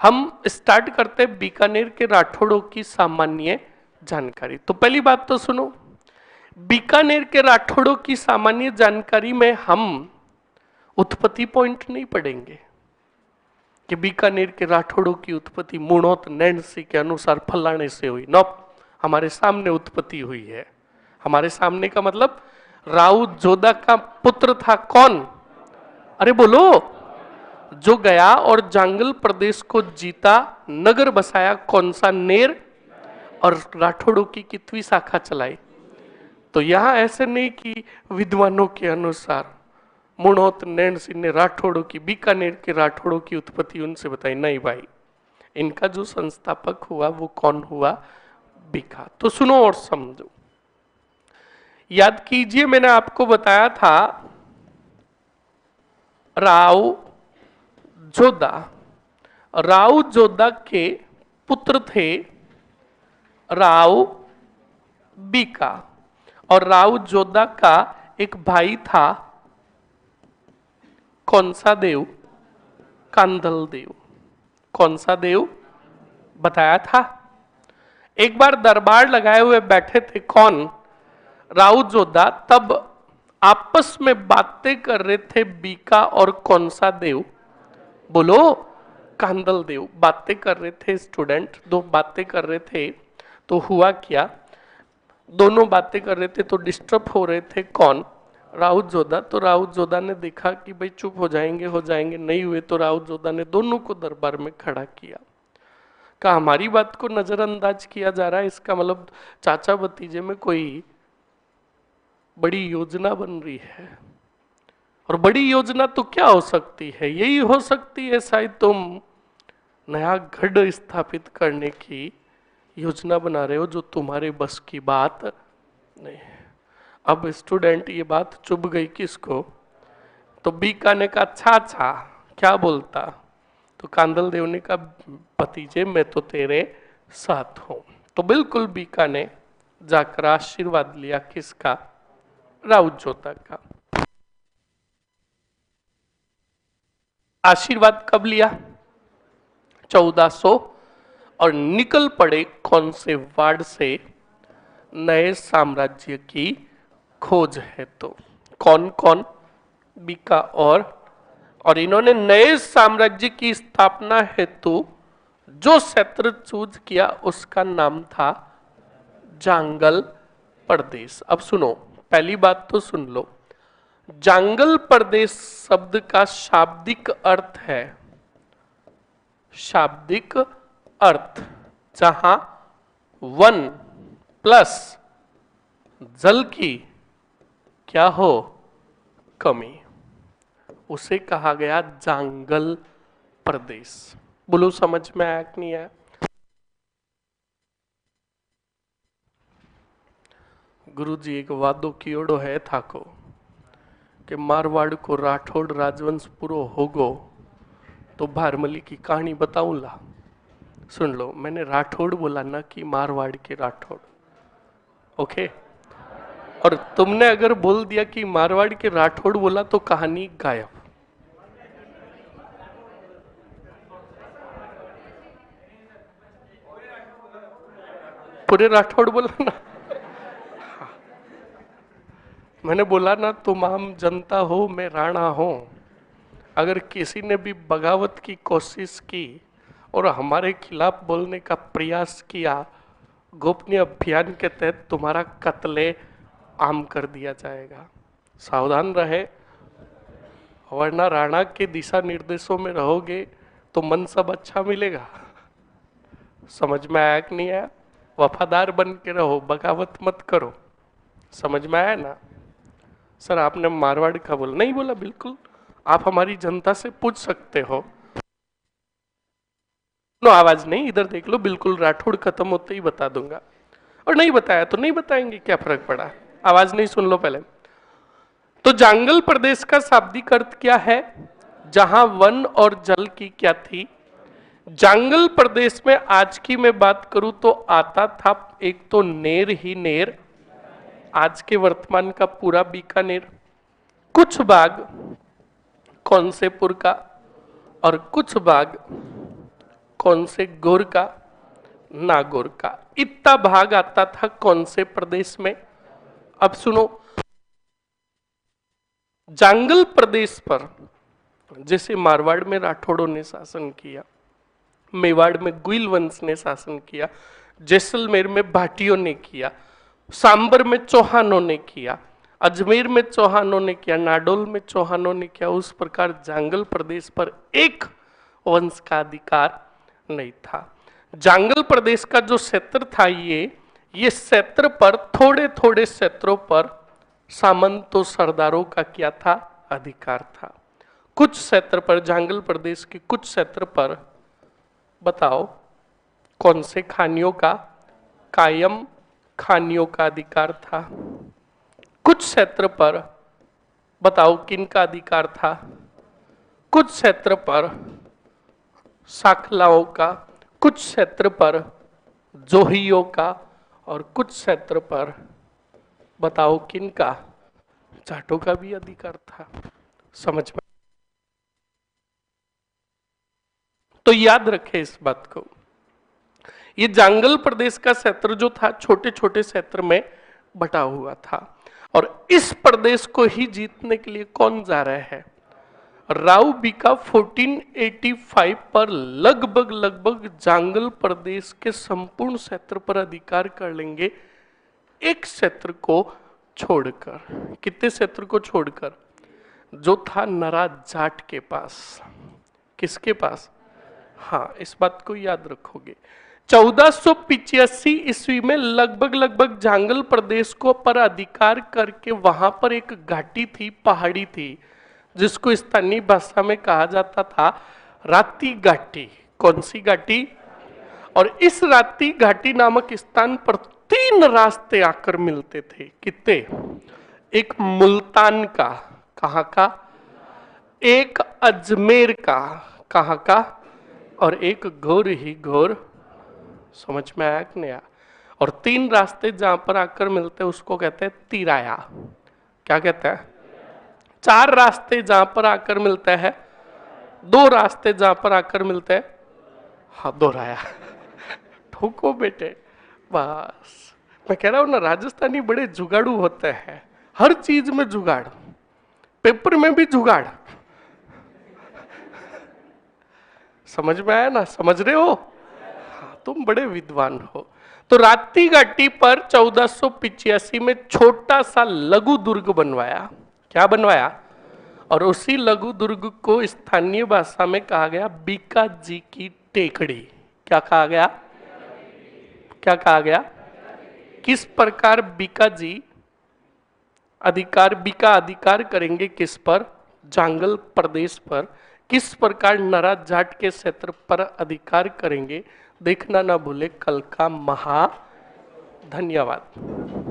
हम स्टार्ट करते हैं बीकानेर के राठौड़ों की सामान्य जानकारी। तो पहली बात तो सुनो, बीकानेर के राठौड़ों की सामान्य जानकारी में हम उत्पत्ति पॉइंट नहीं पढ़ेंगे कि बीकानेर के राठौड़ों की उत्पत्ति मुणोत नैणसी के अनुसार फलाने से हुई। नो, हमारे सामने उत्पत्ति हुई है। हमारे सामने का मतलब राउत जोधा का पुत्र था कौन? अरे बोलो, जो गया और जांगल प्रदेश को जीता, नगर बसाया, कौन सा? नेर। और राठौड़ों की कितवी शाखा चलाई? तो यहां ऐसे नहीं कि विद्वानों के अनुसार मुणोत नैन सिंह ने राठौड़ों की, बीकानेर के राठौड़ों की उत्पत्ति उनसे बताई। नहीं भाई, इनका जो संस्थापक हुआ वो कौन हुआ? बीका। तो सुनो और समझो, याद कीजिए मैंने आपको बताया था राव जोधा, राव जोधा के पुत्र थे राव बीका, और राव जोधा का एक भाई था, कौन सा देव? कांदल देव। कौन सा देव? बताया था। एक बार दरबार लगाए हुए बैठे थे कौन? राव जोधा। तब आपस में बातें कर रहे थे बीका और कौन सा देव? बोलो, कांदल देव। बातें कर रहे थे स्टूडेंट, दो बातें कर रहे थे। तो हुआ क्या, दोनों बातें कर रहे थे तो डिस्टर्ब हो रहे थे कौन? राउत जोधा। तो राउत जोधा ने देखा कि भाई चुप हो जाएंगे, नहीं हुए तो राउत जोधा ने दोनों को दरबार में खड़ा किया। कहा हमारी बात को नजरअंदाज किया जा रहा है, इसका मतलब चाचा भतीजे में कोई बड़ी योजना बन रही है। और बड़ी योजना तो क्या हो सकती है? यही हो सकती है शायद तुम नया गढ़ स्थापित करने की योजना बना रहे हो, जो तुम्हारे बस की बात नहीं है। अब स्टूडेंट ये बात चुभ गई किसको? तो बीका ने कहा अच्छा, क्या बोलता? तो कांदल देव ने कहा भतीजे मैं तो तेरे साथ हूं। तो बिल्कुल बीका ने जाकर आशीर्वाद लिया, किसका? राउत जोधा का। आशीर्वाद कब लिया? 1400। और निकल पड़े कौन से वार्ड से? नए साम्राज्य की खोज है। तो कौन कौन? बीका और इन्होंने नए साम्राज्य की स्थापना हेतु जो क्षेत्र चूज किया उसका नाम था जांगल प्रदेश। अब सुनो, पहली बात तो सुन लो, जांगल प्रदेश शब्द का शाब्दिक अर्थ है, शाब्दिक अर्थ जहां वन प्लस जल की क्या हो? कमी, उसे कहा गया जांगल प्रदेश। बोलो समझ में आया कि नहीं आया? गुरु जी एक वादो कियोड़ो है थाको कि मारवाड़ को राठौड़ राजवंश पूरो होगो तो भारमली की कहानी बताऊं ला। सुन लो, मैंने राठौड़ बोला ना कि मारवाड़ के राठौड़। ओके, और तुमने अगर बोल दिया कि मारवाड़ के राठौड़ बोला तो कहानी गायब। पूरे राठौड़ बोला ना। मैंने बोला ना, तुम आम जनता हो, मैं राणा हूं। अगर किसी ने भी बगावत की कोशिश की और हमारे खिलाफ बोलने का प्रयास किया, गोपनीय अभियान के तहत तुम्हारा कत्ले आम कर दिया जाएगा। सावधान रहे, वरना राणा के दिशा निर्देशों में रहोगे तो मन सब अच्छा मिलेगा। समझ में आया कि नहीं आया? वफादार बन के रहो, बगावत मत करो। समझ में आया ना? सर आपने मारवाड़ का बोला, नहीं बोला, बिल्कुल आप हमारी जनता से पूछ सकते हो। नो आवाज नहीं, इधर देख लो, बिल्कुल राठौड़ खत्म होते ही बता दूंगा। और नहीं बताया तो नहीं बताएंगे, क्या फर्क पड़ा। आवाज नहीं, सुन लो पहले। तो जांगल प्रदेश का शाब्दिक अर्थ क्या है? जहां वन और जल की क्या थी। जांगल प्रदेश में आज की मैं बात करूं तो आता था एक तो नेर ही नेर, आज के वर्तमान का पूरा बीकानेर, कुछ भाग कौनसेपुर का और कुछ भाग कौन से गोर का, नागौर का। इतना भाग आता था कौन से प्रदेश में? अब सुनो, जांगल प्रदेश पर जैसे मारवाड़ में राठौड़ों ने शासन किया, मेवाड़ में गुइल वंश ने शासन किया, जैसलमेर में भाटियों ने किया, सांबर में चौहानों ने किया, अजमेर में चौहानों ने किया, नाडोल में चौहानों ने किया, उस प्रकार जांगल प्रदेश पर एक वंश का अधिकार नहीं था। जांगल प्रदेश का जो क्षेत्र था, ये क्षेत्र पर थोड़े थोड़े क्षेत्रों पर सामंतों सरदारों का क्या था? अधिकार था। कुछ क्षेत्र पर, जांगल प्रदेश के कुछ क्षेत्र पर बताओ कौन से खानियों का, कायम खानियों का अधिकार था। कुछ क्षेत्र पर बताओ किन का अधिकार था। कुछ क्षेत्र पर साखलाओं का, कुछ क्षेत्र पर जोहियों का और कुछ क्षेत्र पर बताओ किन का? जाटों का भी अधिकार था। समझ में? तो याद रखें इस बात को। ये जांगल प्रदेश का क्षेत्र जो था छोटे छोटे क्षेत्र में बटा हुआ था, और इस प्रदेश को ही जीतने के लिए कौन जा रहे हैं? राव बीका 1485 पर लगभग जांगल प्रदेश के संपूर्ण क्षेत्र पर अधिकार कर लेंगे, एक क्षेत्र को छोड़कर। कितने क्षेत्र को छोड़कर? जो था नरा जाट के पास। किसके पास? हाँ, इस बात को याद रखोगे। 1485 ईस्वी में लगभग जांगल प्रदेश को पर अधिकार करके वहां पर एक घाटी थी, पहाड़ी थी, जिसको स्थानीय भाषा में कहा जाता था राती घाटी। कौन सी घाटी? और इस राती घाटी नामक स्थान पर तीन रास्ते आकर मिलते थे। कितने? एक मुल्तान का, कहां का? एक अजमेर का, कहां का? और एक घोर ही घोर। समझ में आया कि नहीं आया? और तीन रास्ते जहां पर आकर मिलते हैं उसको कहते हैं तिराया। क्या कहते हैं? चार रास्ते जहां पर आकर मिलते हैं, दो रास्ते जहां पर आकर मिलते हैं, हाँ दोहराया। ठोको बेटे, बस। मैं कह रहा हूं ना, राजस्थानी बड़े जुगाड़ू होते हैं, हर चीज में जुगाड़, पेपर में भी जुगाड़। समझ में आया ना? समझ रहे हो? हाँ, तुम बड़े विद्वान हो। तो राती घाटी पर 1485 में छोटा सा लघु दुर्ग बनवाया। क्या बनवाया? और उसी लघु दुर्ग को स्थानीय भाषा में कहा गया बीका जी की टेकड़ी। क्या कहा गया? क्या कहा गया? किस प्रकार बीका जी बीका अधिकार करेंगे? किस पर? जांगल प्रदेश पर। किस प्रकार नरा जाट के क्षेत्र पर अधिकार करेंगे? देखना ना भूले कल का धन्यवाद।